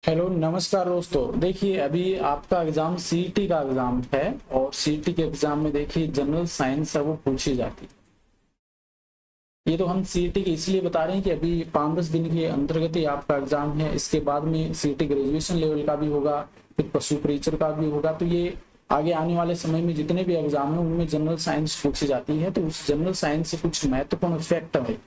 Hello नमस्कार दोस्तों। देखिए अभी आपका एग्जाम सीईटी का एग्जाम है और सीईटी के एग्जाम में देखिए जनरल साइंस है वो पूछी जाती है। ये तो हम सीईटी के इसलिए बता रहे हैं कि अभी 5-10 दिन के अंतर्गत ही आपका एग्जाम है। इसके बाद में सीईटी ग्रेजुएशन लेवल का भी होगा, फिर पशु परीक्षर का भी होगा। तो ये आगे आने वाले समय में जितने भी एग्जाम है उनमें जनरल साइंस पूछी जाती है। तो उस जनरल साइंस से कुछ महत्वपूर्ण फैक्ट है।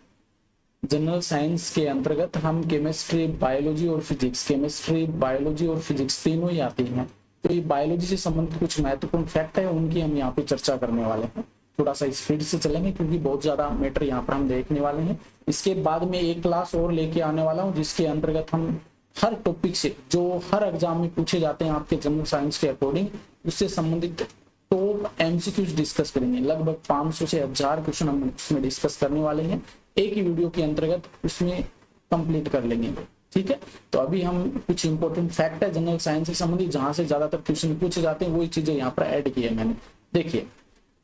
जनरल साइंस के अंतर्गत हम केमिस्ट्री बायोलॉजी और फिजिक्स, केमिस्ट्री बायोलॉजी और फिजिक्स तीनों ही आती हैं। तो ये बायोलॉजी से संबंधित कुछ महत्वपूर्ण फैक्ट है, उनकी हम यहाँ पे चर्चा करने वाले हैं। थोड़ा सा स्पीड से चलेंगे क्योंकि बहुत ज्यादा मैटर यहाँ पर हम देखने वाले हैं। इसके बाद में एक क्लास और लेके आने वाला हूँ जिसके अंतर्गत हम हर टॉपिक से जो हर एग्जाम में पूछे जाते हैं आपके जनरल साइंस के अकॉर्डिंग उससे संबंधित टॉप एमसीक्यूज डिस्कस करेंगे। लगभग 500 से 1000 क्वेश्चन हम उसमें डिस्कस करने वाले हैं। एक ही वीडियो के अंतर्गत उसमें कंप्लीट कर लेंगे। ठीक है, तो अभी हम कुछ इंपॉर्टेंट फैक्ट है जनरल साइंस से संबंधित जहां से ज्यादातर क्वेश्चन पूछे जाते हैं वही चीजें यहाँ पर ऐड की है मैंने। देखिए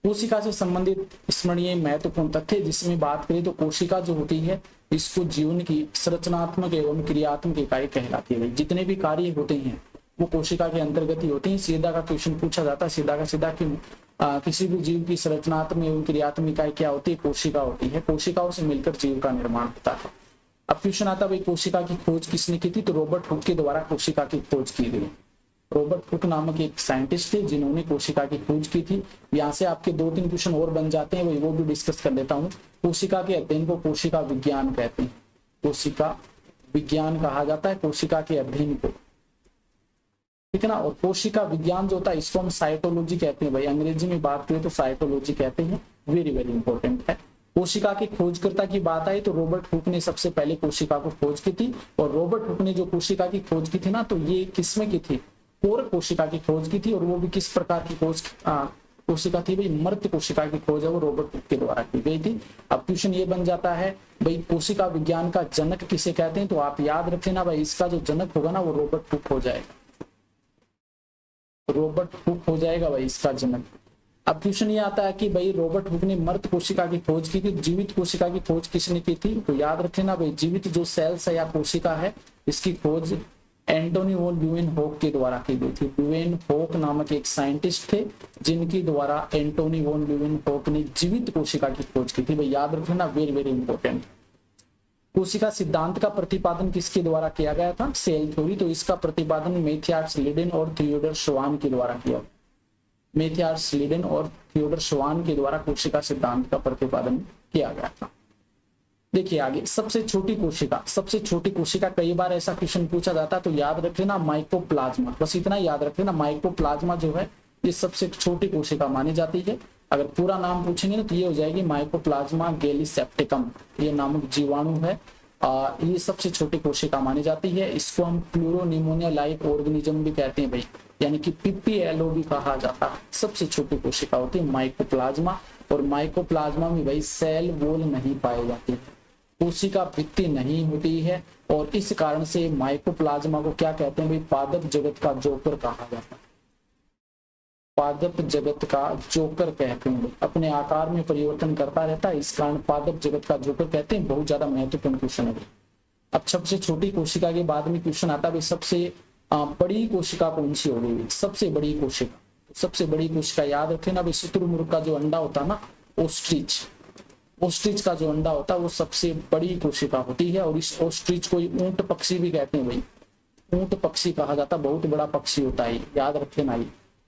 कोशिका से संबंधित स्मरणीय महत्वपूर्ण तथ्य जिसमें बात करें तो कोशिका जो होती है इसको जीवन की संरचनात्मक एवं क्रियात्मक इकाई कहलाती है। जितने भी कार्य होते हैं वो कोशिका के अंतर्गत ही होते हैं। सीधा का क्वेश्चन पूछा जाता है सीधा का सीधा कि किसी भी जीव की संरचनात्मक एवं क्रियात्मक इकाई क्या होती है? कोशिका होती है। कोशिकाओं से मिलकर जीव का निर्माण होता है। अब क्वेश्चन आता है भाई कोशिका की खोज किसने की थी? तो रॉबर्ट हुक के द्वारा कोशिका की खोज की गई। रॉबर्ट हुक नामक एक साइंटिस्ट थे जिन्होंने कोशिका की खोज की थी। यहाँ से आपके 2-3 क्वेश्चन और बन जाते हैं, वो भी डिस्कस कर लेता हूँ। कोशिका के अध्ययन को कोशिका विज्ञान कहते हैं। कोशिका विज्ञान कहा जाता है कोशिका के अध्ययन को, ठीक है ना। और कोशिका विज्ञान जो होता है इसको हम साइटोलॉजी कहते हैं भाई। अंग्रेजी में बात करें तो साइटोलॉजी कहते हैं। वेरी वेरी इंपॉर्टेंट है। कोशिका की खोजकर्ता की बात आई तो रॉबर्ट हुक ने सबसे पहले कोशिका को खोज की थी। और रॉबर्ट हुक ने जो कोशिका की खोज की थी ना, तो ये किसमें की थी? पूरक कोशिका की खोज की थी। और वो भी किस प्रकार की कोशिका थी भाई? मृत कोशिका की खोज है वो रॉबर्ट हुक के द्वारा की गई थी। अब क्वेश्चन ये बन जाता है भाई कोशिका विज्ञान का जनक किसे कहते हैं? तो आप याद रखें ना भाई, इसका जो जनक होगा ना वो रॉबर्ट हुक हो जाएगा। रॉबर्ट हुक हो जाएगा भाई इसका जनक। अब क्वेश्चन ये आता है कि भाई रॉबर्ट हुक ने मृत कोशिका की खोज की थी, जीवित कोशिका की खोज किसने की थी? तो याद रखें ना भाई, जीवित जो सेल्स है या कोशिका है इसकी खोज एंटोनी वॉन ल्यूवेनहॉक के द्वारा की गई थी। ल्यूवेनहॉक नामक एक साइंटिस्ट थे जिनकी द्वारा एंटोनी वॉन ल्यूवेनहॉक ने जीवित कोशिका की खोज की थी। भाई याद रखना, वेरी वेरी इंपॉर्टेंट। कोशिका सिद्धांत का प्रतिपादन किसके द्वारा किया गया था? Cell theory. तो इसका प्रतिपादन मैथियास लिडेन और थियोडर श्वान के द्वारा किया। मैथियास लिडेन और थियोडर श्वान के द्वारा कोशिका सिद्धांत का प्रतिपादन किया गया था। देखिए आगे, सबसे छोटी कोशिका। सबसे छोटी कोशिका कई बार ऐसा क्वेश्चन पूछा जाता है तो याद रख लेना माइकोप्लाज्मा। बस इतना याद रख लेना, माइकोप्लाज्मा जो है ये सबसे छोटी कोशिका मानी जाती है। अगर पूरा नाम पूछेंगे ना तो ये हो जाएगी माइकोप्लाज्मा गैलीसेप्टिकम। ये नामक जीवाणु है। ये सबसे छोटी कोशिका मानी जाती है। इसको हम प्लूरोनिमोनिया लाइक ऑर्गेनिज्म भी कहते हैं भाई, यानी कि पीपीएलओ भी कहा जाता है। सबसे छोटी कोशिका होती है माइकोप्लाज्मा। और माइकोप्लाज्मा में भाई सेल वॉल नहीं पाए जाते, कोशिका भित्ति नहीं होती है। और इस कारण से माइकोप्लाज्मा को क्या कहते हैं भाई? पादप जगत का जोकर कहा जाता है। पादप जगत का जोकर कहते हैं। अपने आकार में परिवर्तन करता रहता है, इस कारण पादप जगत का जोकर कहते हैं। बहुत ज्यादा महत्वपूर्ण क्वेश्चन है। अब सबसे छोटी कोशिका के बाद में क्वेश्चन आता है सबसे बड़ी कोशिका कौन सी होगी? सबसे बड़ी कोशिका, सबसे बड़ी कोशिका याद रखें ना भाई, शुतुरमुर्ग का जो अंडा होता है ना, ऑस्ट्रिच, ऑस्ट्रिच का जो अंडा होता है वो सबसे बड़ी कोशिका होती है। और इस ऑस्ट्रिच को ऊंट पक्षी भी कहते हैं भाई। ऊंट पक्षी कहा जाता है, बहुत बड़ा पक्षी होता है, याद रखे ना। ये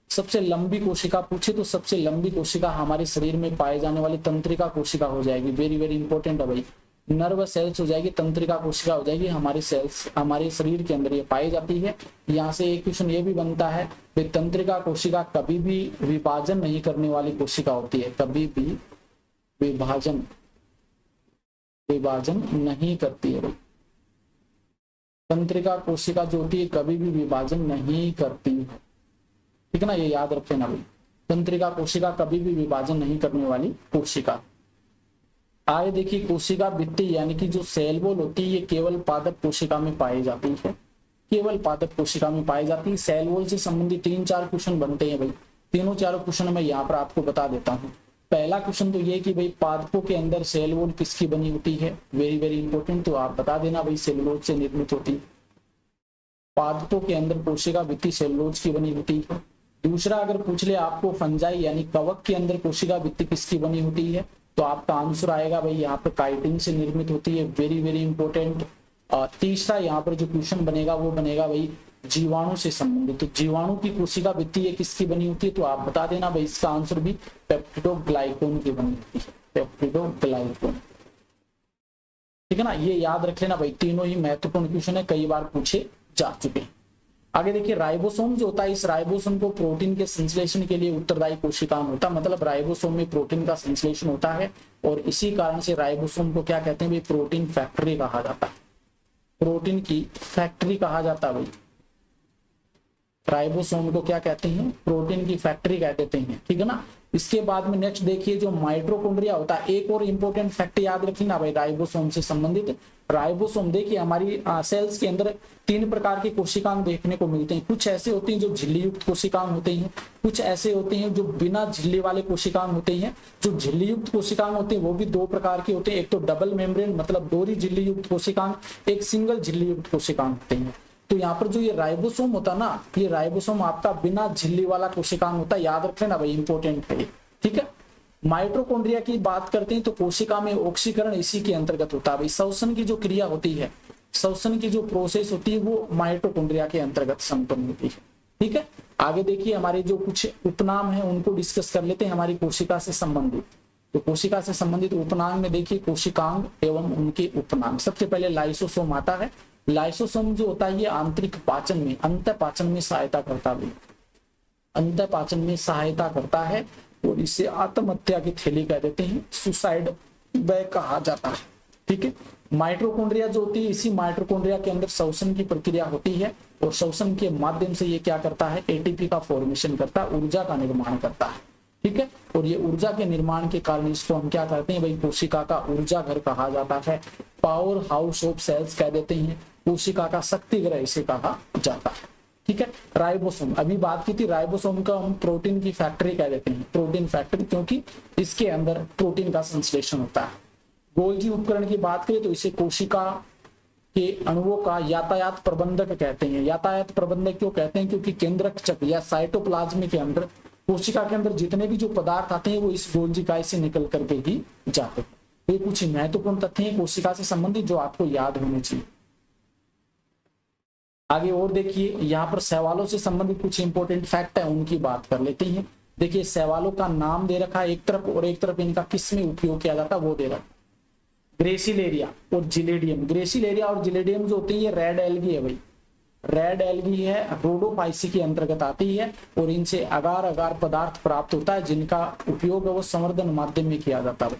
सबसे लंबी कोशिका पूछे तो सबसे लंबी कोशिका हमारे शरीर में पाए जाने वाली तंत्रिका कोशिका हो जाएगी। वेरी वेरी इंपॉर्टेंट है भाई। नर्व सेल्स हो जाएगी, तंत्रिका कोशिका हो जाएगी। हमारे सेल्स हमारे शरीर के अंदर ये पाई जाती है। यहाँ से एक क्वेश्चन ये भी बनता है कि तंत्रिका कोशिका कभी भी विभाजन नहीं करने वाली कोशिका होती है। कभी भी विभाजन विभाजन नहीं करती है। तंत्रिका कोशिका जो होती है कभी भी विभाजन नहीं करती है, ठीक है ना। ये याद रखे ना भाई, तंत्रिका कोशिका कभी भी विभाजन नहीं करने वाली कोशिका। आगे देखिए, कोशिका भित्ति यानी कि जो सेल वॉल होती है ये केवल पादप कोशिका में पाई जाती है। केवल पादप कोशिका में पाई जाती है। सेल वॉल से संबंधित 3-4 क्वेश्चन बनते हैं भाई। तीनों चारों क्वेश्चन मैं यहाँ पर आपको बता देता हूँ। पहला क्वेश्चन तो ये कि भाई पादपों के अंदर सेल वॉल किसकी बनी होती है? Very very important. तो आप बता देना भाई, सेलुलोज से निर्मित होती है। पादपों के अंदर कोशिका भित्ति सेलुलोज की बनी होती है। दूसरा अगर पूछ ले आपको फंजाई यानी कवक के अंदर कोशिका भित्ति किसकी बनी होती है, तो आपका आंसर आएगा भाई यहाँ पर काइटिन से निर्मित होती है, वेरी वेरी इंपॉर्टेंट। तीसरा यहाँ पर जो क्वेश्चन बनेगा वो बनेगा भाई जीवाणु से संबंधित, तो जीवाणु की कोशिका भित्ति ये किसकी बनी होती है, तो आप बता देना भाई इसका आंसर भी पेप्टिडोग्लाइकोन की बनी होती है, पेप्टिडोग्लाइकोन। ठीक है ना, ये याद रख लेना भाई, तीनों ही महत्वपूर्ण क्वेश्चन है, कई बार पूछे जा चुके हैं। आगे देखिए राइबोसोम जो होता है, इस राइबोसोम को प्रोटीन के संश्लेषण के लिए उत्तरदायी कोशिकांग होता है, मतलब राइबोसोम में प्रोटीन का संश्लेषण होता है और इसी कारण से राइबोसोम को क्या कहते हैं भाई, प्रोटीन फैक्ट्री कहा जाता है, प्रोटीन की फैक्ट्री कहा जाता है भाई। राइबोसोम को क्या कहते हैं, प्रोटीन की फैक्ट्री कह देते हैं। ठीक है ना, इसके बाद में नेक्स्ट देखिए जो माइटोकॉन्ड्रिया होता है, एक और इंपॉर्टेंट फैक्ट याद रखना भाई राइबोसोम से संबंधित। राइबोसोम देखिए हमारी सेल्स के अंदर 3 प्रकार के कोशिकांग देखने को मिलते हैं, कुछ ऐसे होते हैं जो झिल्ली युक्त कोशिकांग होते हैं, कुछ ऐसे होते हैं जो बिना झिल्ली वाले कोशिकांग होते हैं। जो झिल्ली युक्त कोशिकांग होते हैं वो भी 2 प्रकार के होते हैं, एक तो डबल मेम्ब्रेन मतलब दोहरी झिल्ली युक्त कोशिकांग, एक सिंगल झिल्ली युक्त कोशिकांग होते हैं। तो यहाँ पर जो ये राइबोसोम होता है ना, ये राइबोसोम आपका बिना झिल्ली वाला कोशिकांग होता है, याद रखना भाई इंपॉर्टेंट है। ठीक है, माइटोकॉन्ड्रिया की बात करते हैं तो कोशिका में ऑक्सीकरण इसी के अंतर्गत होता है भाई। श्वसन की जो क्रिया होती है, श्वसन की जो प्रोसेस होती है वो माइटोकॉन्ड्रिया के अंतर्गत संपन्न होती है। ठीक है, आगे देखिए हमारे जो कुछ उपनाम है उनको डिस्कस कर लेते हैं हमारी कोशिका से संबंधित। तो कोशिका से संबंधित उपनाम में देखिए कोशिकांग एवं उनके उपनाम। सबसे पहले लाइसोसोम आता है। लाइसोसोम जो होता है ये आंतरिक पाचन में, अंतः पाचन में सहायता करता है, अंतः पाचन में सहायता करता है और इसे आत्महत्या की थैली कह देते हैं, सुसाइड बैग कहा जाता है। ठीक है, माइटोकॉन्ड्रिया जो होती है, इसी माइटोकॉन्ड्रिया के अंदर श्वसन की प्रक्रिया होती है और श्वसन के माध्यम से ये क्या करता है, एटीपी का फॉर्मेशन करता है, ऊर्जा का निर्माण करता है। ठीक है, और ये ऊर्जा के निर्माण के कारण इसको हम क्या करते हैं भाई, कोशिका का ऊर्जा घर कहा जाता है, पावर हाउस ऑफ सेल्स कह देते हैं, कोशिका का शक्ति ग्रह इसे कहा जाता है। ठीक है, राइबोसोम अभी बात की थी, राइबोसोम का हम प्रोटीन की फैक्ट्री कह देते हैं, प्रोटीन फैक्ट्री, क्योंकि इसके अंदर प्रोटीन का संश्लेषण होता है। गोल्जी उपकरण की बात करें तो इसे कोशिका के अणुओं का यातायात प्रबंधक कहते हैं। यातायात प्रबंधक क्यों कहते हैं, क्योंकि केंद्रक चक्र या साइटोप्लाज्म के अंदर कोशिका के अंदर जितने भी जो पदार्थ आते हैं वो इस गोल्जी इकाई से निकल करके ही जाते हैं। ये कुछ महत्वपूर्ण तथ्य हैं कोशिका से संबंधित जो आपको याद होने चाहिए। आगे और देखिए यहाँ पर शैवालों से संबंधित कुछ इंपॉर्टेंट फैक्ट है, उनकी बात कर लेते हैं। देखिए शैवालों का नाम दे रखा है एक तरफ और एक तरफ इनका किस में उपयोग किया जाता है वो दे रखा है, ग्रेसिलेरिया और जिलेडियम। ग्रेसिलेरिया और जिलेडियम जो होती है ये रेड एल्गी है भाई, रेड एल्गी है, रोडोफाइसी के अंतर्गत आती है और इनसे अगार अगार पदार्थ प्राप्त होता है जिनका उपयोग है वो संवर्धन माध्यम में किया जाता है,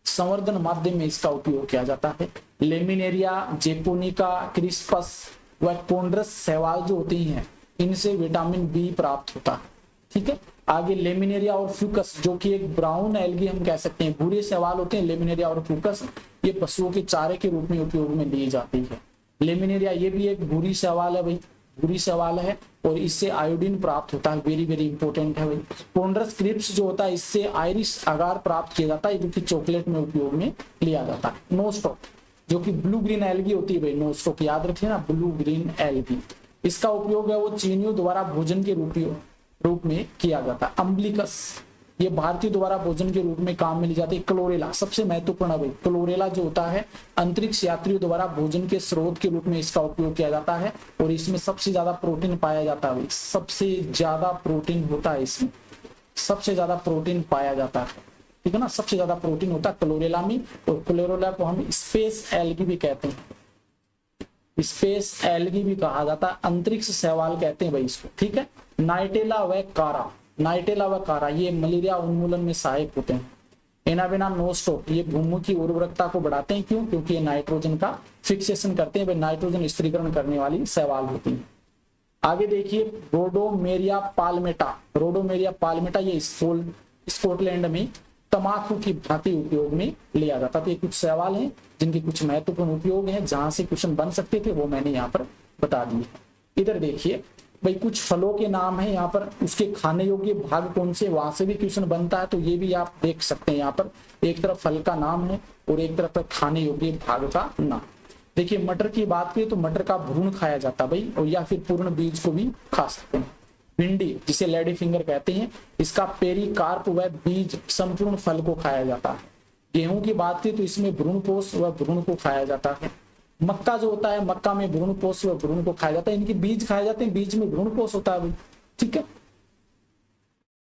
संवर्धन माध्यम में इसका उपयोग किया जाता है। लेमिनेरिया, जेपोनिका, क्रिस्पस व कोंड्रस शैवाल जो होती हैं इनसे विटामिन बी प्राप्त होता है। ठीक है, आगे लेमिनेरिया और फ्यूकस जो कि एक ब्राउन एल्गी हम कह सकते हैं, भूरे शैवाल होते हैं लेमिनेरिया और फ्यूकस, ये पशुओं के चारे के रूप में उपयोग में ली जाती है। लेमिनेरिया ये भी एक भूरी शैवाल है भाई, भूरी शैवाल है और इससे आयोडीन प्राप्त होता है, वेरी वेरी इंपॉर्टेंट है भाई। कोंड्रस क्रिप्स जो होता है इससे आयरिश अगार प्राप्त किया जाता है जो कि चॉकलेट में उपयोग में लिया जाता है। नोस्टॉक जो कि ब्लू ग्रीन एल्गी होती है भाई, नोस्टॉक याद रखिए ना, ब्लू ग्रीन एल्गी, इसका उपयोग है वो चीनियों द्वारा भोजन के रूप में किया जाता है। अम्बिलिकस ये भारतीय द्वारा भोजन के रूप में काम में ली जाती है। क्लोरेला सबसे महत्वपूर्ण है भाई, क्लोरेला जो होता है अंतरिक्ष यात्रियों द्वारा भोजन के स्रोत के रूप में इसका उपयोग किया जाता है और इसमें सबसे ज्यादा प्रोटीन पाया जाता है भाई, सबसे ज्यादा प्रोटीन होता है इसमें, सबसे ज्यादा प्रोटीन पाया जाता है। ठीक है ना, सबसे ज्यादा प्रोटीन होता है क्लोरेला में और क्लोरेला को हम स्पेस एल्गी भी कहते हैं, स्पेस एल्गी भी कहा जाता है, अंतरिक्ष शैवाल कहते हैं भाई इसको। ठीक है, नाइटेला व कारा, नाइटेला व कारा ये मलेरिया उन्मूलन में सहायक होते हैं। एनाबेना नोस्टॉक ये भूमि की उर्वरकता को बढ़ाते हैं, क्यों, क्योंकि ये नाइट्रोजन का फिक्सेशन करते हैं, नाइट्रोजन स्थिरीकरण करने वाली शैवाल होती है। आगे देखिए रोडोमेरिया पाल्मेटा, रोडोमेरिया पाल्मेटा ये स्कॉटलैंड में तंबाकू की भांति उपयोग में लिया जाता था। ये कुछ सवाल हैं जिनके कुछ महत्वपूर्ण उपयोग हैं, जहां से क्वेश्चन बन सकते थे वो मैंने यहाँ पर बता दिए। इधर देखिए भाई कुछ फलों के नाम है यहाँ पर, उसके खाने योग्य भाग कौन से, वहां से भी क्वेश्चन बनता है, तो ये भी आप देख सकते हैं। यहाँ पर एक तरफ फल का नाम है और एक तरफ खाने योग्य भाग का नाम। देखिए मटर की बात करें तो मटर का भ्रूण खाया जाता है भाई, और या फिर पूर्ण बीज को भी खा सकते हैं। भिंडी जिसे लेडी फिंगर कहते हैं, इसका पेरिकार्प व बीज संपूर्ण फल को खाया जाता है। गेहूं की बात करें तो इसमें भ्रूणपोष व भ्रूण को खाया जाता है। मक्का जो होता है, मक्का में भ्रूणपोष व भ्रूण को खाया जाता है, इनके बीज खाए जाते हैं, बीज में भ्रूणपोष होता है भाई, ठीक है।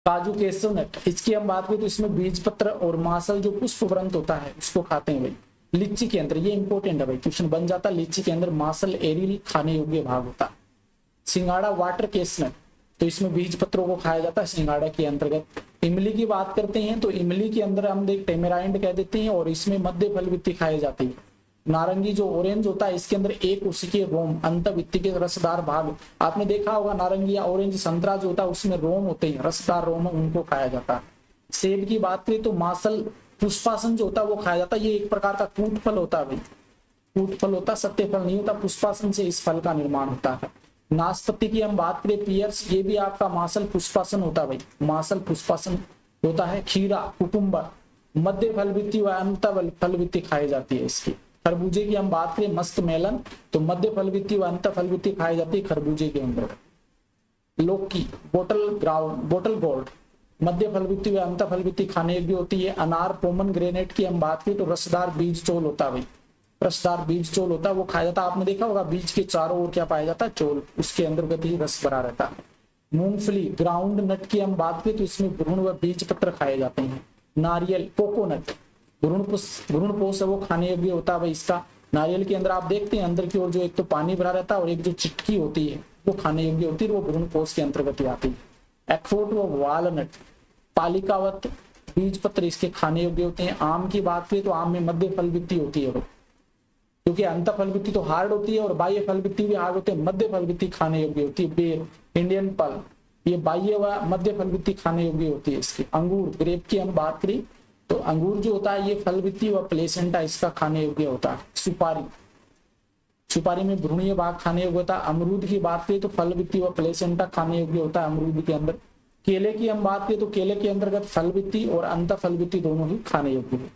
काजू केसरनट, इसकी हम बात करें तो इसमें बीज पत्र और मासल जो पुष्प व्रंत होता है उसको खाते हैं भाई। लीची के अंदर, ये इंपॉर्टेंट है भाई, क्वेश्चन बन जाता है, लीची के अंदर मासल एरिल खाने योग्य भाग होता है। सिंगाड़ा वाटर केसनट, तो इसमें बीज पत्रों को खाया जाता है सिंगाड़ा के अंतर्गत। इमली की बात करते हैं तो इमली के अंदर हम देख टेमेराइंड कह देते हैं, और इसमें मध्य फलवित्ती खाई जाती है। नारंगी जो ऑरेंज होता है, इसके अंदर एक उसके रोम अंतवित्ती के रसदार भाग, आपने देखा होगा नारंगी या ऑरेंज संतरा जो होता है उसमें रोम होते हैं, रसदार रोम, उनको खाया जाता है। सेब की बात करें तो मासल पुष्पासन जो होता है वो खाया जाता है, ये एक प्रकार का कूट फल होता है भाई, कूट फल होता है, सत्य फल नहीं होता, पुष्पासन से इस फल का निर्माण होता है। नाशपाती की हम बात करें पियर्स, ये भी आपका मासल पुष्पासन होता है भाई, मासल पुष्पासन होता है। खीरा कुकुम्बर मध्य फलवित्ती व अंत फलवित्ती खाई जाती है इसकी। खरबूजे की हम बात करें मस्त मेलन, तो मध्य फलवित्ती व अंत फलवित्ती खाई जाती है खरबूजे के अंदर। लौकी बोटल गोल्ड मध्य फलवित्ती व अंत फलवित्ती खाने योग्य होती है। अनार पोमन ग्रेनेट की हम बात करें तो रसदार बीज चोल होता है भाई, रसदार बीज चोल होता है वो खाया जाता है। आपने देखा होगा बीज के चारों ओर क्या पाया जाता है, चोल, उसके अंतर्गत ही रस भरा रहता है। मूंगफली ग्राउंड नट की हम बात करें तो इसमें भ्रूण व बीज पत्र खाए जाते हैं। नारियल कोकोनट भ्रूणपोष है वो खाने योग्य होता है भाई इसका। नारियल के अंदर आप देखते हैं अंदर की ओर जो एक तो पानी भरा रहता है और एक जो चिटकी होती है वो खाने योग्य होती है, वो भ्रूणपोष के अंतर्गत ही आती है। अखरोट व वालनट पालिकावत बीज पत्र इसके खाने योग्य होते हैं। आम की बात करें तो आम में मध्य फलवित्ती होती है, क्योंकि अंत फलवित्ती तो हार्ड होती है और बाह्य फलवित्ती भी हार्ड होते हैं, मध्य फलवित्ती खाने योग्य होती है। बेर इंडियन पल ये बाह्य व मध्य फलवित्ती खाने योग्य होती है इसकी। अंगूर ग्रेप की हम बात करें तो अंगूर जो होता है ये फलवित्ती व प्लेसेंटा इसका खाने योग्य होता है। सुपारी में भ्रूणीय भाग खाने योग्य होता है। अमरूद की बात करें तो फलवित्ती व प्लेसेंटा खाने योग्य होता है अमरूद के अंदर। केले की हम बात करें तो केले के अंतर्गत फलवित्ती और अंत फलवित्ती दोनों ही खाने योग्य है।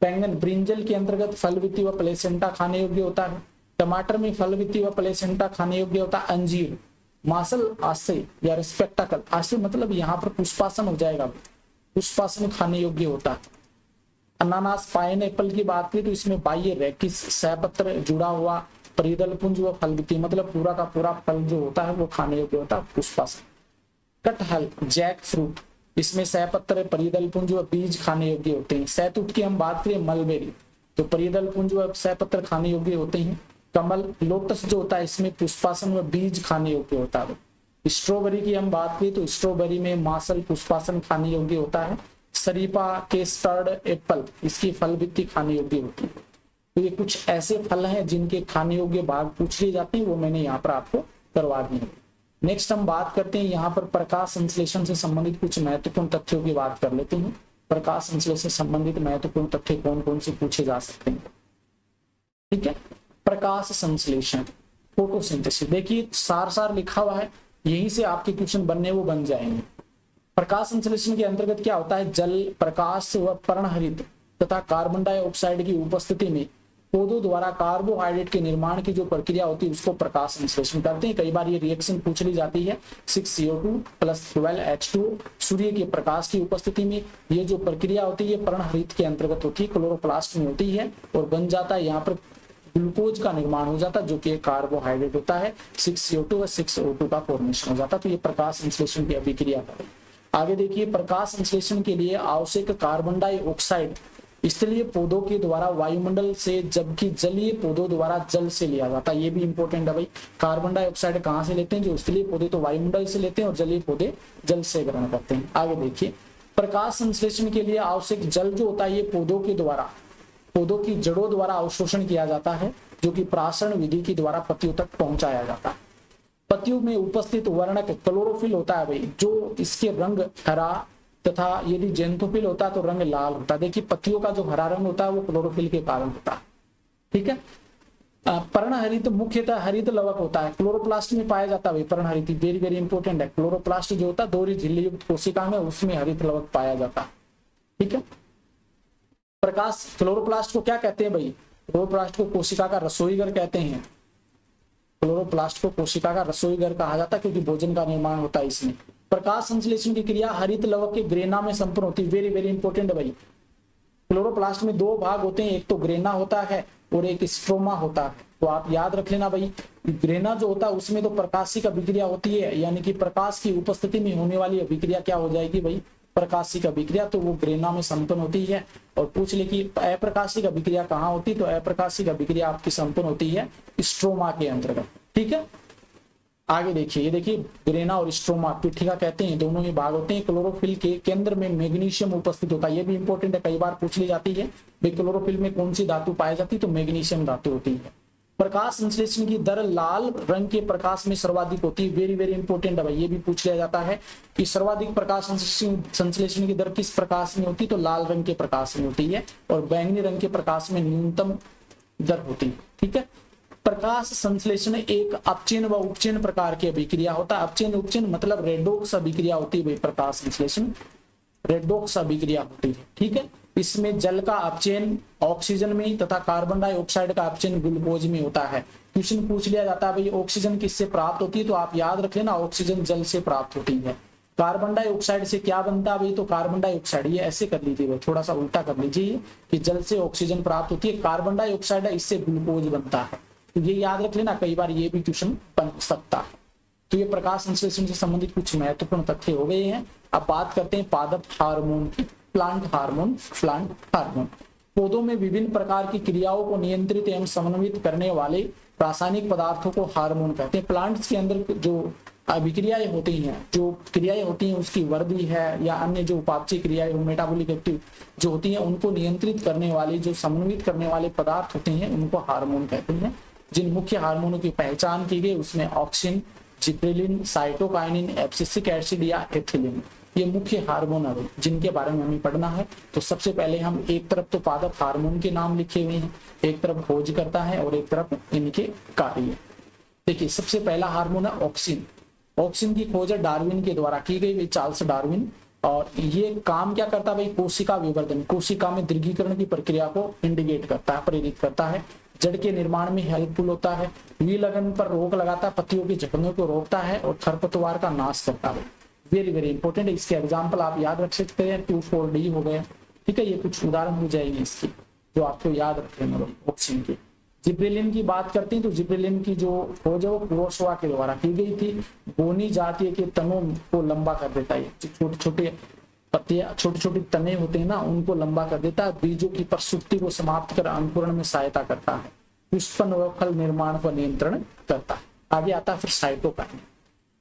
बैंगन ब्रिंजल के अंतर्गत फलवित्ती व प्लेसेंटा खाने योग्य होता है। टमाटर में फलवित्ती व प्लेसेंटा खाने योग्य होता है। अंजीर मासल आशय या रिस्पेक्टाकल, आशय मतलब यहाँ पर पुष्पासन हो जाएगा, पुष्पासन खाने योग्य होता है। अनानास पाइनएप्पल की बात करें तो इसमें बाह्य रेकिस सहपत्र जुड़ा हुआ परिदल पुंज व फलवित्ती, मतलब पूरा का पूरा फल जो होता है वो खाने योग्य होता है, पुष्पासन। कटहल जैक फ्रूट इसमें सहपत्र परिदल पुंज व बीज खाने योग्य होते हैं। सहतूत की हम बात करें मलबेरी तो परिदल पुंज व सहपत्र खाने योग्य होते हैं। कमल लोटस जो होता है इसमें पुष्पासन व बीज खाने योग्य होता है। स्ट्रॉबेरी की हम बात करें तो स्ट्रॉबेरी में मासल पुष्पासन खाने योग्य होता है। शरीफा केस्टर्ड एप्पल इसकी फलवित्ती खाने योग्य होती है। तो ये कुछ ऐसे फल हैं जिनके खाने योग्य भाग पूछ लिए जाते हैं, वो मैंने यहाँ पर आपको करवा दिए। नेक्स्ट हम बात करते हैं यहाँ पर प्रकाश संश्लेषण से संबंधित कुछ महत्वपूर्ण तथ्यों की बात कर लेते हैं। प्रकाश संश्लेषण से संबंधित महत्वपूर्ण तथ्य कौन कौन से पूछे जा सकते हैं, ठीक है। प्रकाश संश्लेषण फोटोसिंथेसिस, देखिए सार लिखा हुआ है, यहीं से आपके क्वेश्चन बनने वो बन जाएंगे। प्रकाश संश्लेषण के अंतर्गत क्या होता है, जल प्रकाश व पर्णहरित तथा कार्बन डाइऑक्साइड की उपस्थिति में पौधों द्वारा कार्बोहाइड्रेट के निर्माण की जो प्रक्रिया होती है उसको प्रकाश संश्लेषण करते हैं। कई बार ये रिएक्शन पूछ ली जाती है। 6CO2 + 12H2 सूर्य के प्रकाश की उपस्थिति में ये जो प्रक्रिया होती है पर्णहरित के अंतर्गत होती है, क्लोरोप्लास्ट में होती है और बन जाता है यहाँ पर ग्लूकोज का निर्माण हो जाता है जो कि कार्बोहाइड्रेट होता है। 6CO2 व 6O2 का फॉर्मेशन हो जाता है। तो ये प्रकाश संश्लेषण की अभिक्रिया है। आगे देखिए प्रकाश संश्लेषण के लिए आवश्यक कार्बन डाइऑक्साइड स्थलीय पौधों के द्वारा वायुमंडल से, जबकि जलीय पौधों द्वारा जल से लिया जाता है। ये भी इंपॉर्टेंट है भाई, कार्बन डाइऑक्साइड कहाँ से लेते हैं, जो स्थलीय पौधे तो वायुमंडल से लेते हैं और जलीय पौधे जल से ग्रहण करते हैं। आगे देखिए प्रकाश संश्लेषण के लिए आवश्यक जल जो होता है ये पौधों की जड़ों द्वारा अवशोषण किया जाता है, जो कि प्राशरण विधि के द्वारा पत्तियों तक पहुंचाया जाता है। पत्तियों में उपस्थित वर्णक क्लोरोफिल होता है भाई, जो इसके रंग हरा तथा यदि जेंथोफिल होता है तो रंग लाल होता है। देखिए पत्तियों का जो हरा रंग होता है वो क्लोरोफिल के कारण होता है, ठीक है। पर्णहरित मुख्यतः हरित लवक होता है, क्लोरोप्लास्ट में पाया जाता है। पर्णहरित वेरी वेरी इंपॉर्टेंट है। क्लोरोप्लास्ट जो होता है दोहरी झिल्ली युक्त कोशिका में, उसमें हरित लवक पाया जाता है, ठीक है। प्रकाश क्लोरोप्लास्ट को क्या कहते हैं भाई, क्लोरोप्लास्ट को कोशिका का रसोई घर कहते हैं। क्लोरोप्लास्ट को कोशिका का रसोई घर कहा जाता है क्योंकि भोजन का निर्माण होता है इसमें। प्रकाश संश्लेषण की क्रिया हरित लवक के ग्रेना में संपन्न होती है। वेरी वेरी इंपॉर्टेंट है भाई। क्लोरोप्लास्ट में दो भाग होते हैं, एक तो ग्रेना होता है और एक स्ट्रोमा होता है। तो आप याद रख लेना भाई, ग्रेना जो होता है उसमें तो प्रकाशिक अभिक्रिया होती है, यानी कि प्रकाश की उपस्थिति में होने वाली अभिक्रिया क्या हो जाएगी भाई, प्रकाशिक अभिक्रिया। तो वो ग्रेना में संपन्न होती है। और पूछ ले कि अप्रकाशिक अभिक्रिया कहाँ होती है, तो अप्रकाशिक अभिक्रिया आपकी संपन्न होती है स्ट्रोमा के अंतर्गत। ठीक है, आगे देखिए, ये देखिए ग्रेना और स्ट्रोमा पीठिका कहते हैं, दोनों ही भाग होते हैं। क्लोरोफिल के केंद्र में मैग्नीशियम उपस्थित होता है, ये भी इंपॉर्टेंट है, कई बार पूछ ली जाती है भाई क्लोरोफिल में कौन सी धातु पाई जाती है, तो मैग्नीशियम धातु होती है। प्रकाश संश्लेषण की दर लाल रंग के प्रकाश में सर्वाधिक होती है। वेरी वेरी इंपॉर्टेंट है भाई, ये भी पूछ लिया जाता है कि सर्वाधिक प्रकाश संश्लेषण की दर किस प्रकाश में होती है, तो लाल रंग के प्रकाश में होती है, और बैंगनी रंग के प्रकाश में न्यूनतम दर होती है। ठीक है, प्रकाश संश्लेषण एक अपचयन व उपचयन प्रकार की अभिक्रिया होता है। अपचयन उपचयन मतलब रेडॉक्स अभिक्रिया होती है भाई, प्रकाश संश्लेषण रेडॉक्स अभिक्रिया होती है। ठीक है, इसमें जल का अपचयन ऑक्सीजन में तथा कार्बन डाइऑक्साइड का अपचयन ग्लूकोज में होता है। क्वेश्चन पूछ लिया जाता है भाई ऑक्सीजन किससे प्राप्त होती है, तो आप याद रख लेना ऑक्सीजन जल से प्राप्त होती है। कार्बन डाइऑक्साइड से क्या बनता है भाई, तो कार्बन डाइऑक्साइड, ये ऐसे कर लीजिए भाई, थोड़ा सा उल्टा कर लीजिए कि जल से ऑक्सीजन प्राप्त होती है, कार्बन डाइऑक्साइड है, इससे ग्लूकोज बनता है। तो ये याद रख लेना, कई बार ये भी क्वेश्चन बन सकता है। तो ये प्रकाश संश्लेषण से संबंधित कुछ महत्वपूर्ण तथ्य हो गए हैं। अब बात करते हैं पादप हार्मोन की। प्लांट हार्मोन, प्लांट हार्मोन पौधों में विभिन्न प्रकार की क्रियाओं को नियंत्रित एवं समन्वित करने वाले रासायनिक पदार्थों को हार्मोन कहते हैं। प्लांट्स के अंदर जो अभिक्रियाएं होती हैं, जो क्रियाएं होती हैं उसकी वृद्धि है या अन्य जो उपापचय क्रियाएं मेटाबॉलिक एक्टिव जो होती हैं उनको नियंत्रित करने वाले, जो समन्वित करने वाले पदार्थ होते हैं उनको हार्मोन कहते हैं। जिन मुख्य हार्मोनों की पहचान की गई उसमें auxin, gibberellin, cytokinin, abscisic acid या एथिलीन, ये मुख्य हार्मोन है जिनके बारे में हमें पढ़ना है। तो सबसे पहले हम एक तरफ तो पादप हार्मोन के नाम लिखे हुए हैं, एक तरफ खोज करता है और एक तरफ इनके कार्य। देखिए सबसे पहला हार्मोन है ऑक्सिन। ऑक्सिन की खोज डार्विन के द्वारा की गई, चार्ल्स डार्विन। और ये काम क्या करता है भाई, कोशिका विवर्धन, कोशिका में दीर्घीकरण की प्रक्रिया को इंडिकेट करता है, प्रेरित करता है। जड़ के निर्माण में हेल्पफुल होता है, विलयन पर रोक लगाता है, पत्तियों की झड़ने को रोकता है और खरपतवार का नाश करता है। वेरी वेरी इंपॉर्टेंट है, इसके एग्जाम्पल आप याद रख सकते हैं, 2,4-D हो गए। ठीक है, ये कुछ उदाहरण हो जाएंगे इसकी जो आपको याद रखेंगे ऑक्सीजन की। जिब्रेलिन की बात करते हैं तो जिब्रेलिन की जो खोज है वो कुरोसवा के द्वारा की गई थी। बोनी जातीय के तनों को लंबा कर देता है, छोटे छोटे पत्तियां, छोटे छोटे तने होते हैं ना, उनको लंबा कर देता है। बीजों की प्रसुप्ति को समाप्त कर अंकुरण में सहायता करता है। पुष्पन व फल निर्माण पर नियंत्रण करता है। आगे आता है फिर साइटोकाइनिन।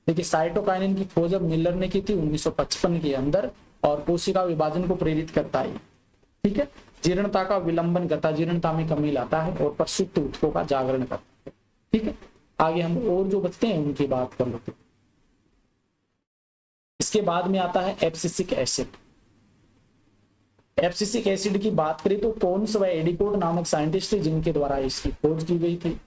देखिए साइटोकाइनिन की खोज अब मिलर ने की थी 1955 के अंदर, और कोशिका विभाजन को प्रेरित करता है। ठीक है, जीर्णता का विलंबन करता है, जीर्णता में कमी लाता है और प्रसुप्त ऊतकों का जागरण करता है। ठीक है, आगे हम और जो बचते हैं उनकी बात कर लेते हैं। इसके बाद में आता है एब्सिसिक एसिड। एब्सिसिक एसिड की बात करें तो पोन्स व एडिकोट नामक साइंटिस्ट थे जिनके द्वारा इसकी खोज की गई थी।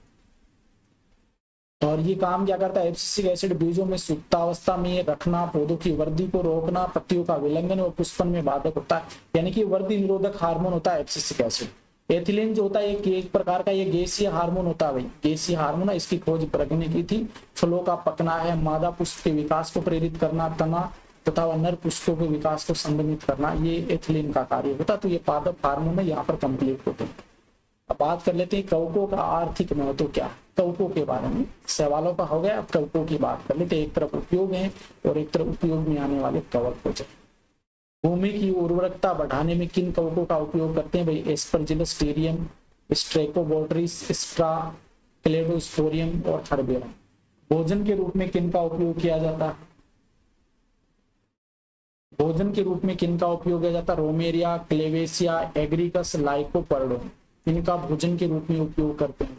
और ये काम क्या करता है, एब्सिसिक एसिड बीजों में सुप्तावस्था में रखना, पौधों की वृद्धि को रोकना, पत्तियों का विलंघन और पुष्पन में बाधक होता है, यानी कि वृद्धि निरोधक हार्मोन होता है एब्सिसिक एसिड। एथिलीन जो होता है एक प्रकार का ये गैसीय हार्मोन होता है भाई, गैसीय हार्मोन है। इसकी खोज प्रज्ञ ने की थी। फलों का पकना है, मादा पुष्प के विकास को प्रेरित करना, तना तथा नर पुष्पों के विकास को संदमित करना, ये एथिलीन का कार्य होता है। तो ये पादप हार्मोन है, यहाँ पर कंप्लीट होते हैं। अब बात कर लेते हैं कवकों का आर्थिक महत्व क्या है। कवकों के बारे में सवालों का हो गया, अब कवकों की बात कर लेते हैं। एक तरफ उपयोग है और एक तरफ उपयोग में आने वाले कवक हो जाए। भूमि की उर्वरकता बढ़ाने में किन कवकों का उपयोग करते हैं भाई, एस्परजिलस टेरियम, स्ट्रेकोबोट्रिस, स्ट्रा, क्लेडोस्पोरियम और हर्बेरम। भोजन के रूप में किन का उपयोग किया जाता है, भोजन के रूप में किन का उपयोग किया जाता है, रोमेरिया, क्लेवेसिया, एग्रिकस, लाइकोपर्डोन, इनका भोजन के रूप में उपयोग करते हैं।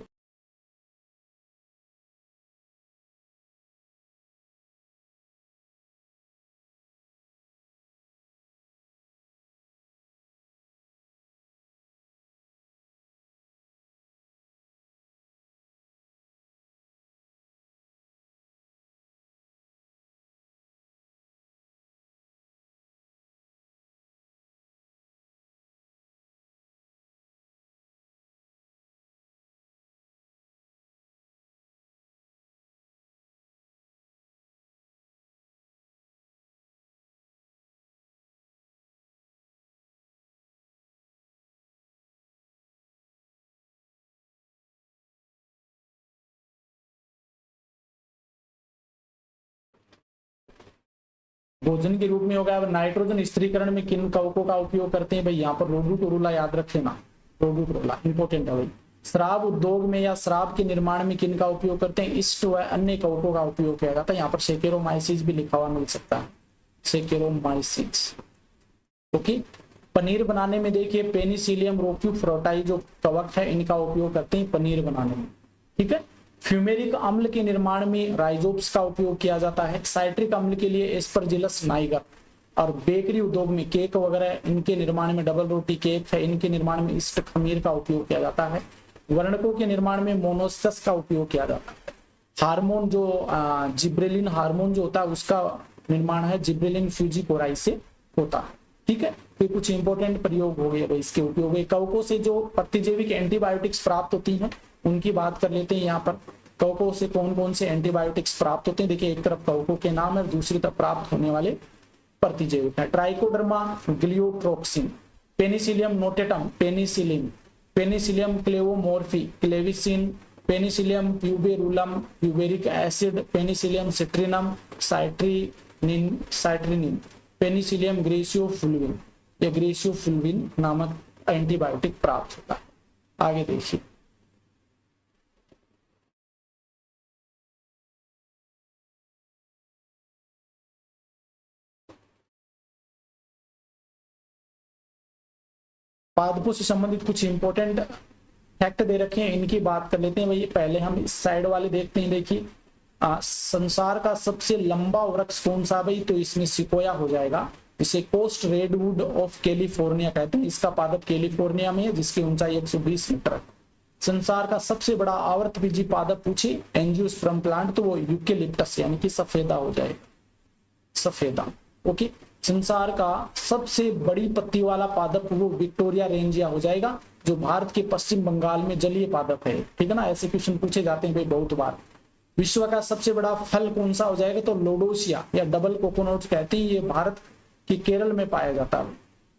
भोजन के रूप में हो गया। अब नाइट्रोजन स्थिरीकरण में किन कवकों का उपयोग करते हैं भाई, यहाँ पर रोडोक्लोरोला याद रख लेना, रोडोक्लोरोला इंपॉर्टेंट है भाई। शराब उद्योग में या शराब के निर्माण में किन का उपयोग करते हैं, इस्ट व अन्य कवकों का उपयोग किया जाता है। यहाँ पर सेकेरोमाइसिस भी लिखा हुआ मिल सकता है, सेकेरोमाइसिस। ओके। पनीर बनाने में देखिए पेनिसिलियम रोक्यूफ्लोराई जो कवक है इनका उपयोग करते हैं पनीर बनाने में, ठीक है। फ्यूमेरिक अम्ल के निर्माण में राइजोप्स का उपयोग किया जाता है। साइट्रिक अम्ल के लिए एस्परजिलस नाइगर। और बेकरी उद्योग में केक वगैरह इनके निर्माण में, डबल रोटी केक है इनके निर्माण में ईस्ट खमीर का उपयोग किया जाता है। वर्णकों के निर्माण में मोनोस्कस का उपयोग किया जाता है। हार्मोन जो जिब्रेलिन हार्मोन जो होता है उसका निर्माण है जिब्रेलिन फ्यूजिकोराई से होता है, ठीक है। तो कुछ इंपॉर्टेंट प्रयोग हो गए इसके उपयोग। कवकों से जो प्रतिजैविक एंटीबायोटिक्स प्राप्त होती हैं उनकी बात कर लेते हैं। यहाँ पर कवकों से कौन कौन से एंटीबायोटिक्स प्राप्त होते हैं, देखिए एक तरफ कवकों के नाम है, दूसरी तरफ प्राप्त होने वाले प्रतिजैविक है। Trichoderma gliotoxin, Penicillium notatum penicillin, Penicillium क्लेवोमोर्फी clavicin, Penicillium puberulum puberulic acid, Penicillium citrinum citrinin, Penicillium griseofulvin, या ग्रेसियोफुल्विन नामक एंटीबायोटिक प्राप्त होता है। आगे देखिए पादपों से संबंधित कुछ इंपॉर्टेंट फैक्ट दे रखे हैं, इनकी बात कर लेते हैं भाई। पहले हम इस साइड वाले देखते हैं। देखिए संसार का सबसे लंबा वृक्ष कौन सा भाई, तो इसमें सिकोया हो जाएगा। इसे कोस्ट रेडवुड ऑफ कैलिफोर्निया कहते हैं। इसका पादप कैलिफोर्निया में है जिसकी ऊंचाई 120 मीटर है। संसार का सबसे बड़ा आवर्तबीजी पादप पूछे एंजियोस्पर्म प्लांट, तो वो यूकेलिप्टस यानी कि सफेदा हो जाएगा, सफेदा। ओके। संसार का सबसे बड़ी पत्ती वाला पादप वो विक्टोरिया रेंजिया हो जाएगा जो भारत के पश्चिम बंगाल में जलीय पादप है, ठीक है ना। ऐसे क्वेश्चन पूछे जाते हैं भाई बहुत बार। विश्व का सबसे बड़ा फल कौन सा हो जाएगा, तो लोडोसिया या डबल कोकोनट कहते हैं, ये भारत के केरल में पाया जाता है।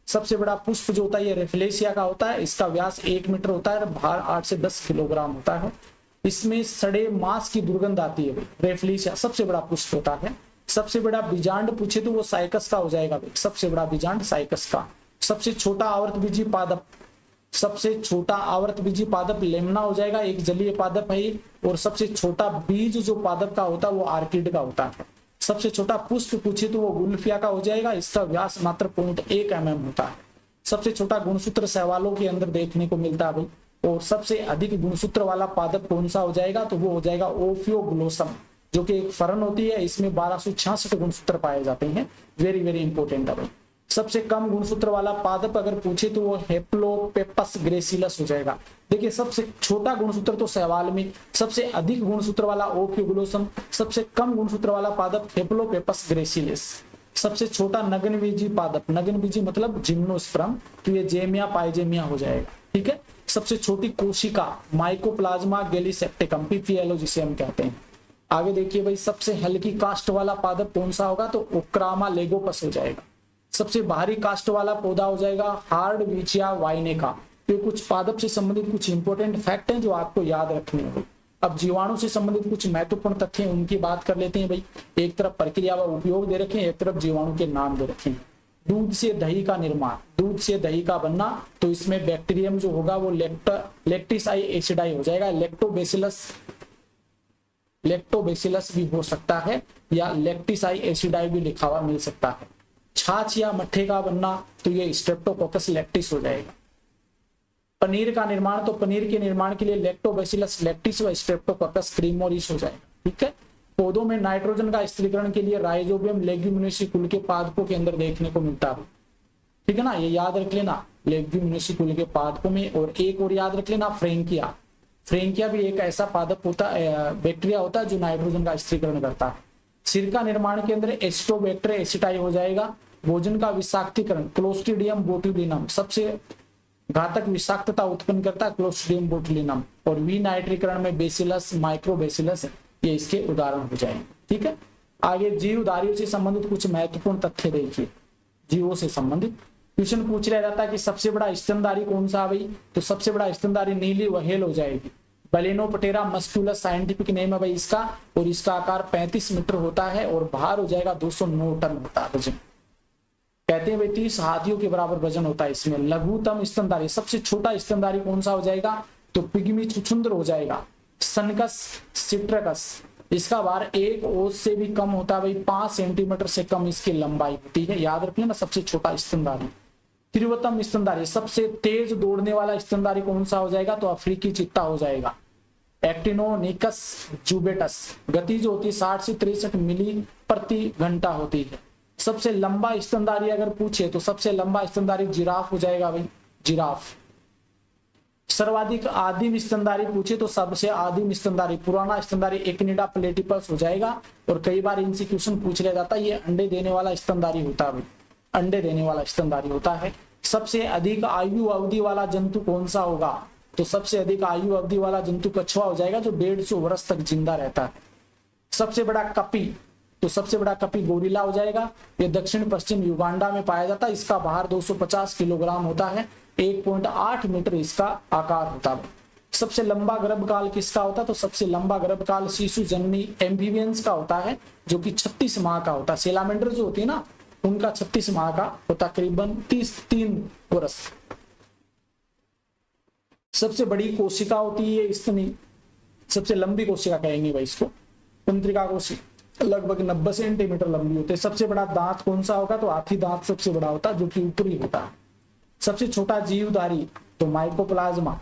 सबसे बड़ा पुष्प जो होता है ये रेफलेशिया का होता है। इसका व्यास 1 मीटर होता है, भार 8 से 10 किलोग्राम होता है। इसमें सड़े मांस की दुर्गंध आती है। रेफलेशिया सबसे बड़ा पुष्प होता है। सबसे बड़ा बीजांड पूछे तो वो साइकस का हो जाएगा, सबसे बड़ा बीजांड साइकस का। सबसे छोटा आवर्तबीजी पादप, सबसे छोटा आवर्तबीजी पादप लेमना हो जाएगा, एक जलीय पादप है। और सबसे छोटा बीज जो पादप का होता है वो आर्किड का होता है। सबसे छोटा पुष्प पूछे तो वो गुल्फिया का हो जाएगा, इसका व्यास मात्र 0.1 mm होता है। सबसे छोटा गुणसूत्र शैवालों के अंदर देखने को मिलता है भाई। और सबसे अधिक गुणसूत्र वाला पादप कौन सा हो जाएगा, तो वो हो जाएगा ओफियोग्लोसम, जो कि एक फरन होती है। इसमें 1266 गुणसूत्र पाए जाते हैं। वेरी वेरी इंपॉर्टेंट है भाई। सबसे कम गुणसूत्र वाला पादप अगर पूछे तो वो हेप्लोपेपस ग्रेसिलस हो जाएगा। देखिए सबसे छोटा गुणसूत्र तो शैवाल में, सबसे अधिक गुणसूत्र वाला ओफियोग्लोसम, सबसे कम गुणसूत्र वाला पादप हेप्लोपेपस ग्रेसिलस। सबसे छोटा नगनबीजी पादप, नगनबीजी मतलब जिम्नोस्पर्म, तो ये जेमिया पाइजेमिया हो जाएगा, ठीक है। सबसे छोटी कोशिका माइकोप्लाज्मा गैलीसेप्टिकम, पीपीएलओ जिसे हम कहते हैं। आगे देखिए भाई, सबसे हल्की कास्ट वाला पादप कौन सा होगा, तो ओक्रामा लेगोपस हो जाएगा। सबसे भारी कास्ट वाला पौधा हो जाएगा हार्डविचिया वाइनेका। तो कुछ पादप से संबंधित कुछ इंपॉर्टेंट फैक्ट हैं जो आपको याद रखने होंगे। अब जीवाणु से संबंधित कुछ महत्वपूर्ण तथ्य हैं, उनकी बात कर लेते हैं भाई। एक तरफ प्रक्रिया व उपयोग दे रखे हैं, एक तरफ जीवाणु के नाम दे रखे हैं। दूध से दही का निर्माण, दूध से दही का बनना, तो इसमें बैक्टीरियम जो होगा वो लैक्टिसाई एसिडाई हो जाएगा। लैक्टोबैसिलस भी हो सकता है, या लैक्टिसाई एसिडाई भी लिखा हुआ मिल सकता है। छाछ या मट्ठे का बनना, तो ये स्ट्रेप्टोकोकस लैक्टिस हो जाएगा। पनीर का निर्माण, तो पनीर के निर्माण के लिए लैक्टोबैसिलस लैक्टिस व स्ट्रेप्टोकोकस क्रीमोरिस हो जाएगा, ठीक है। पौधों में नाइट्रोजन का स्थिरीकरण के लिए राइजोबियम लेग्यूमिनेसी कुल के पादपों के अंदर देखने को मिलता है, ठीक है ना। ये याद रख लेना, लेग्यूमिनेसी कुल के पादपों में। और एक और याद रख लेना, फ्रेंकिया। फ्रेंकिया भी एक ऐसा पादप होता है, बैक्टीरिया होता है जो नाइट्रोजन का स्थिरीकरण करता है। सिरका निर्माण के अंदर एसिटोबैक्टर एसिटाई हो जाएगा। भोजन का विषाक्तीकरण क्लोस्ट्रीडियम बोटुलिनम, सबसे घातक विषाक्तता उत्पन्न करता है क्लोस्ट्रीडियम बोटुलिनम। और विनाइट्रीकरण में बेसिलस माइक्रोबेसिलस, ये इसके उदाहरण हो जाएंगे, ठीक है। आगे जीवधारियों से संबंधित कुछ महत्वपूर्ण तथ्य देखिए। जीवों से संबंधित क्वेश्चन पूछ रहा जाता है कि सबसे बड़ा स्तनधारी कौन सा भाई, तो सबसे बड़ा स्तनधारी नीली व्हेल हो जाएगी। बैलेनोपटेरा मस्कुलस साइंटिफिक नेम है भाई इसका, और इसका आकार 35 मीटर होता है और भार हो जाएगा 209 टन होता है वजन। कहते हैं भाई 30 हाथियों के बराबर वजन होता है इसमें। लघुतम स्तनधारी, सबसे छोटा स्तनधारी कौन सा हो जाएगा, तो पिग्मी छुछुंदर हो जाएगा, सनकस सिट्रकस। इसका भार 1 औंस से भी कम होता है भाई, 5 सेंटीमीटर से कम इसकी लंबाई होती है, याद रखिए ना, सबसे छोटा स्तनधारी। तीव्रतम स्तनधारी, सबसे तेज दौड़ने वाला स्तनधारी कौन सा हो जाएगा, तो अफ्रीकी चीता हो जाएगा, एक्टिनोनिकस जुबेटस। गति जो होती है 60 से 63 मिली प्रति घंटा होती है। सबसे लंबा स्तनधारी अगर पूछे तो सबसे लंबा स्तनधारी जिराफ हो जाएगा भाई, जिराफ। सर्वाधिक आदिम स्तनधारी पूछे तो सबसे आदिम स्तनधारी, पुराना स्तनधारी एक्निडा प्लेटिपस हो जाएगा। और कई बार इनसे क्वेश्चन पूछ लिया जाता है, ये अंडे देने वाला स्तनधारी होता है भाई, अंडे देने वाला स्तनधारी होता है। सबसे अधिक आयु अवधि वाला जंतु कौन सा होगा, तो सबसे अधिक आयु अवधि वाला जंतु कछुआ हो जाएगा, जो 150 वर्ष तक जिंदा रहता है। सबसे बड़ा कपी, तो सबसे बड़ा कपी गोरिल्ला हो जाएगा। ये दक्षिण पश्चिम युगांडा में पाया जाता है। इसका भार 250 किलोग्राम होता है, 1.8 मीटर इसका आकार होता है। सबसे लंबा गर्भकाल किसका होता है, तो सबसे लंबा गर्भकाल शिशु जननी एम्फीबियंस का होता है, जो कि 36 माह का होता है। सेलामेंडर जो होती है ना, उनका 36 माह का होता, करीबन 33 वर्ष। सबसे बड़ी कोशिका होती है स्तनी, सबसे लंबी कोशिका कहेंगे भाई इसको, तंत्रिका कोशिका, लगभग 90 सेंटीमीटर लंबी होती है। सबसे बड़ा दांत कौन सा होगा, तो हाथी दांत सबसे बड़ा होता है, जो कि ऊपरी होता है। सबसे छोटा जीवधारी तो माइकोप्लाज्मा।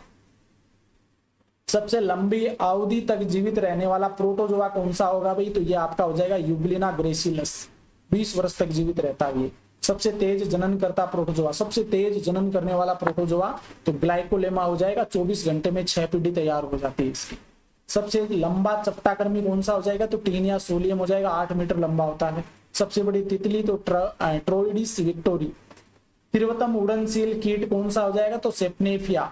सबसे लंबी अवधि तक जीवित रहने वाला प्रोटोजोआ कौन सा होगा भाई, तो ये आपका हो जाएगा यूग्लिना ग्रेसिलस, 20 वर्ष तक जीवित रहता है ये। सबसे तेज जनन करता प्रोटोजोआ, सबसे तेज जनन करने वाला प्रोटोजोआ तो ग्लाइकोलेमा हो जाएगा, 24 घंटे में 6 पीढ़ी तैयार हो जाती है इसकी। सबसे लंबा चपटाकर्मी कौन सा हो जाएगा, तो टीनिया सोलियम हो जाएगा, 8 मीटर लंबा होता है। सबसे बड़ी तितली तो ट्रोइडिस विक्टोरी। तीव्रतम उड़नशील कीट कौन सा हो जाएगा, तो सेप्नेफिया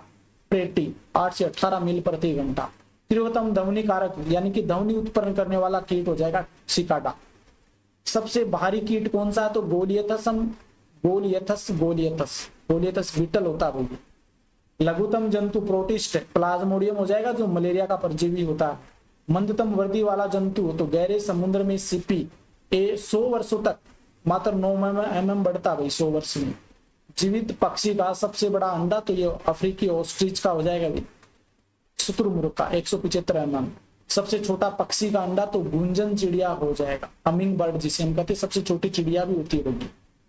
प्रेटी, 8 से 18 मील प्रति घंटा। तीव्रतम ध्वनि कारक यानी कि ध्वनि उत्पन्न करने वाला कीट हो जाएगा सिकाडा। सबसे भारी कीट कौन सा है, तो गोलियथस बीटल होता है। लघुतम जंतु प्रोटिस्ट प्लाज्मोडियम हो जाएगा, जो मलेरिया का परजीवी होता है। मंदतम वृद्धि वाला जंतु तो गहरे समुद्र में सीपी, 100 वर्षों तक मात्र 9 mm बढ़ता भाई 100 वर्ष में। जीवित पक्षी का सबसे बड़ा अंडा तो ये अफ्रीकी ऑस्ट्रिच का हो जाएगा भाई, शुतुरमुर्ग का, 175 mm। सबसे छोटा पक्षी का अंडा तो गुंजन चिड़िया हो जाएगा, हमिंग बर्ड जिसे हम कहते हैं, सबसे छोटी चिड़िया भी होती है,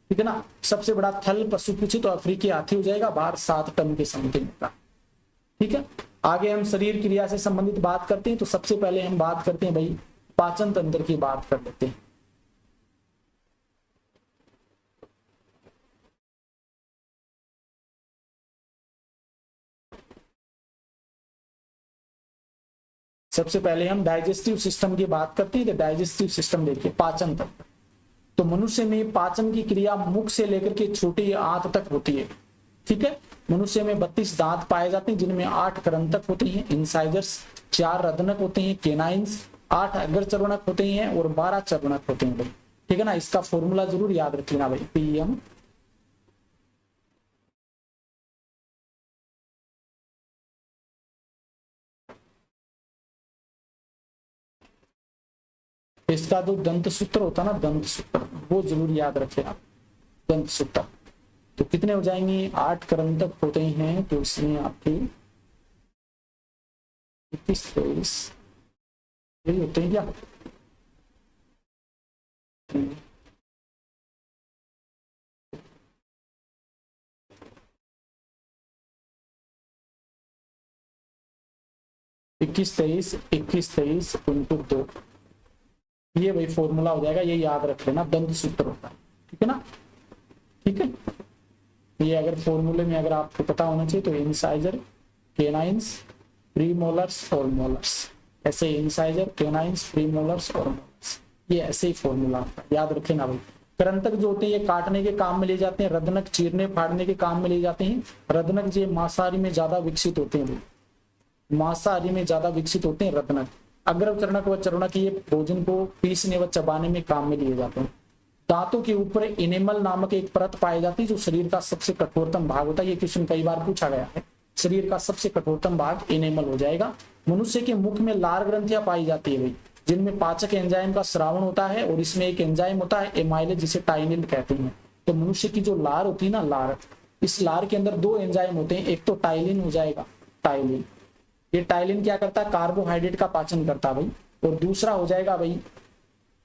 ठीक है ना। सबसे बड़ा थल पशु पूछे तो अफ्रीकी हाथी हो जाएगा, भार 7 टन के समथिंग का, ठीक है। आगे हम शरीर क्रिया से संबंधित बात करते हैं, तो सबसे पहले हम बात करते हैं भाई पाचन तंत्र की बात कर लेते हैं। सबसे पहले हम डाइजेस्टिव सिस्टम की बात करते हैं। तो डाइजेस्टिव सिस्टम देखिए, पाचन तंत्र। तो मनुष्य में पाचन की क्रिया मुख से लेकर के छोटी आंत तक होती है, ठीक है। मनुष्य में 32 दांत पाए जाते हैं, जिनमें 8 करंतक होते हैं, इंसाइजर्स, 4 रदनक होते हैं, केनाइंस, 8 अग्र चर्वणक होते हैं और 12 चर्वणक होते हैं भाई, ठीक है ना। इसका फॉर्मूला जरूर याद रख लेना भाई, PM। इसका जो दंत सूत्र होता है ना, दंत सूत्र, वो जरूर याद रखें आप, दंत सूत्र। तो कितने हो जाएंगे, 8 करंतक होते हैं, तो इसमें आपके 21-23 यही होते हैं क्या, इक्कीस तेईस इंटू 2, ये भाई फॉर्मूला हो जाएगा, ये याद रख लेना, दंत सूत्र होता है, ठीक है ना, ठीक है। ये अगर फॉर्मूले में अगर आपको पता होना चाहिए तो इंसाइजर, केनाइंस, प्रीमोलर्स और मोलर्स, ऐसे इंसाइजर, केनाइंस, प्रीमोलर्स और मोलर्स, ये ऐसे ही फॉर्मूला होता है, याद रखे ना भाई। करंतक जो होते हैं ये काटने के काम में ले जाते हैं, रदनक चीरने फाड़ने के काम में ले जाते हैं। रदनक जो मांसाहारी में ज्यादा विकसित होते हैं भाई, मांसाहारी में ज्यादा विकसित होते हैं रदनक। अग्रचरणक व चरणक ये भोजन को पीसने व चबाने में काम में लिए जाते हैं। दांतों के ऊपर इनेमल नामक एक परत पाई जाती है, जो शरीर का सबसे कठोरतम भाग होता है। ये क्वेश्चन कई बार पूछा गया है, शरीर का सबसे कठोरतम भाग इनेमल हो जाएगा। मनुष्य के मुख में लार ग्रंथियां पाई जाती है भाई, जिनमें पाचक एंजाइम का स्रावण होता है, और इसमें एक एंजाइम होता है एमाइलेज, जिसे टाइनिन कहते हैं। तो मनुष्य की जो लार होती है ना, लार, इस लार के अंदर दो एंजाइम होते हैं, एक तो टाइलिन हो जाएगा, टाइलिन, ये टाइलिन क्या करता है, कार्बोहाइड्रेट का पाचन करता है भाई, और दूसरा हो जाएगा भाई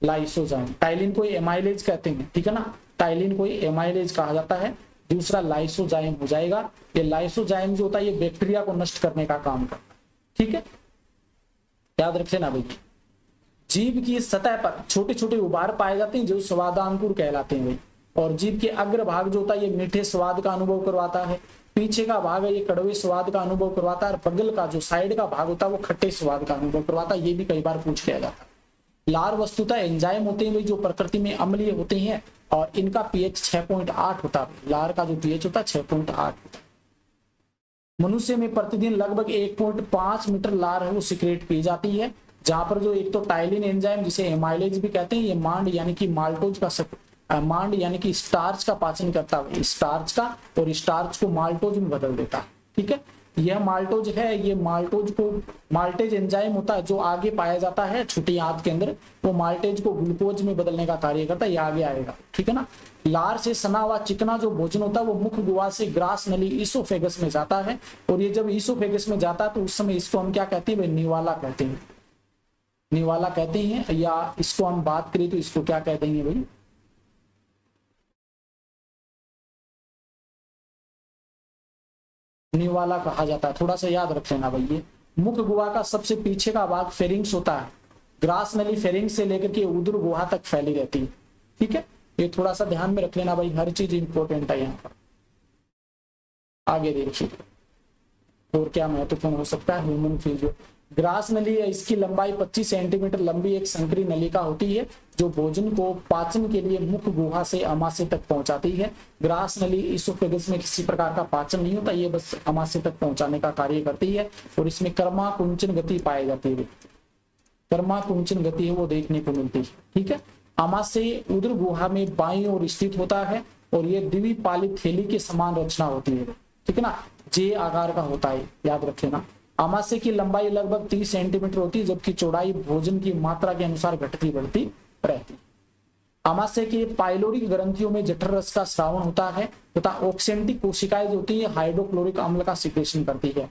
लाइसोजाइम। टाइलिन को एमाइलेज कहते हैं, ठीक है ना, टाइलिन को एमाइलेज कहा जाता है, दूसरा लाइसोजाइम हो जाएगा। ये लाइसोजाइम जो होता है ये बैक्टीरिया को नष्ट करने का काम करता है, ठीक है, याद रख लेना भाई। जीभ की सतह पर छोटे छोटे उभार पाए जाते हैं जो स्वादांकुर कहलाते हैं भाई, और जीभ के अग्र भाग जो होता है ये मीठे स्वाद का अनुभव करवाता है, पीछे का भाग है ये कड़वे स्वाद का अनुभव करवाता है, और बगल का जो साइड का भाग होता है वो खट्टे स्वाद का अनुभव करवाता है। ये भी कई बार पूछ लिया जाता है। लार वस्तुतः एंजाइम होते हैं भाई जो प्रकृति में अम्लीय होते हैं, और इनका पीएच 6.8 होता है। लार का जो पीएच होता है 6.8 होता है। मनुष्य में प्रतिदिन लगभग 1.5 मीटर लार है वो सिक्रेट की जाती है, जहां पर जो एक तो टाइलिन एंजाइम जिसे एमाइलेज भी कहते हैं, ये मांड यानी कि माल्टोज का मांड यानी कि स्टार्च का पाचन करता है, स्टार्च का, और स्टार्च को माल्टोज में बदल देता है, ठीक है। यह माल्टोज है, ये माल्टोज को माल्टेज एंजाइम होता है जो आगे पाया जाता है छोटी आंत के अंदर, वो माल्टेज को ग्लूकोज में बदलने का कार्य करता है, ये आगे आएगा, ठीक है ना। लार से सना हुआ चिकना जो भोजन होता है वो मुख गुहा से ग्रास नली ईसोफेगस में जाता है, और ये जब ईसोफेगस में जाता है तो उस समय इसको हम क्या कहते हैं भाई, निवाला कहते हैं, निवाला कहते हैं, या इसको हम बात करें तो इसको क्या कह देंगे भाई, निवाला कहा जाता है। थोड़ा सा याद रख लेना भाई। ये मुख गुहा का सबसे पीछे का भाग फेरिंग्स होता है, ग्रास नली फेरिंग्स से लेकर के उदर गुहा तक फैली रहती है, ठीक है। ये थोड़ा सा ध्यान में रख लेना भाई, हर चीज इंपॉर्टेंट है यहाँ पर। आगे देखिए और क्या महत्वपूर्ण हो सकता है, ह्यूमन फिजियो। ग्रास नली है, इसकी लंबाई 25 सेंटीमीटर लंबी एक संकरी नलिका होती है जो भोजन को पाचन के लिए मुख गुहा से अमाशय तक पहुंचाती है। ग्रास नली इसोफेगस में किसी प्रकार का पाचन नहीं होता, ये बस अमाशय तक पहुंचाने का कार्य करती है, और इसमें कर्मा कुंचन गति पाई जाती है, कर्मा कुंचन गति है वो देखने को मिलती है, ठीक है। अमाशय उदर गुहा में बाईं ओर स्थित होता है, और ये द्विपालित थैली के समान रचना होती है, ठीक है ना, जे आकार का होता है, याद रख लेना। आमाशय की लंबाई लगभग 30 सेंटीमीटर होती है, जबकि चौड़ाई भोजन की मात्रा के अनुसार घटती बढ़ती रहती है। आमाशय के पाइलोरिक ग्रंथियों में जठर रस का स्रावण होता है, तथा ऑक्सेंटिक कोशिकाएं जो होती है हाइड्रोक्लोरिक अम्ल का सिक्रेशन करती है।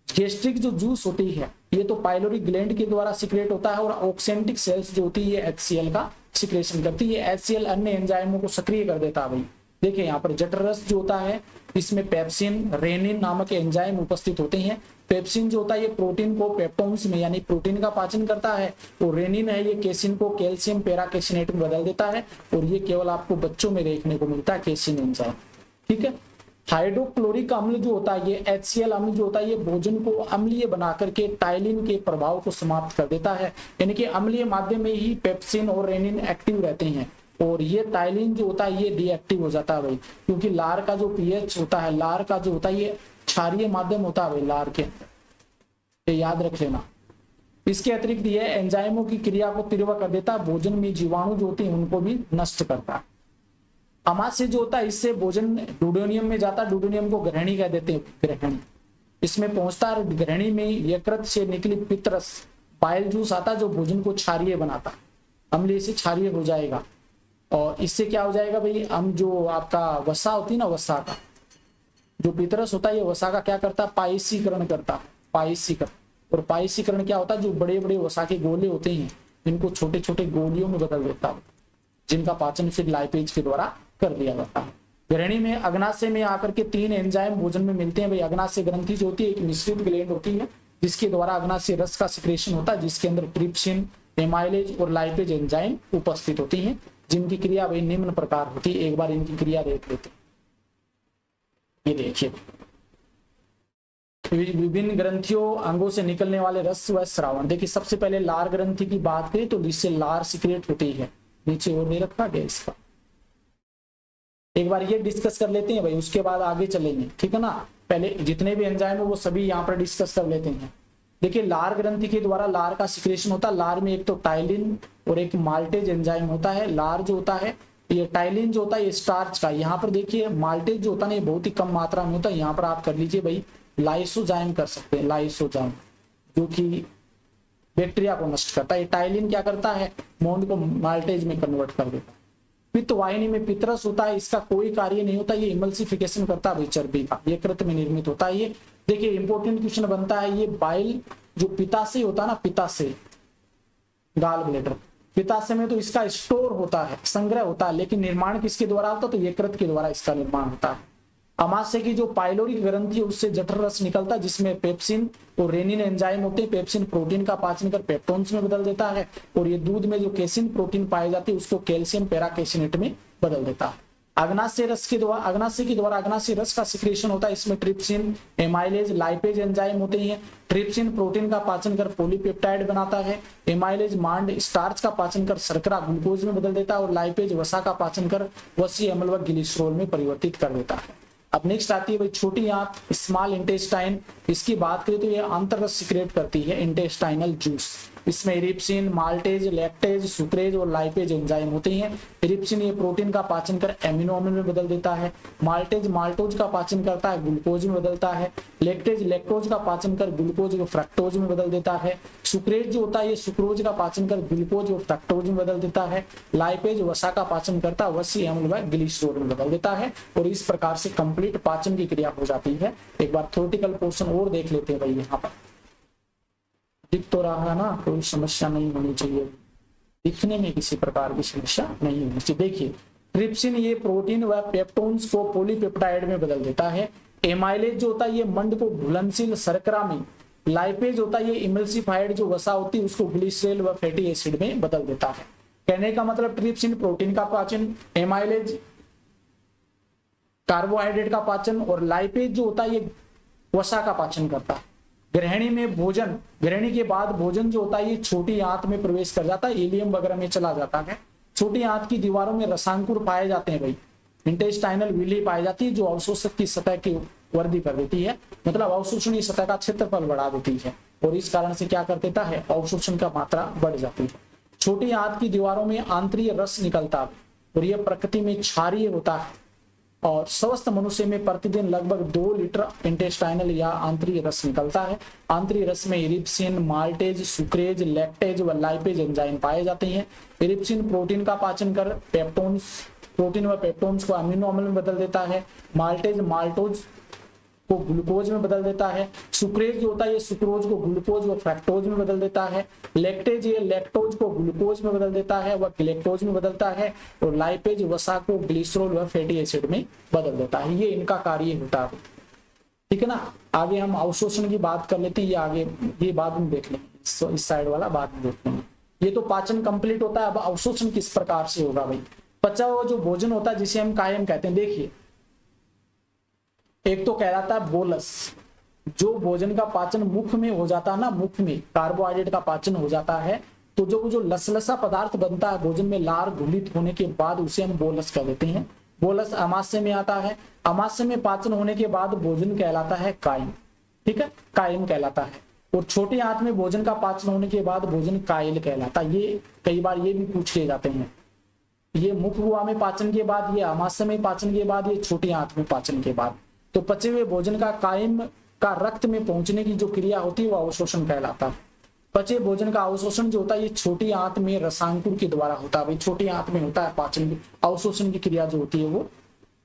गैस्ट्रिक जो जूस होती है ये तो पाइलोरिक ग्लैंड के द्वारा सिक्रेट होता है, और ऑक्सेंटिक सेल्स जो होती है HCl का सिक्रेशन करती है। HCl अन्य एंजाइमों को सक्रिय कर देता है भाई। देखिए यहाँ पर जठर रस जो होता है इसमें पेप्सिन, रेनिन नामक एंजाइम उपस्थित होते हैं। पेप्सिन जो होता है ये प्रोटीन को पेप्टोन्स में यानी प्रोटीन का पाचन करता है, और रेनिन है ये केसिन को कैल्शियम पेराकेसिनेट में बदल देता है, और ये केवल आपको बच्चों में देखने को मिलता है केसिन एंजाइम, ठीक है। हाइड्रोक्लोरिक अम्ल जो होता है ये HCl अम्ल जो होता है ये भोजन को अम्लीय बना करके टाइलिन के प्रभाव को समाप्त कर देता है, यानी कि अम्लीय माध्यम में ही पेप्सिन और रेनिन एक्टिव रहते हैं, और ये टाइलिन जो होता है ये डीएक्टिव हो जाता है भाई, क्योंकि लार का जो पीएच होता है, लार का जो होता है ये क्षारीय माध्यम होता है भाई लार के, ये याद रख लेना। इसके अतिरिक्त ये एंजाइमों की क्रिया को तीव्र कर देता है, भोजन में जीवाणु जो होते हैं उनको भी नष्ट करता है। अमाशय जो होता है इससे भोजन डुडेनियम में जाता है, डुडेनियम को ग्रहणी कह देते हैं, ग्रहणी इसमें पहुंचता है, ग्रहणी में यकृत से निकली पित्तरस बाइल जूस आता है जो भोजन को क्षारीय बनाता है, अम्लीय से क्षारीय हो जाएगा, और इससे क्या हो जाएगा भाई, हम जो आपका वसा होती है ना, वसा का जो पितरस होता है ये वसा का क्या करता है, पायसीकरण करता है, पायसीकरण। और पायसीकरण क्या होता है, जो बड़े बड़े वसा के गोले होते हैं इनको छोटे छोटे गोलियों में बदल देता है, जिनका पाचन फिर लाइपेज के द्वारा कर दिया जाता है। ग्रहणी में अग्नाशय में आकर के 3 एंजाइम भोजन में मिलते हैं भाई। अग्नाशय ग्रंथि जो होती है एक मिश्रित ग्लैंड होती है जिसके द्वारा अग्नाशय रस का सिक्रेशन होता है, जिसके अंदर ट्रिप्सिन, एमाइलेज और लाइपेज एंजाइम उपस्थित होती हैं, जिनकी क्रिया भाई निम्न प्रकार होती है। एक बार इनकी क्रिया देख लेते हैं। ये देखिए विभिन्न ग्रंथियों अंगों से निकलने वाले रस व श्रावण। देखिए सबसे पहले लार ग्रंथि की बात करें तो जिससे लार सिक्रेट होती है, नीचे और नहीं रखा गया इसका, एक बार ये डिस्कस कर लेते हैं भाई, उसके बाद आगे चलेंगे, ठीक है ना। पहले जितने भी एंजाइम है वो सभी यहाँ पर डिस्कस कर लेते हैं। देखिए लार ग्रंथि के द्वारा लार का सिक्रेशन होता है। लार में एक तो टाइलिन और एक माल्टेज एंजाइम होता है। लार जो होता है ये टाइलिन जो होता है ये स्टार्च का, यहाँ पर देखिए माल्टेज जो होता है ये बहुत ही कम मात्रा में होता है। यहाँ पर आप कर लीजिए भाई लाइसोजाइम कर सकते हैं, लाइसोजाइम जो कि बैक्टीरिया को नष्ट करता है। टाइलिन क्या करता है, मोल्ड को माल्टेज में कन्वर्ट कर देता है। पित्त वाहिनी में पितरस होता है, इसका कोई कार्य नहीं होता, ये इमल्सिफिकेशन करता है चर्बी का, यकृत में निर्मित होता है। ये देखिए इंपॉर्टेंट क्वेश्चन बनता है, ये बाइल जो पित्ताशय होता है ना, पित्ताशय गाल ब्लेडर, पित्ताशय में तो इसका स्टोर होता है, संग्रह होता है, लेकिन निर्माण किसके द्वारा होता है, तो यकृत के द्वारा इसका निर्माण होता है। अमाशय की जो पाइलोरी ग्रंथि है उससे जठर रस निकलता है, जिसमें पेप्सिन और रेनिन एंजाइम होते हैं। पेप्सिन प्रोटीन का पाचन कर पेप्टोन्स में बदल देता है, और ये दूध में जो केसिन प्रोटीन पाए जाते हैं उसको कैल्शियम पेराकेसिनेट में बदल देता है। अग्नाशय रस के द्वारा, अग्नाशय के द्वारा अग्नाशय रस का सिक्रेशन होता है, इसमें ट्रिप्सिन, एमाइलेज, लाइपेज एंजाइम होते हैं। ट्रिप्सिन प्रोटीन का पाचन कर पॉलीपेप्टाइड बनाता है, एमाइलेज मांड स्टार्च का पाचन कर शर्करा ग्लूकोज में बदल देता है, और लाइपेज वसा का पाचन कर वसीय अम्ल व ग्लिसरॉल में परिवर्तित कर देता है। अब नेक्स्ट आती है भाई छोटी आंत, स्मॉल इंटेस्टाइन। इसकी बात करें तो ये आंतररस सिक्रेट करती है, इंटेस्टाइनल जूस। इसमें इरिप्सिन, माल्टेज, लैक्टेज, सुक्रेज और लाइपेज एंजाइम होते हैं। इरिप्सिन ये प्रोटीन का पाचन कर एमिनो अम्ल में बदल देता है। माल्टेज माल्टोज का पाचन करता है, ग्लूकोज में बदलता है। लैक्टेज लैक्टोज का पाचन कर ग्लूकोज को फ्रक्टोज में बदल देता है। सुक्रेज जो होता है ये सुक्रोज का पाचन कर ग्लूकोज और फ्रक्टोज में बदल देता है। लाइपेज वसा का पाचन करता है, वसीय अम्ल व ग्लिसरॉल में बदल देता है। और इस प्रकार से कंप्लीट पाचन की क्रिया हो जाती है। एक बार थ्योरेटिकल पोर्शन और देख लेते हैं भाई, यहाँ पर दिख तो रहा है ना, कोई समस्या नहीं होनी चाहिए, दिखने में किसी प्रकार की समस्या नहीं होनी चाहिए। देखिए ट्रिप्सिन ये प्रोटीन व पेप्टोन्स को पॉलीपेप्टाइड में बदल देता है। एमाइलेज जो होता है ये मंड को घुलनशील शर्करा में, लाइपेज होता है ये इमल्सिफाइड जो वसा होती है उसको ग्लिसरॉल व फैटी एसिड में बदल देता है। कहने का मतलब ट्रिप्सिन प्रोटीन का पाचन, एमाइलेज कार्बोहाइड्रेट का पाचन, और लाइपेज जो होता है ये वसा का पाचन करता है। ग्रहणी में भोजन, ग्रहणी के बाद भोजन जो होता है ये छोटी आंत में प्रवेश कर जाता है, इलियम वगैरह में चला जाता है। छोटी आंत की दीवारों में रसांकुर पाए जाते हैं भाई, इंटेस्टाइनल विली पाई जाती है जो अवशोषक की सतह की वृद्धि कर देती है, मतलब अवशोषणीय सतह का क्षेत्रफल बढ़ा देती है, और इस कारण से क्या कर देता है, अवशोषण का मात्रा बढ़ जाती है। छोटी आंत की दीवारों में आंतरिक रस निकलता है, और यह प्रकृति में क्षारीय होता है, और स्वस्थ मनुष्य में प्रतिदिन लगभग 2 लीटर इंटेस्टाइनल या आंतरिक रस निकलता है। आंतरिक रस में इरिप्सिन, माल्टेज, सुक्रेज, लैक्टेज व लाइपेज एंजाइम पाए जाते हैं। इरिप्सिन प्रोटीन का पाचन कर पेप्टोन्स, प्रोटीन व पेप्टोन्स को अमीनो अम्ल में बदल देता है। माल्टेज माल्टोज को ग्लूकोज में बदल देता है। सुक्रेज जो होता है ये सुक्रोज को ग्लूकोज व फ्रक्टोज में बदल देता है। लैक्टेज ये लैक्टोज को ग्लूकोज में बदल देता है व ग्लैक्टोज में बदलता है, और लाइपेज वसा को ग्लिसरॉल व फैटी एसिड में बदल देता है। ये इनका कार्य होता है, ठीक है ना। आगे हम अवशोषण की बात कर लेते हैं, ये आगे ये बाद में देख लेंगे, इस साइड वाला बाद में देख लेंगे। ये तो पाचन कंप्लीट होता है। अब अवशोषण किस प्रकार से होगा भाई, पचा हुआ जो भोजन होता है जिसे हम कायम कहते हैं। देखिए एक तो कहलाता है बोलस, जो भोजन का पाचन मुख में हो जाता है ना, मुख में कार्बोहाइड्रेट का पाचन हो जाता है, तो जो लसलसा पदार्थ बनता है भोजन में लार घुलित होने के बाद उसे हम बोलस कह देते हैं। बोलस अमाशय में आता है। अमाशय में पाचन होने के बाद भोजन कहलाता है कायम, ठीक है, कायम कहलाता है। और छोटी आंत में भोजन का पाचन होने के बाद भोजन कायल कहलाता है। ये कई बार ये भी पूछ ले जाते हैं, ये मुख गुहा में पाचन के बाद, ये अमाशय में पाचन के बाद, ये छोटी आंत में पाचन के बाद। तो पचे हुए भोजन का कायम का रक्त में पहुंचने की जो क्रिया होती है वो अवशोषण कहलाता है। पचे भोजन का अवशोषण जो होता है ये छोटी आंत में रसांकुर के द्वारा होता है। भाई छोटी आंत में होता है पाचन की अवशोषण की क्रिया जो होती है वो।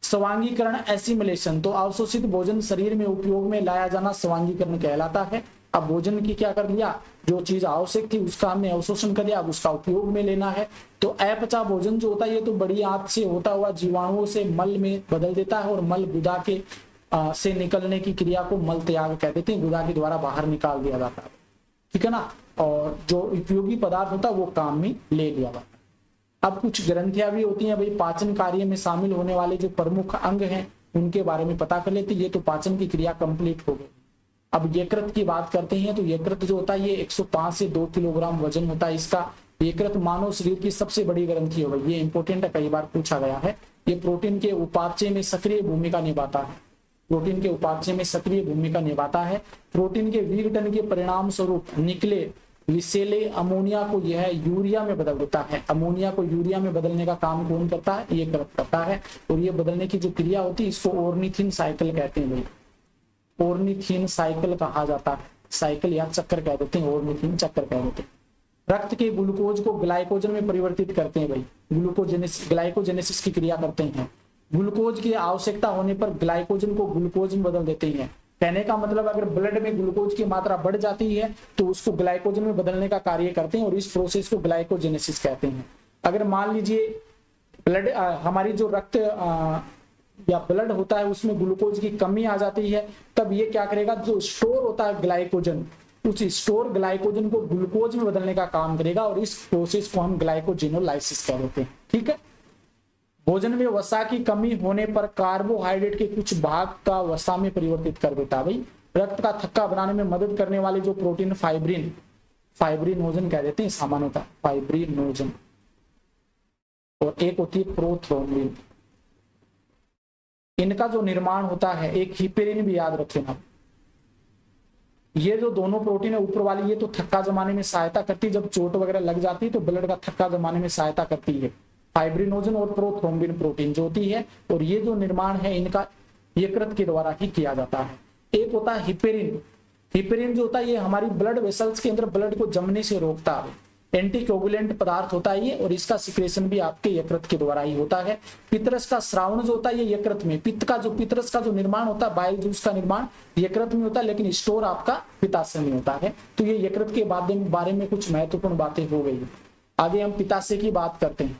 स्वांगीकरण एसिमिलेशन, तो अवशोषित भोजन शरीर में उपयोग में लाया जाना स्वांगीकरण कहलाता है। अब भोजन की क्या कर लिया, जो चीज आवश्यक थी उसका हमने अवशोषण कर लिया, अब उसका उपयोग में लेना है। तो अपचा भोजन जो होता है ये तो बड़ी आंत से होता हुआ जीवाणुओं से मल में बदल देता है, और मल गुदा के से निकलने की क्रिया को मल त्याग कह देते हैं, गुदा के द्वारा बाहर निकाल दिया जाता है, ठीक है ना। और जो उपयोगी पदार्थ होता है वो काम में ले लिया जाता है। अब कुछ ग्रंथियां भी होती हैं भाई, पाचन कार्य में शामिल होने वाले जो प्रमुख अंग हैं उनके बारे में पता कर लेते हैं। ये तो पाचन की क्रिया कंप्लीट हो गई। अब यकृत की बात करते हैं, तो यकृत जो होता है ये 105 से 2 किलोग्राम वजन होता है इसका। यकृत मानव शरीर की सबसे बड़ी ग्रंथि है, ये इंपॉर्टेंट है, कई बार पूछा गया है। ये प्रोटीन के उपापचय में सक्रिय भूमिका निभाता है, प्रोटीन के उपापचय में सक्रिय भूमिका निभाता है। प्रोटीन के विघटन के परिणाम स्वरूप निकले विषैले अमोनिया को यह यूरिया में बदल देता है। अमोनिया को यूरिया में बदलने का काम कौन करता है, ये करता है। और ये बदलने की जो क्रिया होती है इसको ऑर्निथिन साइकिल कहते हैं भाई, ऑर्निथिन साइकिल कहा जाता है। साइकिल या चक्कर कह देते हैं, ओर्निथिन चक्कर कह देते हैं। रक्त के ग्लूकोज को ग्लाइकोजन में परिवर्तित करते हैं भाई, ग्लाइकोजेनेसिस की क्रिया करते हैं। ग्लूकोज की आवश्यकता होने पर ग्लाइकोजन को ग्लूकोज में बदल देते हैं। कहने का मतलब अगर ब्लड में ग्लूकोज की मात्रा बढ़ जाती है तो उसको ग्लाइकोजन में बदलने का कार्य करते हैं और इस प्रोसेस को ग्लाइकोजेनेसिस कहते हैं। अगर मान लीजिए ब्लड हमारी जो रक्त या ब्लड होता है उसमें ग्लूकोज की कमी आ जाती है, तब ये क्या करेगा, जो स्टोर होता है ग्लाइकोजन, उस स्टोर ग्लाइकोजन को ग्लूकोज में बदलने का काम करेगा और इस प्रोसेस को हम ग्लाइकोजेनोलाइसिस कह देते हैं। ठीक है। भोजन में वसा की कमी होने पर कार्बोहाइड्रेट के कुछ भाग का वसा में परिवर्तित कर देता है भाई। रक्त का थक्का बनाने में मदद करने वाले जो प्रोटीन फाइब्रिनोजन कह देते हैं सामान्यतः, फाइब्रिनोजन, और एक होती है प्रोथ्रोम्बिन। इनका जो निर्माण होता है, एक हिपेरिन भी याद रखना। ये जो दोनों प्रोटीन है ऊपर वाली, ये तो थक्का जमाने में सहायता करती है, जब चोट वगैरह लग जाती है तो ब्लड का थक्का जमाने में सहायता करती है, फाइब्रिनोजन और प्रोथ्रोम्बिन प्रोटीन जो होती है। और ये जो निर्माण है इनका यकृत के द्वारा ही किया जाता है। एक होता है हिपेरिन। हिपेरिन जो होता है ये हमारी ब्लड वेसल्स के अंदर ब्लड को जमने से रोकता है, एंटीकोगुलेंट पदार्थ होता है ये, और इसका सिक्रेशन भी आपके यकृत के द्वारा ही होता है। पित्तरस का स्रावण जो होता है ये यकृत में, पित्तरस का जो निर्माण होता है, बाइल जूस का निर्माण यकृत में होता है, लेकिन स्टोर आपका पित्ताशय में होता है। तो ये यकृत के बारे में कुछ महत्वपूर्ण बातें हो गई। आगे हम पित्ताशय की बात करते हैं।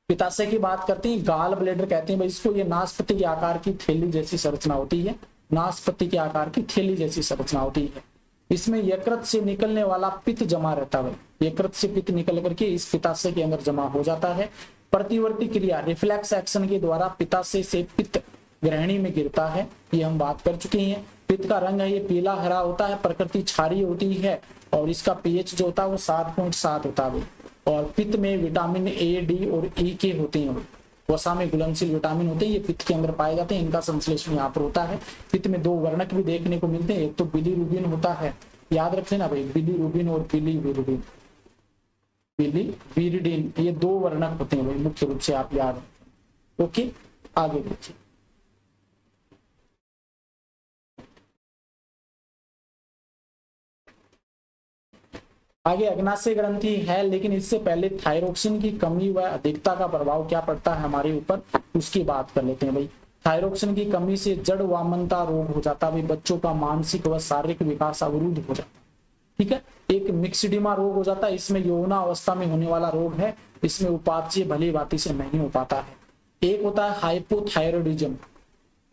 पित्ताशय की बात करते हैं, गाल ब्लैडर कहते हैं भाई इसको। ये नाशपति के आकार की थैली जैसी संरचना होती है, नाशपति के आकार की थैली जैसी संरचना होती है। इसमें यकृत से निकलने वाला पित्त जमा रहता है, यकृत से पित्त निकल करके इस पित्ताशय के अंदर जमा हो जाता है। प्रतिवर्ती क्रिया रिफ्लेक्स एक्शन के द्वारा पित्ताशय से पित्त ग्रहणी में गिरता है, ये हम बात कर चुके हैं। पित्त का रंग है ये पीला हरा होता है, प्रकृति क्षारीय होती है और इसका पीएच जो होता है वो 7.7 होता है। और पित्त में विटामिन ए, डी और ई के होते हैं, वसा में घुलनशील विटामिन होते हैं, ये पित्त के अंदर पाए जाते हैं, इनका संश्लेषण यहाँ पर होता है। पित्त में 2 वर्णक भी देखने को मिलते हैं, एक तो बिलीरुबिन होता है, याद रखें ना भाई, बिलीरुबिन और बिलीविरुबिन, बिलीविरिडिन, ये 2 वर्णक होते हैं भाई, मुख्य रूप से आप याद रखें। ओके, आगे देखिए। आगे अग्नाशय ग्रंथि है, लेकिन इससे पहले थायरोक्सिन की कमी व अधिकता का प्रभाव क्या पड़ता है हमारे ऊपर, उसकी बात कर लेते हैं भाई। थायरोक्सिन की कमी से जड़ वामनता रोग हो जाता है भाई, बच्चों का मानसिक व शारीरिक विकास अवरुद्ध हो जाता है। ठीक है। एक मिक्सिडिमा रोग हो जाता है, इसमें यौना अवस्था में होने वाला रोग है, इसमें उपापचय भली भांति से नहीं हो पाता है। एक होता है हाइपोथायरॉयडिज्म।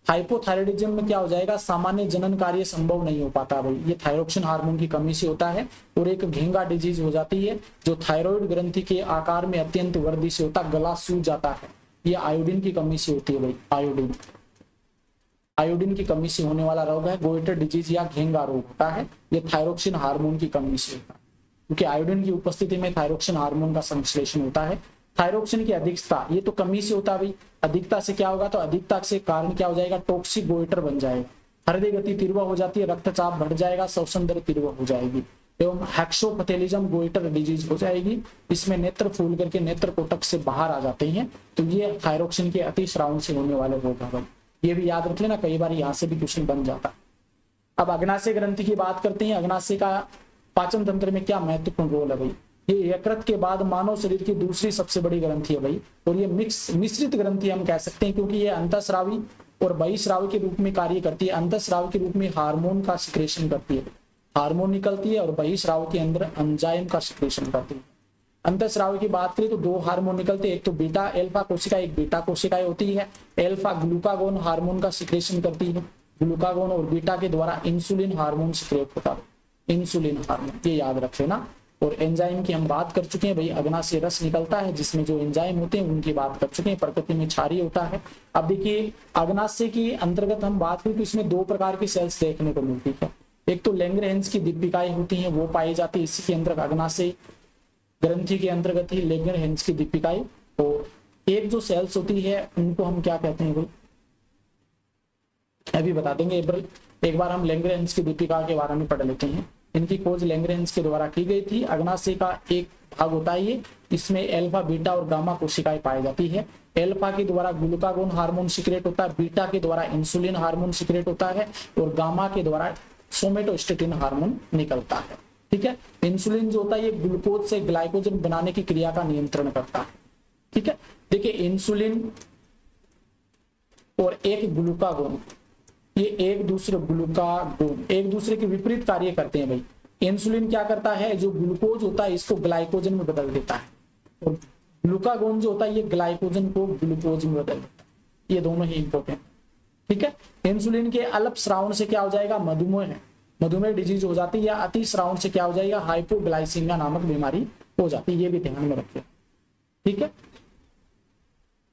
हाइपोथायरॉयडिज्म में क्या हो जाएगा, सामान्य जनन कार्य संभव नहीं हो पाता भाई, ये थायरोक्सिन हार्मोन की कमी से होता है। और एक घेंगा डिजीज हो जाती है, जो थायराइड ग्रंथि के आकार में अत्यंत वृद्धि से होता है, गला सूज जाता है, ये आयोडीन की कमी से होती है भाई। आयोडीन की कमी से होने वाला रोग है गोइटर डिजीज या घेंगा रोग होता है, ये थायरोक्सिन हार्मोन की कमी से होता है, क्योंकि आयोडीन की उपस्थिति में थायरोक्सिन हार्मोन का संश्लेषण होता है। थायरोक्सिन की अधिकता, ये तो कमी से होता है भाई, अधिकता से क्या होगा, तो अधिकता से कारण क्या हो जाएगा, टॉक्सिक गोइटर बन जाएगा, हृदय गति तीव्र हो जाती है, रक्तचाप बढ़ जाएगा, श्वसन दर तीव्र हो जाएगी, एवं हेक्सोपथेलिज्म गोइटर डिजीज हो जाएगी। इसमें नेत्र फूल करके नेत्र कोटक से बाहर आ जाते हैं, तो ये थायरोक्सिन के अतिस्रावन से होने वाले रोग है, ये भी याद रख लेना, कई बार यहाँ से भी क्वेश्चन बन जाता है। अब अग्नाशय ग्रंथि की बात करते हैं। अग्नाशय का पाचन तंत्र में क्या महत्वपूर्ण रोल है भाई, ये यकृत के बाद मानव शरीर की दूसरी सबसे बड़ी ग्रंथि है भाई, और ये मिश्रित ग्रंथि हम कह सकते हैं, क्योंकि ये अंतःस्रावी और बहिःस्रावी के रूप में कार्य करती है। अंतःस्रावी के रूप में हार्मोन का सिक्रेशन करती है, हार्मोन निकलती है, और बहिःस्रावी के अंदर एंजाइम का सिक्रेशन करती है। अंतःस्रावी की बात करें तो 2 हार्मोन निकलते हैं, एक तो बीटा एल्फा कोशिका, एक बीटा कोशिकाएं होती है। एल्फा ग्लूकागोन हार्मोन का सिक्रेशन करती है, ग्लूकागोन और बीटा के द्वारा इंसुलिन हार्मोन सिक्रेट होता है, इंसुलिन हार्मोन, ये याद रख लेना। और एंजाइम की हम बात कर चुके हैं भाई, अग्नाशय रस निकलता है जिसमें जो एंजाइम होते हैं उनकी बात कर चुके हैं, प्रकृति में क्षारीय होता है। अब देखिए अग्नाशय की अंतर्गत हम बात करें तो इसमें 2 प्रकार की सेल्स देखने को मिलती है, एक तो लैंगरहैंस की दीपिकाएं होती हैं, वो पाई जाती है इसी के अंदर, अग्नाशय ग्रंथि के अंतर्गत ही लैंगरहैंस की दीपिकाएं। और एक जो सेल्स होती है उनको हम क्या कहते हैं भाई, अभी बता देंगे। एक बार हम लैंगरहैंस की दीपिका के बारे में पढ़ लेते हैं। इनकी खोज लैंगरहैंस के द्वारा की गई थी। अग्नाशय का एक भाग होता है ये, इसमें एल्फा, बीटा और गामा कोशिकाएं पाई जाती है। एल्फा के द्वारा ग्लूकागोन हार्मोन सिक्रेट होता है, बीटा के द्वारा इंसुलिन हार्मोन सिक्रेट होता है, और गामा के द्वारा सोमेटोस्टेटिन हार्मोन निकलता है। ठीक है, इंसुलिन जो होता है ये ग्लूकोज से ग्लाइकोजन बनाने की क्रिया का नियंत्रण करता है। ठीक है, देखिए इंसुलिन और एक ग्लूकागोन, ये एक दूसरे के विपरीत कार्य करते हैं भाई। इंसुलिन क्या करता है, जो ग्लूकोज होता है इसको ग्लाइकोजन में बदल देता है, और ग्लूकागोन जो होता है ये ग्लाइकोजन को ग्लूकोज में बदल देता है। ये दोनों ही इंपॉर्टेंट। ठीक है, इंसुलिन के अल्प स्रावन से क्या हो जाएगा, मधुमेह डिजीज हो जाती है, या अति स्रावन से क्या हो जाएगा, हाइपोग्लाइसीमिया नामक बीमारी हो जाती है। ये भी ध्यान में रखिए। ठीक है,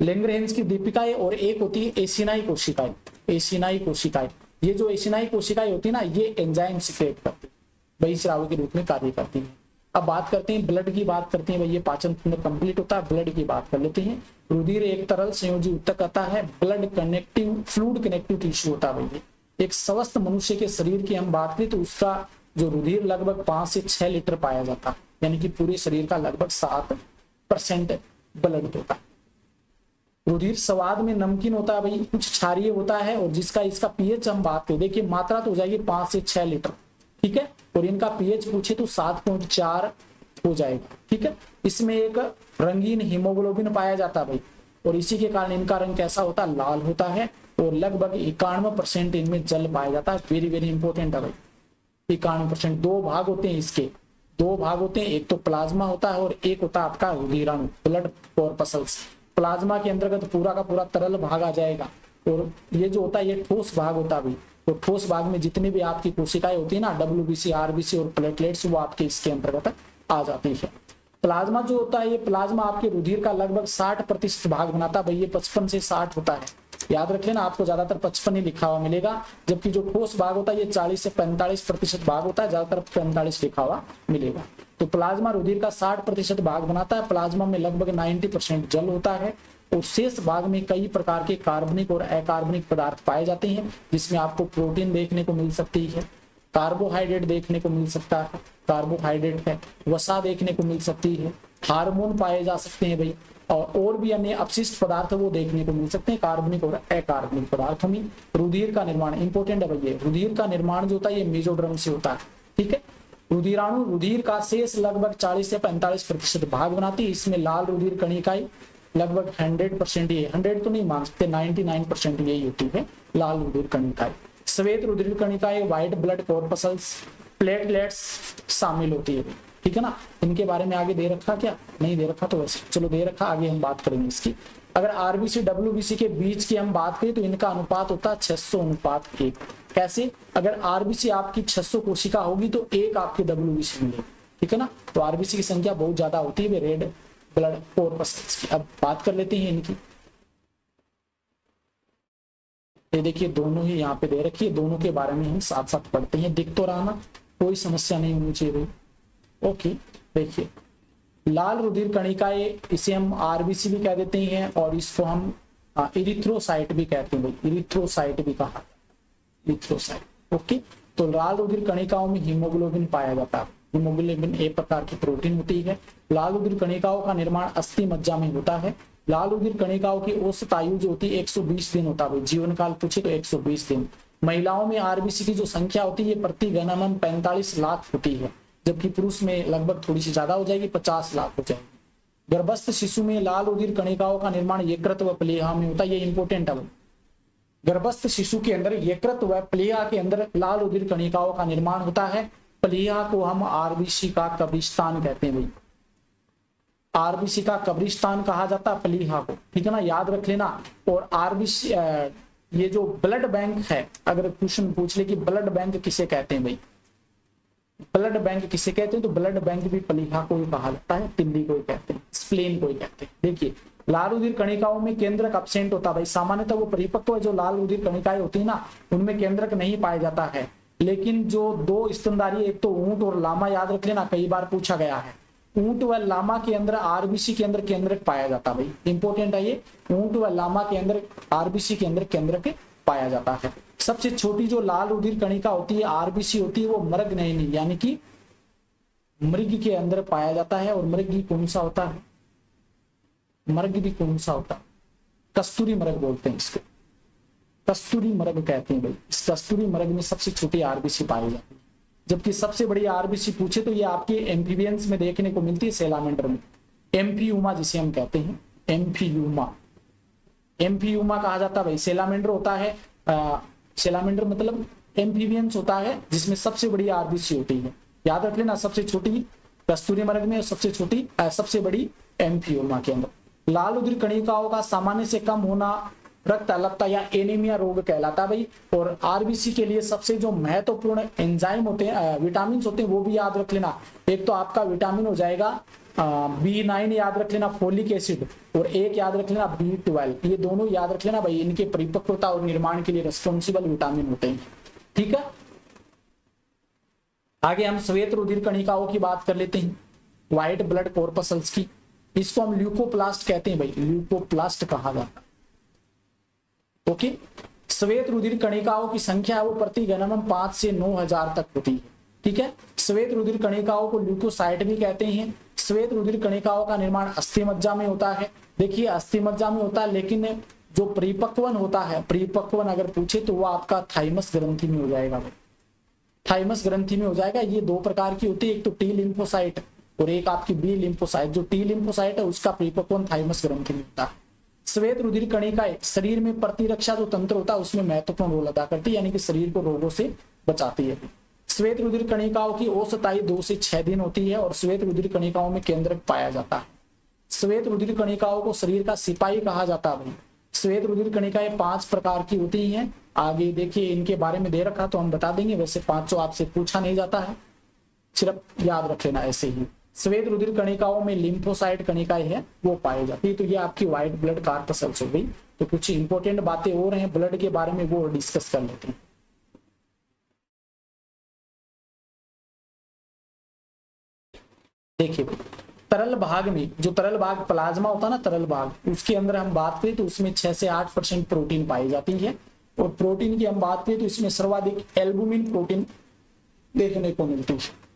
लैंगरहेंस की दीपिकाएं और एक होती है एसिनाई कोशिकाएं। ये जो एसिनाई कोशिकाएं होती है ना, ये एंजाइम सिक्रेट करती है, बहिस्राव के रूप में कार्य करती है। अब बात करते हैं ब्लड की, बात करते हैं भाई, ये पाचन तंत्र कंप्लीट होता है, ब्लड की बात कर लेते हैं। रुधिर एक तरल संयोजी ऊतक आता है, blood connective fluid connective tissue होता है भाई। एक स्वस्थ मनुष्य के शरीर की हम बात करें तो उसका जो रुधिर लगभग 5 से 6 लीटर पाया जाता है, यानी कि पूरे शरीर का लगभग 7% ब्लड होता है। रुधिर स्वाद में नमकीन होता है भाई, कुछ क्षारीय होता है, और जिसका इसका पीएच हम बात करें, देखिए मात्रा तो हो जाएगी 5 से 6 लीटर। ठीक है, और इनका पीएच पूछे तो 7.4 हो जाएगा। ठीक है, इसमें एक रंगीन हीमोग्लोबिन पाया जाता है भाई, और इसी के कारण इनका रंग कैसा होता है, लाल होता है, और लगभग 91% इनमें जल पाया जाता है। वेरी वेरी इंपॉर्टेंट है भाई, 91%। 2 भाग होते हैं इसके, 2 भाग होते हैं, एक तो प्लाज्मा होता है और एक होता है आपका रुधिराणु, ब्लड कॉर्पसल्स। प्लाज्मा के अंतर्गत पूरा का पूरा तरल भाग आ जाएगा, और ये जो होता है ये ठोस भाग होता है भाई। तो ठोस भाग में जितनी भी आपकी कोशिकाएं होती है ना, WBC, RBC और प्लेटलेट्स, वो आपके इसके अंतर्गत आ जाती है। प्लाज्मा जो होता है, ये प्लाज्मा आपके रुधिर का लगभग 60% भाग बनाता है भाई। ये 55 से 60 होता है, याद रख लेना, आपको ज्यादातर 55 ही लिखा हुआ मिलेगा, जबकि जो ठोस भाग होता है ये 40 से 45% भाग होता है, ज्यादातर 45 लिखा हुआ मिलेगा। तो प्लाज्मा रुधिर का 60% भाग बनाता है। प्लाज्मा में लगभग 90% जल होता है, और शेष भाग में कई प्रकार के कार्बनिक और अकार्बनिक पदार्थ पाए जाते हैं, जिसमें आपको प्रोटीन देखने को मिल सकती है, कार्बोहाइड्रेट देखने को मिल सकता है, कार्बोहाइड्रेट है, वसा देखने को मिल सकती है, हार्मोन पाए जा सकते हैं भाई, और भी अन्य अपशिष्ट पदार्थ वो देखने को मिल सकते हैं, कार्बनिक और अकार्बनिक पदार्थों में। रुधिर का निर्माण इंपॉर्टेंट है भैया, रुधिर का निर्माण जो होता है ये मेसोडर्म से होता है। ठीक है, रुधिराणु रुधिर का शेष लगभग 40 से 45% भाग बनाती है। इसमें लाल रुधिर कणिकाएं लगभग 100%, ये 100 तो नहीं मान सकते, 99% यही होती है लाल रुधिर कणिकाएं। श्वेत रुधिर कणिकाएं, व्हाइट ब्लड कॉर्पसल्स, प्लेटलेट्स शामिल होती है। ठीक है ना, इनके बारे में आगे दे रखा, क्या नहीं दे रखा, तो वैसे चलो दे रखा, आगे हम बात करेंगे इसकी। अगर RBC WBC के बीच की हम बात करें तो इनका अनुपात होता है 600:1। कैसे, अगर RBC आपकी 600 कोशिका होगी तो एक आपके WBC मिलेगी। ठीक है ना, तो RBC की संख्या बहुत ज्यादा होती है रेड ब्लड कॉर्पसल्स की। अब बात कर लेते हैं इनकी। ये देखिए दोनों ही यहाँ पे दे रखी है, दोनों के बारे में हम साथ साथ पढ़ते हैं, दिख तो रहा ना, कोई समस्या नहीं होनी चाहिए भाई। ओके, देखिए लाल रुधिर कणिकाएं, इसे हम RBC भी कह देते हैं, और इसको हम इरिथ्रोसाइट भी कहते हैं भाई, इरिथ्रोसाइट भी कहा, इरिथ्रोसाइट। ओके, तो लाल रुधिर कणिकाओं में हीमोग्लोबिन पाया जाता है। हीमोग्लोबिन एक प्रकार की प्रोटीन होती है। लाल रुधिर कणिकाओं का निर्माण अस्थि मज्जा में होता है। लाल रुधिर कणिकाओं की औसत आयु जो होती है 120 दिन होता है, जीवन काल पूछे तो 120 दिन। महिलाओं में RBC की जो संख्या होती है प्रति घनमन 45 लाख होती है, जबकि पुरुष में लगभग थोड़ी सी ज्यादा हो जाएगी, 50 लाख हो जाएगी। गर्भस्थ शिशु में लाल रुधिर कणिकाओं का निर्माण यकृत व प्लीहा में होता है, ये इंपॉर्टेंट है। गर्भस्थ शिशु के अंदर यकृत व प्लीहा के अंदर लाल रुधिर कणिकाओं का निर्माण होता है। प्लीहा को हम RBC का कब्रिस्तान कहते हैं भाई, RBC का कब्रिस्तान कहा जाता है प्लीहा को। ठीक है ना, याद रख लेना। और RBC ये जो ब्लड बैंक है, अगर क्वेश्चन पूछ ले कि ब्लड बैंक किसे कहते हैं भाई, ब्लड बैंक किसे कहते हैं, तो ब्लड बैंक भी प्लीहा को ही कहा जाता है, पिंडी को ही कहते हैं, स्प्लेन को ही कहते हैं। देखिए लाल रुधिर कणिकाओं में केंद्रक अब्सेंट होता है भाई, सामान्यतः वो परिपक्व है जो लाल रुधिर कणिकाएं होती है ना, उनमें केंद्रक नहीं पाया जाता है। लेकिन जो 2 स्तनधारी, एक तो ऊंट और लामा, याद रख लेना, कई बार पूछा गया है। ऊंट व लामा के अंदर RBC के अंदर केंद्रक पाया जाता है भाई, इंपॉर्टेंट है ये। ऊंट व लामा के अंदर RBC के अंदर केंद्रक पाया जाता है। सबसे छोटी जो लाल रुधिर कणिका होती है RBC होती है, वो मृग नहीं, यानी कि मृग के अंदर पाया जाता है। और मृग कौन सा होता है, मृग भी कौन सा होता है, कस्तूरी मृग बोलते हैं इसको। कस्तूरी मृग कहते हैं भाई। इस कस्तूरी मृग में सबसे छोटी आरबीसी पाई जाती है, जबकि सबसे बड़ी आरबीसी पूछे तो ये आपके एम्फीबियंस में देखने को मिलती है, सैलामेंडर में, एम्फियूमा जिसे हम कहते हैं, एम्फियूमा। एम्फियूमा कहा जाता है भाई। सैलामेंडर होता है, सैलामेंडर मतलब एम्फीबियंस होता है जिसमें सबसे बड़ी आरबीसी होती है। याद रख लेना, सबसे छोटी कस्तूरी मृग में, सबसे छोटी सबसे बड़ी एम्फियोमा के अंदर। लाल रुधिर कणिकाओं का सामान्य से कम होना रक्त अल्पता या एनीमिया रोग कहलाता है भाई। और आरबीसी के लिए सबसे जो महत्वपूर्ण एंजाइम होते हैं, विटामिन होते हैं, वो भी याद रख लेना। एक तो आपका विटामिन हो जाएगा B9 याद रख लेना, फोलिक एसिड, और एक याद रख लेना B12। ये दोनों याद रख लेना भाई, इनके परिपक्वता और निर्माण के लिए रिस्पॉन्सिबल विटामिन होते हैं। ठीक है, आगे हम श्वेत रुधिर कणिकाओं की बात कर लेते हैं, व्हाइट ब्लड कॉर्पसल्स की। इसको हम ल्यूकोप्लास्ट कहते हैं भाई, ल्यूकोप्लास्ट कहा जाता है। ओके, श्वेत रुधिर कणिकाओं की संख्या वो प्रति घनमम 5 से 9,000 तक होती है। ठीक है, श्वेत रुधिर कणिकाओं को ल्यूकोसाइट भी कहते हैं। श्वेत रुधिर कणिकाओं का निर्माण अस्थि मज्जा में होता है। देखिए अस्थि मज्जा में होता है, लेकिन जो परिपक्वन होता है, परिपक्वन अगर पूछे तो वो आपका थाइमस ग्रंथि में हो जाएगा, थाइमस ग्रंथि में हो जाएगा। ये दो प्रकार की होती है, एक तो टी लिम्फोसाइट और एक आपकी बी लिम्फोसाइट। जो टी लिम्फोसाइट है उसका परिपक्वन थाइमस ग्रंथि में होता है। श्वेत रुधिर कणिकाएं शरीर में प्रतिरक्षा जो तंत्र होता है उसमें महत्वपूर्ण रोल अदा करती है, यानी कि शरीर को रोगों से बचाती है। श्वेत रुधिर कणिकाओं की औसत आयु 2 से 6 दिन होती है और श्वेत रुधिर कणिकाओं में केंद्रक पाया जाता है। श्वेत रुधिर कणिकाओं को शरीर का सिपाही कहा जाता है। श्वेत रुधिर कणिकाएं 5 प्रकार की होती हैं। आगे देखिए इनके बारे में दे रखा तो हम बता देंगे, वैसे 5 आपसे पूछा नहीं जाता है, सिर्फ याद रख लेना ऐसे ही। श्वेत रुधिर कणिकाओं में लिम्फोसाइट कणिकाएं है वो पाई जाती है। तो ये आपकी व्हाइट ब्लड कॉर्पसल्स हो गई। तो कुछ इंपॉर्टेंट बातें और हैं ब्लड के बारे में, वो डिस्कस कर लेते हैं। देखिए तरल भाग में, जो तरल भाग प्लाज्मा होता है ना, तरल भाग, उसके अंदर हम बात करें तो उसमें 6 से 8% प्रोटीन पाई जाती है। और प्रोटीन की हम बात करें तो इसमें सर्वाधिक एल्बुमिन प्रोटीन देखने को मिलती है।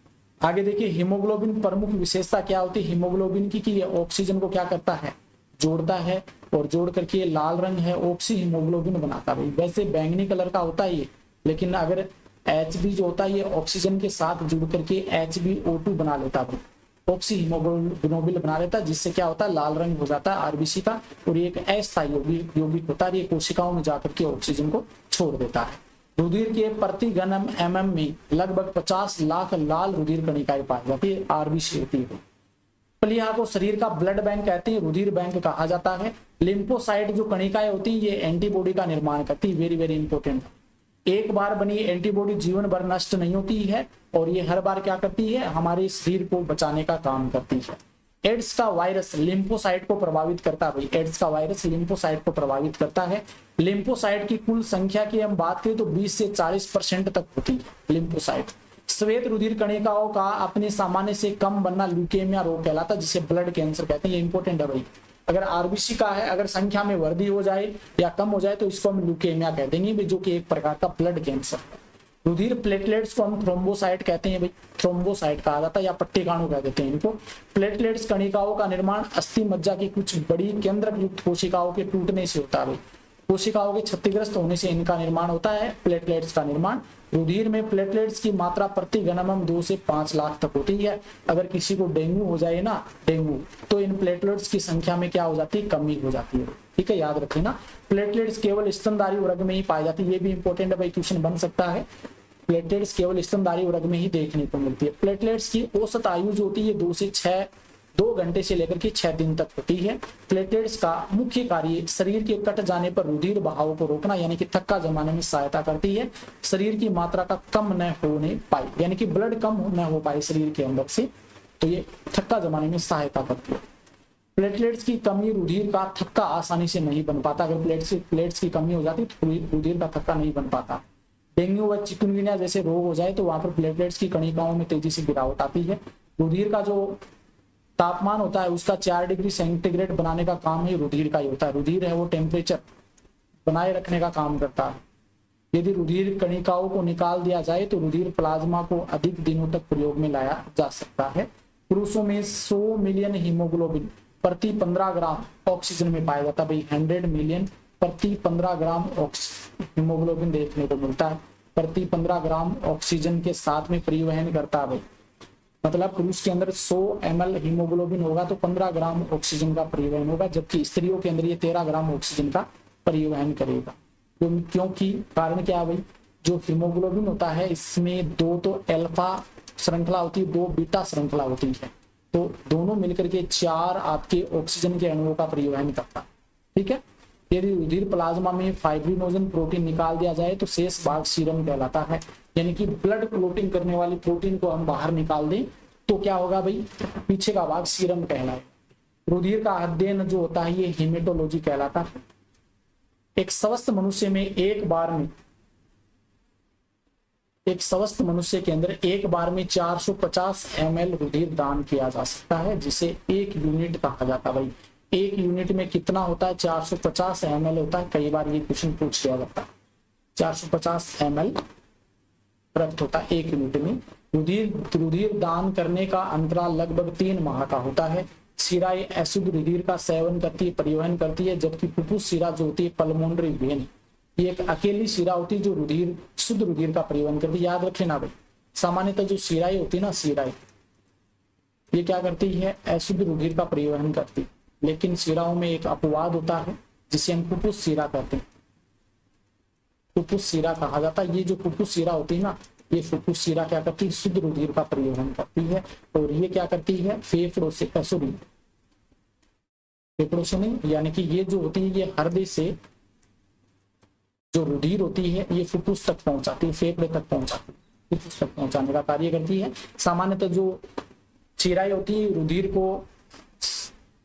आगे देखिए हीमोग्लोबिन प्रमुख विशेषता क्या होती है हीमोग्लोबिन की, कि ये ऑक्सीजन को क्या करता है, जोड़ता है, और जोड़ करके ये लाल रंग है ऑक्सी हीमोग्लोबिन बनाता है। वैसे बैंगनी कलर का होता है ये, लेकिन अगर HB जो होता है ये ऑक्सीजन के साथ जुड़ करके HbO2 बना लेता है, ऑक्सी हीमोग्लोबिन बना लेता है, जिससे क्या होता है, लाल रंग हो जाता है आरबीसी का। और ये एक अस्थायी यौगिक होता है, ये कोशिकाओं में जाकर के ऑक्सीजन को छोड़ देता है। रुधिर के प्रति घन mm में लगभग 50 लाख लाल रुधिर कणिकाएं पाई जाती है, आरबीसी होती है। प्लीहा को शरीर का ब्लड बैंक कहते हैं, रुधिर बैंक कहा जाता है। लिम्फोसाइट जो कणिकाएं होती है ये एंटीबॉडी का निर्माण करती है, वेरी वेरी इंपॉर्टेंट। एक बार बनी एंटीबॉडी जीवन भर नष्ट नहीं होती है, और ये हर बार क्या करती है, हमारे शरीर को बचाने का काम करती है। एड्स का वायरस लिम्फोसाइट को प्रभावित करता है भाई, एड्स का वायरस लिम्फोसाइट को प्रभावित करता है। लिम्फोसाइट की कुल संख्या की हम बात करें तो 20 से 40% तक होती है लिम्फोसाइट। श्वेत रुधिर कणिकाओं का अपने सामान्य से कम बनना ल्यूकेमिया रोग कहलाता है, जिसे ब्लड कैंसर कहते हैं। ये इंपॉर्टेंट है भाई, अगर आरबीसी का है, अगर संख्या में वृद्धि हो जाए या कम हो जाए तो इसको हम ल्यूकेमिया कह देंगे, जो कि एक प्रकार का ब्लड कैंसर है। रुधिर प्लेटलेट्स को हम थ्रोम्बोसाइट कहते हैं भाई, थ्रोम्बोसाइट कहा जाता है या पट्टिकाणु कह देते हैं इनको। प्लेटलेट्स कणिकाओं का निर्माण अस्थि मज्जा की कुछ बड़ी केंद्रक युक्त कोशिकाओं के टूटने से होता है भाई, कोशिकाओं के क्षतिग्रस्त होने से इनका निर्माण होता है, प्लेटलेट्स का निर्माण। रुधिर में प्लेटलेट्स की मात्रा प्रति घनमम 2 से 5 लाख तक होती है। अगर किसी को डेंगू हो जाए ना, डेंगू, तो इन प्लेटलेट्स की संख्या में क्या हो जाती है, कमी हो जाती है। ठीक है, याद रखें ना, प्लेटलेट्स केवल स्तनधारी वर्ग में ही पाई जाती है। ये भी इंपॉर्टेंट है भाई, क्वेश्चन बन सकता है। प्लेटलेट्स केवल स्तनधारी वर्ग में ही देखने को मिलती है। प्लेटलेट्स की औसत आयु जो होती है 2 घंटे से लेकर के 6 दिन तक होती है। प्लेटलेट्स का मुख्य कार्य शरीर के कट जाने पर रुधिर बहाव को रोकना, यानी कि थक्का जमाने में सहायता करती है। शरीर की मात्रा का कम न होने पाए, यानी कि ब्लड कम न हो पाए शरीर के अंदर से, तो ये थक्का जमाने में सहायता करती है। प्लेटलेट्स की कमी रुधिर का थक्का आसानी से नहीं बन पाता। अगर प्लेट्स की कमी हो जाती तो रुधिर का थक्का नहीं बन पाता। डेंगू व चिकनगुनिया जैसे रोग हो जाए तो वहां पर प्लेटलेट्स की कणिकाओं में तेजी से गिरावट आती है। रुधिर का जो तापमान होता है उसका 4 डिग्री सेंटीग्रेड बनाने का काम ही रुधिर का ही होता है। रुधिर है वो टेम्परेचर बनाए रखने का काम करता है। यदि रुधिर कणिकाओं को निकाल दिया जाए तो रुधिर प्लाज्मा को अधिक दिनों तक प्रयोग में लाया जा सकता है। पुरुषों में 100 मिलियन हीमोग्लोबिन प्रति 15 ग्राम ऑक्सीजन में पाया जाता है भाई, 100 मिलियन प्रति 15 ग्राम हीमोग्लोबिन देखने को मिलता है। प्रति 15 ग्राम ऑक्सीजन के साथ में परिवहन करता है भाई, मतलब पुरुष के अंदर 100 ml हीमोग्लोबिन होगा तो 15 ग्राम ऑक्सीजन का परिवहन होगा, जबकि स्त्रियों के अंदर ये 13 ग्राम ऑक्सीजन का परिवहन करेगा। क्योंकि कारण क्या है भाई, जो हीमोग्लोबिन होता है इसमें 2 तो अल्फा श्रृंखला होती है, 2 बीटा श्रृंखला होती है, तो दोनों मिलकर के 4 आपके ऑक्सीजन के अणुओं का परिवहन करता है। ठीक है, यदि रुधिर प्लाज्मा में फाइब्रिनोजन प्रोटीन निकाल दिया जाए तो शेष भाग सीरम कहलाता है, यानी कि ब्लड क्लोटिंग करने वाली प्रोटीन को हम बाहर निकाल दें तो क्या होगा भाई, पीछे का भाग सीरम कहलाए। रुधिर का अध्ययन जो होता है ये हेमेटोलॉजी कहलाता है। एक स्वस्थ मनुष्य में एक स्वस्थ मनुष्य के अंदर एक बार में 450 ml रुधिर दान किया जा सकता है, जिसे 1 यूनिट कहा जाता है। भाई 1 यूनिट में कितना होता है, 450 ml होता है। कई बार ये क्वेश्चन पूछ लिया जाता है, 450 ml रक्त होता है 1 यूनिट में। रुधिर दान करने का अंतराल लगभग 3 माह का होता है। शिरा अशुद्ध रुधिर का सेवन करती है, परिवहन करती है, जबकि फुफ्फुस शिरा जो होती है पल्मोनरी वेन, ये एक अकेली शिरा होती है जो शुद्ध रुधिर का परिवहन करती है। याद रख लेना भाई, सामान्यतः जो शिराएं होती है ना, शिराएं ये क्या करती है, अशुद्ध रुधिर का परिवहन करती है, लेकिन शिराओं में एक अपवाद होता है जिसे हम फुफ्फुस शिरा कहते हैं, फुफ्फुस शिरा कहा जाता है। ये जो फुफ्फुस शिरा होती है ना, ये फुफ्फुस शिरा क्या करती है, शुद्ध रुधिर का परिवहन करती है, और ये क्या करती है, फेफड़ों से नहीं, यानी कि ये जो होती है ये हृदय से जो रुधिर होती है ये फुफ्फुस तक पहुंचाती है, फेफड़े तक पहुंचाती है, फुफ्फुस तक पहुंचाने का कार्य करती है। सामान्यतः जो शिराएं होती है रुधिर को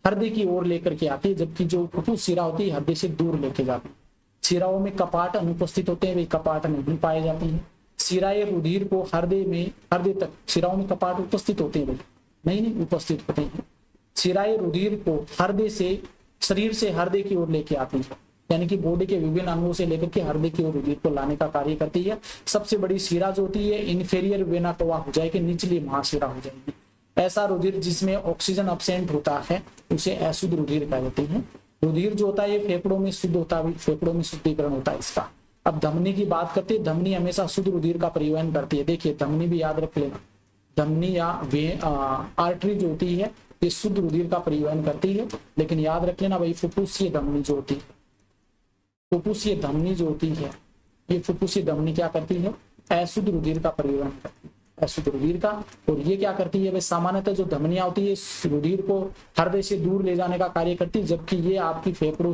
हृदय की ओर लेकर के आती है, जबकि जो फुफ्फुस शिरा होती है हृदय से दूर लेके जाती है। शिराओं में कपाट अनुपस्थित होते हैं, वे कपाट नहीं पाए जाते हैं। शिराएं रुधिर को हृदय तक, शिराओं में कपाट उपस्थित होते हैं, नहीं उपस्थित होते हैं। शिराएं रुधिर को हृदय से, शरीर से हृदय की ओर लेके आती है, यानी कि बॉडी के विभिन्न अंगों से लेकर के हृदय की ओर रुधिर को लाने का कार्य करती है। सबसे बड़ी शिरा जो होती है इंफीरियर वेना कवा हो जाएगी, निचली महाशिरा हो जाएगी। ऐसा रुधिर जिसमें ऑक्सीजन अब्सेंट होता है उसे अशुद्ध रुधिर कहते हैं। रुधिर जो होता है ये फेफड़ों में शुद्ध होता है, फेफड़ों में शुद्धिकरण होता है इसका। अब धमनी की बात करते हैं, धमनी हमेशा शुद्ध रुधिर का परिवहन करती है। देखिए धमनी भी याद रख लेना, धमनी या आर्टरी जो होती है ये शुद्ध रुधिर का परिवहन करती है, लेकिन याद रख लेना भाई फुफ्फुसीय धमनी जो होती है, फुफ्फुसीय धमनी जो होती है ये फुफ्फुसीय धमनी क्या करती है, अशुद्ध रुधिर का परिवहन करती है, अशुद्ध रुधिर का। और ये क्या करती है भाई, सामान्यतः जो धमनियां होती है रुधिर को हृदय से दूर ले जाने का कार्य करती है, जबकि ये आपकी फेफड़ों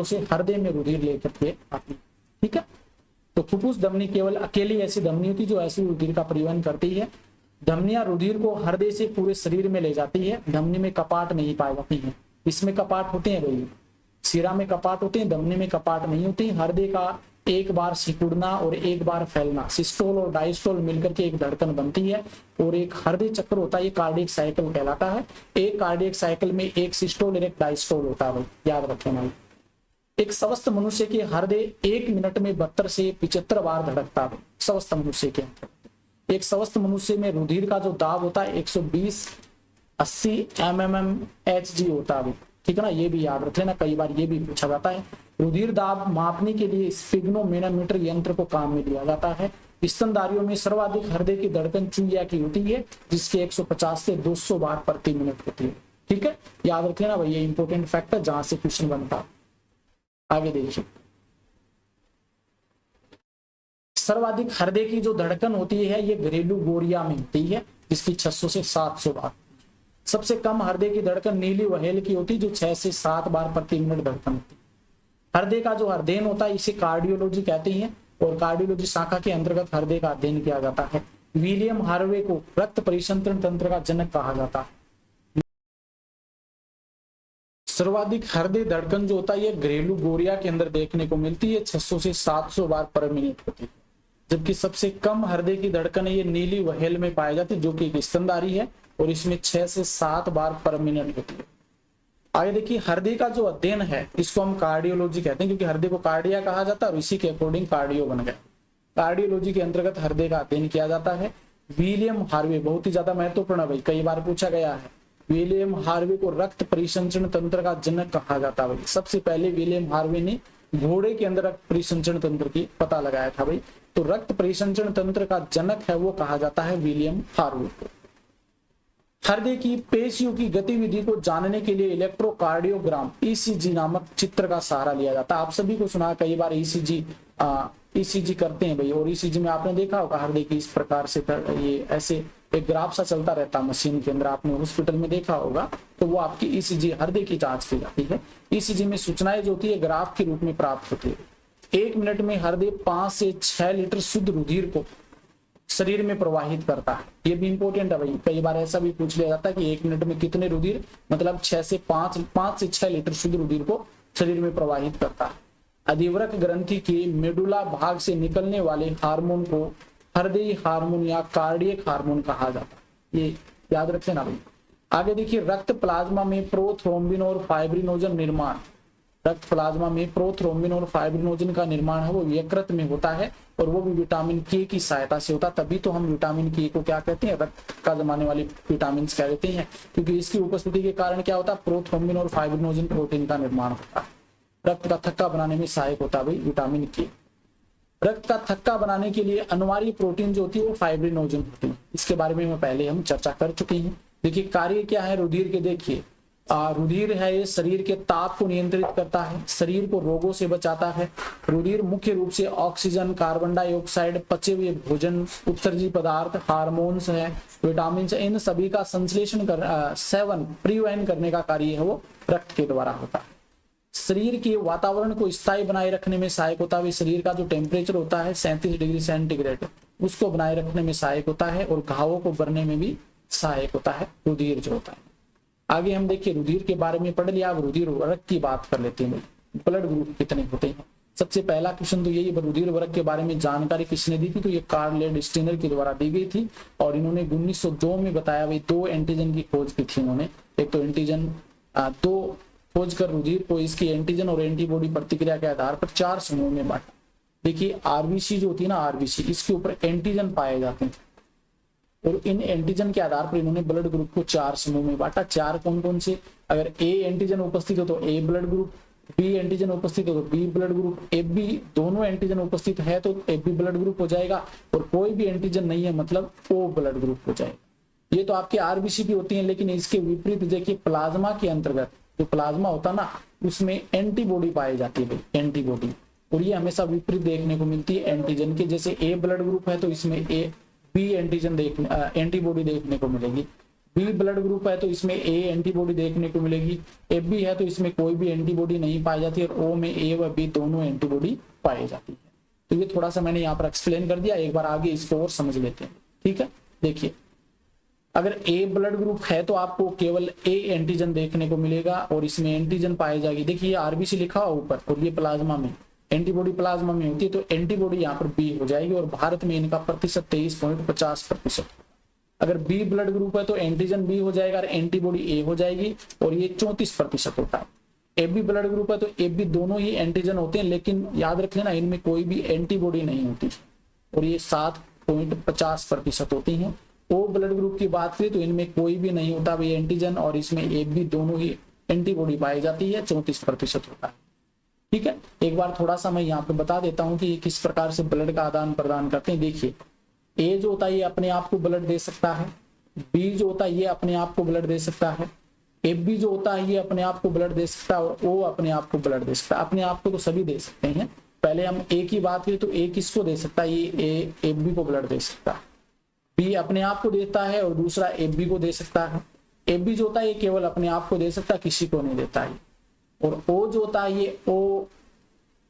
से हृदय में रुधिर लेकर के आती है। ठीक है, तो फुफ्फुस धमनी केवल अकेली ऐसी धमनी होती है जो ऐसी रुधिर का परिवहन करती है। धमनियां रुधिर को हृदय से पूरे शरीर में ले जाती है। धमनी में कपाट नहीं पाए जाती है, इसमें कपाट होते हैं भाई, शिरा में कपाट होते हैं, धमनी में कपाट नहीं होते। हृदय का एक बार सिकुड़ना और एक बार फैलना, सिस्टोल और डायस्टोल मिलकर के एक धड़कन बनती है, और एक हृदय चक्र होता है, ये कार्डियक साइकिल कहलाता है। एक कार्डियक साइकिल में एक सिस्टोल और एक डायस्टोल होता है, याद रखना। एक स्वस्थ मनुष्य के हृदय 1 मिनट में 72 से 75 बार धड़कता है। स्वस्थ मनुष्य के एक स्वस्थ मनुष्य में रुधिर का जो दाब होता है 120/80 mmHg होता है। ठीक है ना, ये भी याद रख लेना, कई बार ये भी पूछा जाता है। रुधिर दाब मापने के लिए स्फिग्नोमेनोमीटर यंत्र को काम में लिया जाता है। स्तनधारियों में सर्वाधिक हृदय की धड़कन चुईया की होती है, जिसकी 150 से 200 बार प्रति मिनट होती है। ठीक है, याद रख लेना भाई, ये इंपॉर्टेंट फैक्ट है जहां से क्वेश्चन बनता है। आगे देखिए, सर्वाधिक हृदय की जो धड़कन होती है ये घरेलू गोरिया में होती है, जिसकी 600 से 700 बार। सबसे कम हृदय की धड़कन नीली व्हेल की होती है, जो 6 से 7 बार प्रति मिनट धड़कन होती है। हृदय का जो अध्ययन होता है इसे कार्डियोलॉजी कहते हैं, और कार्डियोलॉजी शाखा के अंतर्गत हृदय का अध्ययन किया जाता है। विलियम हार्वे को रक्त परिसंचरण तंत्र का जनक कहा जाता है। सर्वाधिक हृदय धड़कन जो होता है ये घरेलू गोरिया के अंदर देखने को मिलती है, 600 से 700 बार पर मिनट होती है। जबकि सबसे कम हृदय की धड़कन ये नीली व्हेल में पाई जाती है, जो कि एक स्तनधारी है, और इसमें 6 से 7 बार पर मिनट होती है। आगे देखिए, हृदय का जो अध्ययन है इसको हम कार्डियोलॉजी कहते हैं, क्योंकि हृदय को कार्डिया कहा जाता है और इसी के अकॉर्डिंग कार्डियो बन गया। कार्डियोलॉजी के अंतर्गत हृदय का अध्ययन किया जाता है। विलियम हार्वे बहुत ही ज्यादा महत्वपूर्ण है भाई, कई बार पूछा गया है। विलियम हार्वे को रक्त परिसंचरण तंत्र का जनक कहा जाता है भाई। सबसे पहले विलियम हार्वे ने घोड़े के अंदर रक्त परिसंचरण तंत्र की पता लगाया था भाई। तो रक्त परिसंचरण तंत्र का जनक है वो कहा जाता है विलियम हार्वे को। हृदय की पेशियों की गतिविधि को जानने के लिए इलेक्ट्रोकार्डियोग्राम ईसीजी नामक चित्र का सहारा लिया जाता है। आप सभी को सुना कई बार ईसीजी करते हैं भाई, और ईसीजी में आपने देखा होगा हृदय की इस प्रकार से ये ऐसे एक ग्राफ सा चलता रहता है मशीन के अंदर, आपने हॉस्पिटल में देखा होगा। तो वो आपकी ईसीजी हृदय की जांच की जाती है। ईसीजी में सूचनाएं जो होती है ग्राफ के रूप में प्राप्त होती है। 1 मिनट में हृदय 5 से 6 लीटर शुद्ध रुधिर को शरीर में प्रवाहित करता है। ये भी इंपॉर्टेंट है भाई, कई बार ऐसा भी पूछ लिया जाता है कि 1 मिनट में कितने रुधिर, मतलब 5 से 6 लीटर शुद्ध रुधिर को शरीर में प्रवाहित करता है। अधिवृक्क ग्रंथि के मेडुला भाग से निकलने वाले हार्मोन को हृदय हार्मोन या कार्डियक हार्मोन कहा जाता है। ये याद रखें ना भाई। आगे देखिए, रक्त प्लाज्मा में प्रोथ्रोम्बिन और फाइब्रिनोजन निर्माण। रक्त प्लाज्मा में प्रोथ्रोम्बिन और फाइब्रिनोजन का निर्माण है वो यकृत में होता है, और वो भी विटामिन के की सहायता से होता है। तभी तो हम विटामिन के को क्या कहते हैं, रक्त का जमाने वाले विटामिन कहते हैं, क्योंकि इसकी उपस्थिति के कारण क्या होता है, प्रोथ्रोम्बिन और फाइब्रिनोजन प्रोटीन का निर्माण होता है। रक्त का थक्का बनाने में सहायक होता है भाई विटामिन के। रक्त का थक्का बनाने के लिए अनिवार्य प्रोटीन जो होती है वो फाइब्रिनोजन होती है। इसके बारे में पहले हम चर्चा कर चुके हैं। देखिए कार्य क्या है रुधिर के, देखिए रुधिर है ये शरीर के ताप को नियंत्रित करता है, शरीर को रोगों से बचाता है। रुधिर मुख्य रूप से ऑक्सीजन, कार्बन डाइऑक्साइड, पचे हुए भोजन, उत्सर्जी पदार्थ, हार्मोन्स है, विटामिन है, इन सभी का संश्लेषण सेवन परिवहन करने का कार्य है वो रक्त के द्वारा होता है। शरीर के वातावरण को स्थायी बनाए रखने में सहायक होता है। शरीर का जो टेम्परेचर होता है 37 डिग्री सेंटीग्रेड, उसको बनाए रखने में सहायक होता है, और घावों को भरने में भी सहायक होता है रुधिर जो होता है। आगे हम देखिए रुधिर के बारे में पढ़ लिया, अब रुधिर वर्ग की बात कर लेते हैं। ब्लड ग्रुप कितने होते हैं, सबसे पहला क्वेश्चन तो यही, रुधिर वर्ग के बारे में जानकारी किसने दी थी, तो ये कार्ल लेड-स्टेनर के द्वारा दी गई थी, और इन्होंने 1902 में बताया भाई 2 एंटीजन की खोज की थी इन्होंने। एक तो एंटीजन 2 खोज कर रुधिर को इसकी एंटीजन और एंटीबॉडी प्रतिक्रिया के आधार पर 4 समूह में बांटा। देखिए आरबीसी जो होती है ना, आरबीसी, इसके ऊपर एंटीजन पाए जाते हैं, और इन एंटीजन के आधार पर इन्होंने ब्लड ग्रुप को 4 समूह में बांटा। 4 कौन कौन से, अगर ए एंटीजन उपस्थित हो तो A blood group, B antigen उपस्थित हो तो B blood group, A B दोनों एंटीजन उपस्थित है तो ए बी ब्लड ग्रुप हो जाएगा, और कोई भी एंटीजन नहीं है मतलब ओ ब्लड ग्रुप हो जाएगा। ये तो आपके आरबीसी की होती है, लेकिन इसके विपरीत देखिए प्लाज्मा के अंतर्गत जो प्लाज्मा होता है ना, उसमें एंटीबॉडी पाई जाती है, एंटीबॉडी, और ये हमेशा विपरीत देखने को मिलती है एंटीजन के। जैसे ए ब्लड ग्रुप है तो इसमें ए बी एंटीजन एंटीबॉडी देखने को मिलेगी, बी ब्लड ग्रुप है तो इसमें ए एंटीबॉडी देखने को मिलेगी, ए बी है तो इसमें कोई भी एंटीबॉडी नहीं पाई जाती, और ओ में ए व बी दोनों एंटीबॉडी पाई जाती है। तो ये थोड़ा सा मैंने यहाँ पर एक्सप्लेन कर दिया, एक बार आगे इसको और समझ लेते हैं। ठीक है, देखिए अगर ए ब्लड ग्रुप है तो आपको केवल ए एंटीजन देखने को मिलेगा, और इसमें एंटीजन पाई जाएगी। देखिए आरबीसी लिखा हुआ ऊपर, और ये प्लाज्मा में एंटीबॉडी प्लाज्मा में होती है, तो एंटीबॉडी यहाँ पर बी हो जाएगी, और भारत में इनका प्रतिशत 23.50%। अगर बी ब्लड ग्रुप है तो एंटीजन बी हो जाएगा और एंटीबॉडी ए हो जाएगी, और ये 34% होता है। ए बी ब्लड ग्रुप है तो ए बी दोनों ही एंटीजन होते हैं, लेकिन याद रख लेना इनमें कोई भी एंटीबॉडी नहीं होती, और ये 7.50% होती है। ओ ब्लड ग्रुप की बात करें तो इनमें कोई भी नहीं होता भाई एंटीजन, और इसमें ए बी दोनों ही एंटीबॉडी पाई जाती है, 34% होता है। ठीक है, एक बार थोड़ा सा मैं यहाँ पे बता देता हूँ कि ये किस प्रकार से ब्लड का आदान प्रदान करते हैं। देखिए ए जो होता है ये अपने आप को ब्लड दे सकता है, बी जो होता है ये अपने आप को ब्लड दे सकता है, ए बी जो होता है ये अपने आप को ब्लड दे सकता है, और ओ अपने आप को ब्लड दे सकता है। अपने आप को तो सभी दे सकते हैं। पहले हम ए की बात करें तो ए किसको दे सकता है, ये ए बी को ब्लड दे सकता है, बी अपने आप को देता है, और दूसरा ए बी को दे सकता है। ए बी जो होता है ये केवल अपने आप को दे सकता है, किसी को नहीं देता है। और ओ जो होता है ये ओ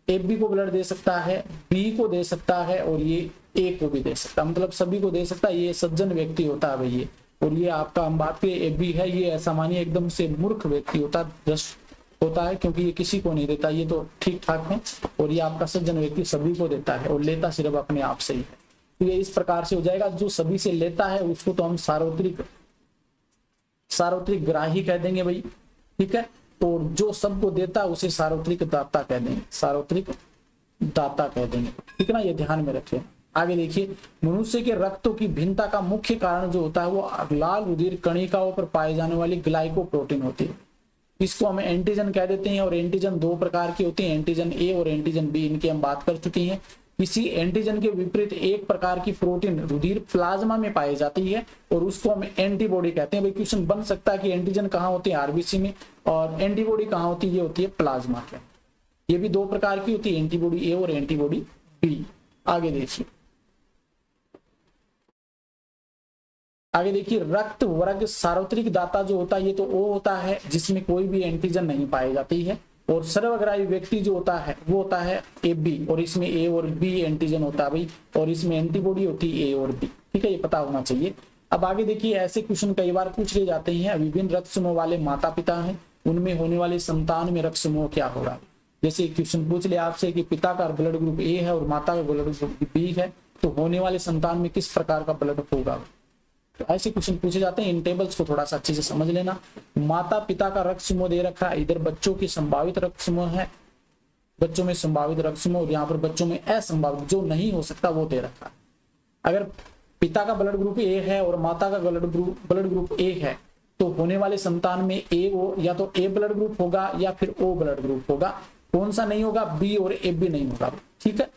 ए बी को ब्लड दे सकता है, बी को दे सकता है, और ये ए को भी दे सकता है, मतलब सभी को दे सकता है। ये सज्जन व्यक्ति होता है भैया, और ये आपका हम बात करें ए बी है, ये ऐसा मानिए एकदम से मूर्ख व्यक्ति होता है, जस्ट होता है, क्योंकि ये किसी को नहीं देता, ये तो ठीक ठाक है। और ये आपका सज्जन व्यक्ति सभी को देता है, और लेता सिर्फ अपने आप से ही है। तो ये इस प्रकार से हो जाएगा, जो सभी से लेता है उसको तो हम सार्वत्रिक ग्राही कह देंगे भाई। ठीक है, तो जो सबको देता है उसे सार्वत्रिक दाता कह देंगे, सार्वत्रिक दाता कह देंगे। ठीक है ना, ये ध्यान में रखें। आगे देखिए, मनुष्य के रक्तों की भिन्नता का मुख्य कारण जो होता है वो लाल रुधिर कणिकाओं पर पाए जाने वाली ग्लाइकोप्रोटीन होती है। इसको हम एंटीजन कह देते हैं। और एंटीजन दो प्रकार की होती है, एंटीजन ए और एंटीजन बी, इनकी हम बात कर चुकी हैं। किसी एंटीजन के विपरीत एक प्रकार की प्रोटीन रुधिर प्लाज्मा में पाई जाती है और उसको हम एंटीबॉडी कहते हैं। भाई क्वेश्चन बन सकता है कि एंटीजन कहाँ होती है, आरबीसी में, और एंटीबॉडी कहाँ होती है, ये होती है प्लाज्मा के। ये भी दो प्रकार की होती है, एंटीबॉडी ए और एंटीबॉडी बी। आगे देखिए, आगे देखिए, रक्त वर्ग सार्वत्रिक दाता जो होता है ये तो ओ होता है जिसमें कोई भी एंटीजन नहीं पाई जाती है। और सर्वग्राही व्यक्ति जो होता है वो होता है ए बी, और इसमें ए और बी एंटीजन होता है भाई, और इसमें एंटीबॉडी होती है ए और बी। ठीक है, ये पता होना चाहिए। अब आगे देखिए, ऐसे क्वेश्चन कई बार पूछ ले जाते हैं। विभिन्न रक्त समूह वाले माता पिता हैं, उनमें होने वाले संतान में रक्त समूह क्या होगा। जैसे क्वेश्चन पूछ ले आपसे कि पिता का ब्लड ग्रुप ए है और माता का ब्लड ग्रुप बी है, तो होने वाले संतान में किस प्रकार का ब्लड होगा। तो ऐसे क्वेश्चन पूछे जाते हैं। इन टेबल्स को थोड़ा सा अच्छे से समझ लेना। माता पिता का रक्त समूह दे रखा है, इधर बच्चों की संभावित रक्त समूह है, बच्चों में संभावित रक्त समूह, और यहाँ पर बच्चों में असंभावित जो नहीं हो सकता वो दे रखा है। अगर पिता का ब्लड ग्रुप ए है और माता का ब्लड ग्रुप ए है, तो होने वाले संतान में ए वो या तो ए ब्लड ग्रुप होगा या फिर ओ ब्लड ग्रुप होगा। कौन सा नहीं होगा, बी और ए भी नहीं होगा। ठीक है,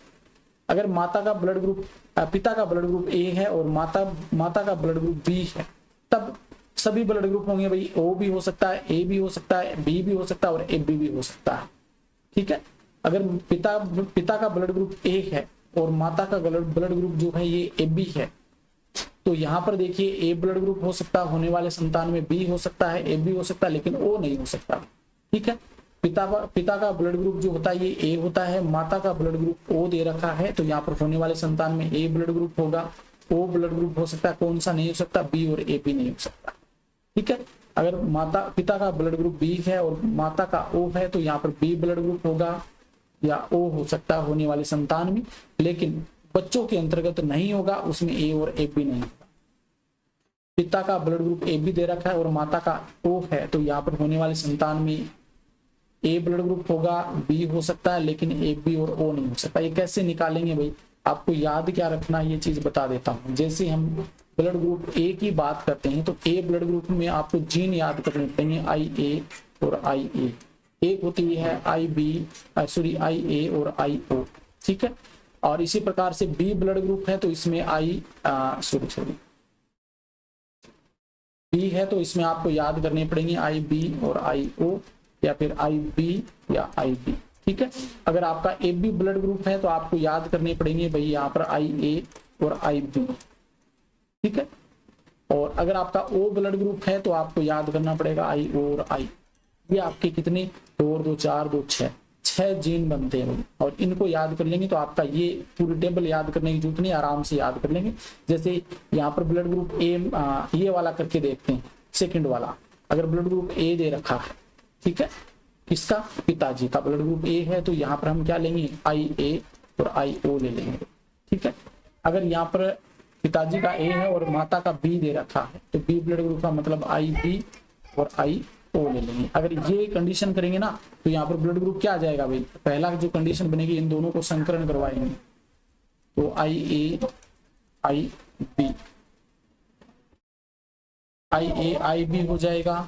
अगर माता का ब्लड ग्रुप पिता का ब्लड ग्रुप ए है और माता का ब्लड ग्रुप बी है, तब सभी ब्लड ग्रुप होंगे भाई। ओ भी हो सकता है, ए भी हो सकता है, बी भी हो सकता है और ए बी भी हो सकता है। ठीक है, अगर पिता का ब्लड ग्रुप ए है और माता का ब्लड ग्रुप जो है ये ए बी है, तो यहाँ पर देखिए ए ब्लड ग्रुप हो सकता है, होने वाले संतान में बी हो सकता है, ए बी हो सकता है, लेकिन ओ नहीं हो सकता। ठीक है, पिता का ब्लड ग्रुप जो होता है ये ए होता है, माता का ब्लड ग्रुप ओ दे रखा है, तो यहाँ पर होने वाले संतान में ए ब्लड ग्रुप होगा, ओ ब्लड ग्रुप हो सकता है, कौन सा नहीं हो सकता, बी और ए भी नहीं हो सकता। ठीक है, अगर पिता का ब्लड ग्रुप बी है और माता का ओ है, तो यहाँ पर बी ब्लड ग्रुप होगा या ओ हो सकता है होने वाले संतान में, लेकिन बच्चों के अंतर्गत नहीं होगा, उसमें ए और ए भी नहीं होगा। पिता का ब्लड ग्रुप ए बी दे रखा है और माता का ओ है, तो यहाँ पर होने वाले संतान में ए ब्लड ग्रुप होगा, बी हो सकता है, लेकिन ए बी और ओ नहीं हो सकता। ये कैसे निकालेंगे भाई, आपको याद क्या रखना है ये चीज बता देता हूँ। जैसे हम ब्लड ग्रुप ए की बात करते हैं, तो ए ब्लड ग्रुप में आपको जीन याद करने पड़ेंगे, आई ए और आई ए। एक होती है आई बी, सॉरी आई ए और आई ओ। ठीक है, और इसी प्रकार से बी ब्लड ग्रुप है तो इसमें बी है तो इसमें आपको याद करने पड़ेंगे आई बी और आई ओ, या फिर आई बी या आई बी। ठीक है, अगर आपका ए बी ब्लड ग्रुप है तो आपको याद करने पड़ेंगे भाई यहाँ पर आई ए और आई बी। ठीक है, और अगर आपका ओ ब्लड ग्रुप है तो आपको याद करना पड़ेगा आई ओ और आई। ये आपके कितने 2 और 2 4 2 6 जीन बनते हैं, और इनको याद कर लेंगे तो आपका ये पूरी टेबल याद करने की जरूरत नहीं, आराम से याद कर लेंगे। जैसे यहाँ पर ब्लड ग्रुप ए ये वाला करके देखते हैं, सेकंड वाला। अगर ब्लड ग्रुप ए दे रखा है, ठीक है, किसका, पिताजी का ब्लड ग्रुप ए है, तो यहाँ पर हम क्या लेंगे, आई ए और आई ओ ले लेंगे। ठीक है, अगर यहाँ पर पिताजी का ए है और माता का बी दे रखा है, तो बी ब्लड ग्रुप का मतलब आई बी और आई ओ ले लेंगे। अगर ये कंडीशन करेंगे ना, तो यहाँ पर ब्लड ग्रुप क्या आ जाएगा भाई, पहला जो कंडीशन बनेगी, इन दोनों को संकरण करवाएंगे, तो आई ए आई बी, आई ए आई बी हो जाएगा।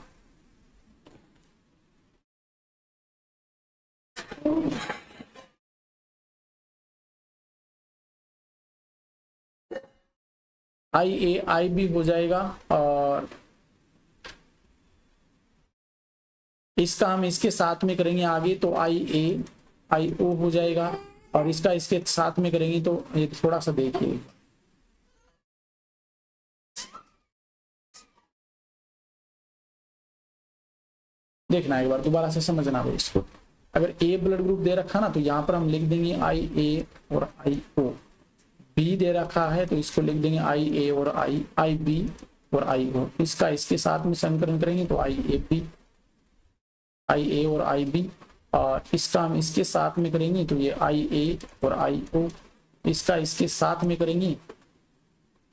आई ए आई बी हो जाएगा, और इसका हम इसके साथ में करेंगे आगे, तो आई ए आई ओ हो जाएगा, और इसका इसके साथ में करेंगे तो ये थोड़ा सा देखिए, देखना एक बार दोबारा से समझना है इसको। अगर ए ब्लड ग्रुप दे रखा ना, तो यहाँ पर हम लिख देंगे आई ए और आई ओ। बी दे रखा है तो इसको लिख देंगे आई ए और आई बी और आई ओ। इसका इसके साथ में संकलन करेंगे तो आई ए बी, आई ए और आई बी, और इसका हम इसके साथ में करेंगे तो ये आई ए और आई ओ। इसका इसके साथ में करेंगे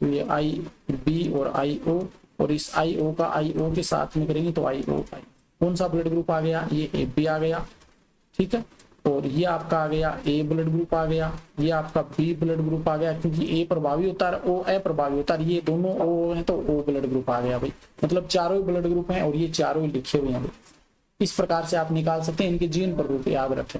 तो ये आई बी और आई ओ, और इस आई ओ का आई ओ के साथ में करेंगे तो आई ओ आई। कौन सा ब्लड ग्रुप आ गया, ये ए बी आ गया। ठीक है, और ये आपका आ गया ए ब्लड ग्रुप आ गया, ये आपका बी ब्लड ग्रुप आ गया, क्योंकि ए प्रभावी होता है ओ अप्रभावी होता है, ये दोनों ओ हैं तो ओ ब्लड ग्रुप आ गया भाई, मतलब चारों ब्लड ग्रुप हैं और ये चारों ही लिखे हुए हैं भाई। इस प्रकार से आप निकाल सकते हैं, इनके जीन प्ररूप याद रखें।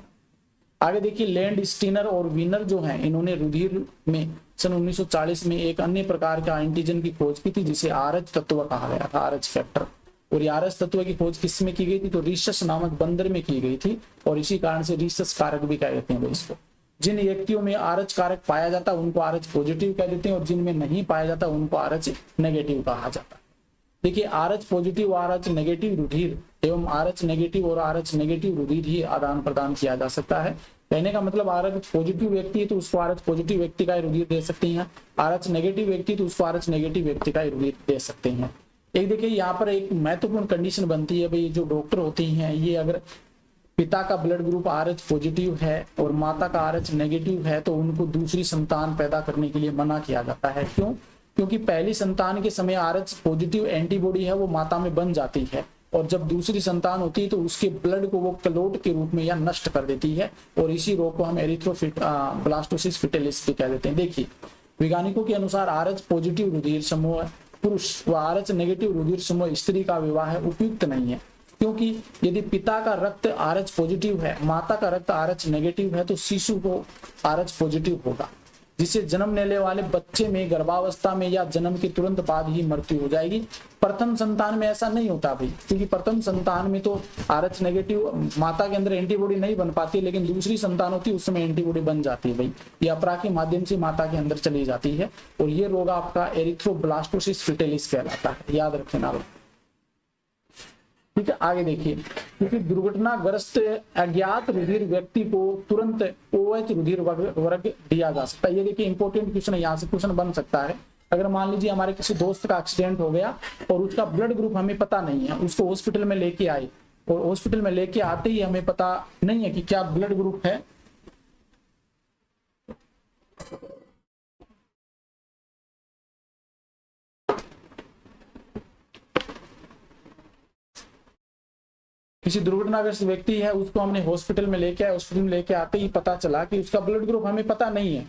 आगे देखिए लैंड स्टीनर और वीनर जो हैं, इन्होंने रुधिर में सन 1940 में एक अन्य प्रकार का एंटीजन की खोज की थी जिसे आरएच तत्व कहा गया था, आरएच फैक्टर। और ये आरएच तत्व की खोज किस में की गई थी, तो रीसस नामक बंदर में की गई थी, और इसी कारण से रीसस कारक भी कह देते हैं इसको। जिन व्यक्तियों में आरएच कारक पाया जाता है उनको आरएच पॉजिटिव कह देते हैं, और जिनमें नहीं पाया जाता उनको आरएच नेगेटिव कहा जाता है। देखिए आरएच पॉजिटिव, आरएच नेगेटिव रुधिर एवं आरएच नेगेटिव और आरएच नेगेटिव रुधिर ही आदान प्रदान किया जा सकता है। कहने का मतलब आरएच पॉजिटिव व्यक्ति है तो उसको आरएच पॉजिटिव व्यक्ति का रुधिर दे सकते हैं, आरएच नेगेटिव व्यक्ति तो उसको आरएच नेगेटिव व्यक्ति का रुधिर दे सकते हैं। एक देखिए यहाँ पर एक महत्वपूर्ण कंडीशन बनती है भाई, जो डॉक्टर होते हैं ये अगर पिता का ब्लड ग्रुप आरएच पॉजिटिव है और माता का आरएच नेगेटिव है तो उनको दूसरी संतान पैदा करने के लिए मना किया जाता है। क्यों? क्योंकि पहली संतान के समय आरएच पॉजिटिव एंटीबॉडी है वो माता में बन जाती है, और जब दूसरी संतान होती है तो उसके ब्लड को वो क्लोट के रूप में या नष्ट कर देती है, और इसी रोग को हम एरिथ्रोब्लास्टोसिस फिटेलिस भी कह देते हैं। देखिए वैज्ञानिकों के अनुसार आरएच पॉजिटिव रुधिर समूह पुरुष व आरएच नेगेटिव रुधिर समूह स्त्री का विवाह उपयुक्त नहीं है, क्योंकि यदि पिता का रक्त आरएच पॉजिटिव है, माता का रक्त आरएच नेगेटिव है तो शिशु को आरएच पॉजिटिव होगा, जिससे जन्म लेने वाले बच्चे में गर्भावस्था में या जन्म के तुरंत बाद ही मृत्यु हो जाएगी। प्रथम संतान में ऐसा नहीं होता भाई, क्योंकि प्रथम संतान में तो आरएच नेगेटिव माता के अंदर एंटीबॉडी नहीं बन पाती, लेकिन दूसरी संतान होती है उस समय एंटीबॉडी बन जाती है भाई, ये अपरा के माध्यम से माता के अंदर चली जाती है, और ये रोग आपका एरिथ्रोब्लास्टोसिस फिटेलिस कहलाता है, याद रखना भाई। ठीक है, आगे देखिए, क्योंकि दुर्घटनाग्रस्त अज्ञात रुधिर व्यक्ति को तुरंत ओएच रुधिर वर्ग दिया जा सकता है। ये देखिए इंपॉर्टेंट क्वेश्चन है, यहाँ से क्वेश्चन बन सकता है। अगर मान लीजिए हमारे किसी दोस्त का एक्सीडेंट हो गया और उसका ब्लड ग्रुप हमें पता नहीं है, उसको हॉस्पिटल में लेके आए और हॉस्पिटल में लेके आते ही हमें पता नहीं है कि क्या ब्लड ग्रुप है, किसी दुर्घटनाग्रस्त व्यक्ति है उसको हमने हॉस्पिटल में लेके आए, हॉस्पिटल में लेके आते ही पता चला कि उसका ब्लड ग्रुप हमें पता नहीं है,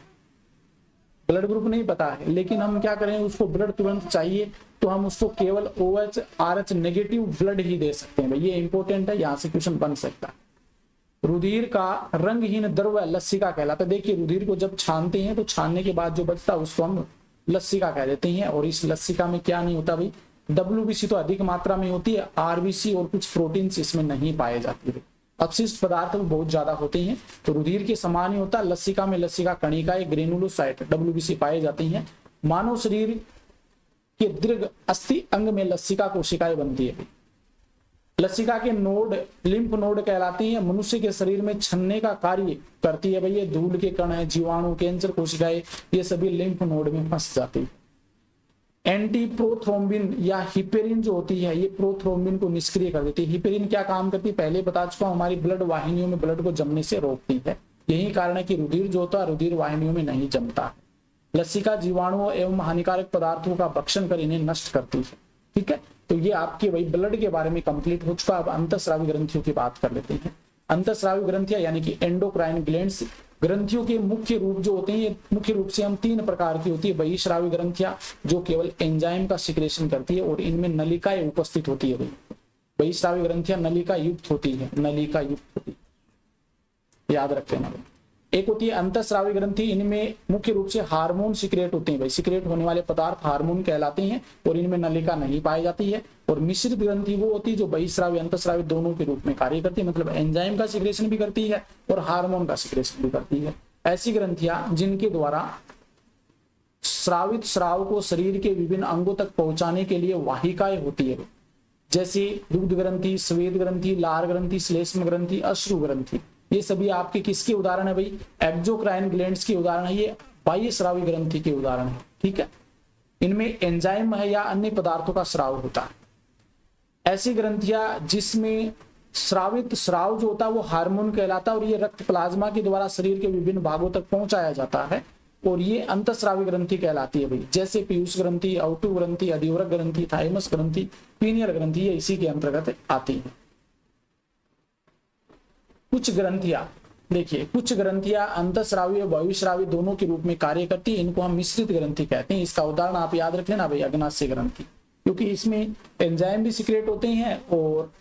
ब्लड ग्रुप नहीं पता है, लेकिन हम क्या करें, उसको ब्लड तुरंत चाहिए तो हम उसको केवल OH RH नेगेटिव ब्लड ही दे सकते हैं। ये इंपॉर्टेंट है, यहाँ से क्वेश्चन बन सकता है। रुधिर का रंगहीन द्रव लस्सिका कहलाता है। देखिए रुधिर को जब छानते हैं तो छानने के बाद जो बचता है उसको हम लस्सिका कह देते हैं, और इस लस्सिका में क्या नहीं होता भाई, WBC तो अधिक मात्रा में होती है, RBC और कुछ प्रोटीन्स इसमें नहीं पाए जाते हैं, अपशिष्ट पदार्थ बहुत ज्यादा होते हैं। तो रुधिर के समान ही होता है, लस्सिका में लस्सिका कणिकाएं ग्रेनुलोसाइट WBC पाए जाती हैं। मानव शरीर के दीर्घ अस्थि अंग में लस्सिका कोशिकाएं बनती है। लस्सिका के नोड लिम्फ नोड कहलाती हैं, मनुष्य के शरीर में छन्ने का कार्य करती है भाई। ये धूल के कण है, जीवाणु, कैंसर कोशिकाएं, ये सभी लिम्फ नोड में फंस जाती है। एंटी प्रोथ्रोम्बिन या हिपेरिन जो होती है ये प्रोथ्रोम्बिन को निष्क्रिय कर देती है। हिपेरिन क्या काम करती है, पहले बता चुका हूं, हमारी ब्लड वाहिनियों में ब्लड को जमने से रोकती है। यही कारण है कि रुधिर जो होता है रुधिर वाहिनियों में नहीं जमता। लस्सिका जीवाणुओं एवं हानिकारक पदार्थों का भक्षण कर इन्हें नष्ट करती है। ठीक है, तो ये आपके भाई ब्लड के बारे में कंप्लीट हो चुका। अब अंतःस्रावी ग्रंथियों की बात कर लेते हैं। अंतःस्रावी ग्रंथियां यानी कि एंडोक्राइन ग्लैंड्स, ग्रंथियों के मुख्य रूप जो होते हैं ये मुख्य रूप से हम 3 प्रकार की होती है। बहिःस्रावी ग्रंथियां जो केवल एंजाइम का सिक्रेशन करती है और इनमें नलिकाएं उपस्थित होती है। बहिःस्रावी ग्रंथियां नलिका युक्त होती है, नलिका युक्त होती है, याद रख लेना। एक होती है अंतःस्रावी ग्रंथि, इनमें मुख्य रूप से हार्मोन सिक्रेट होते हैं भाई, सिक्रेट होने वाले पदार्थ हार्मोन कहलाते हैं और इनमें नलिका नहीं पाई जाती है। और मिश्रित ग्रंथि वो होती है जो बहिःस्रावी अंतःस्रावी दोनों के रूप में कार्य करती है, मतलब एंजाइम का सिक्रेशन भी करती है और हार्मोन का सिक्रेशन भी करती है। ऐसी ग्रंथियां जिनके द्वारा स्रावित स्राव को शरीर के विभिन्न अंगों तक पहुंचाने के लिए वाहिकाएं होती है, जैसे दूध ग्रंथि, स्वेद ग्रंथि, लार ग्रंथि, श्लेष्म ग्रंथि, अश्रु ग्रंथि। ये सभी आपके किसके उदाहरण है भाई, एक्सोक्राइन ग्लैंड्स के उदाहरण है, ये बाह्यस्रावी ग्रंथि के उदाहरण है। ठीक है, इनमें एंजाइम है या अन्य पदार्थों का स्राव होता है। ऐसी ग्रंथियां जिसमें स्रावित स्राव जो होता है वो हार्मोन कहलाता है और ये रक्त प्लाज्मा के द्वारा शरीर के विभिन्न भागों तक पहुंचाया जाता है और ये अंतःस्रावी ग्रंथि कहलाती है भाई। जैसे पीयूष ग्रंथि, अवटु ग्रंथि, अधिवरक ग्रंथि, थाइमस ग्रंथि, पीनियल ग्रंथि, ये इसी के अंतर्गत आती है। कुछ ग्रंथियां देखिए कुछ ग्रंथियां अंतःस्रावी और बहिःस्रावी दोनों के रूप में कार्य करती है, इनको हम मिश्रित ग्रंथि कहते हैं। इसका उदाहरण आप याद रख लेना भाई, अग्नाशय ग्रंथि, क्योंकि इसमें एंजाइम भी सिक्रेट होते हैं और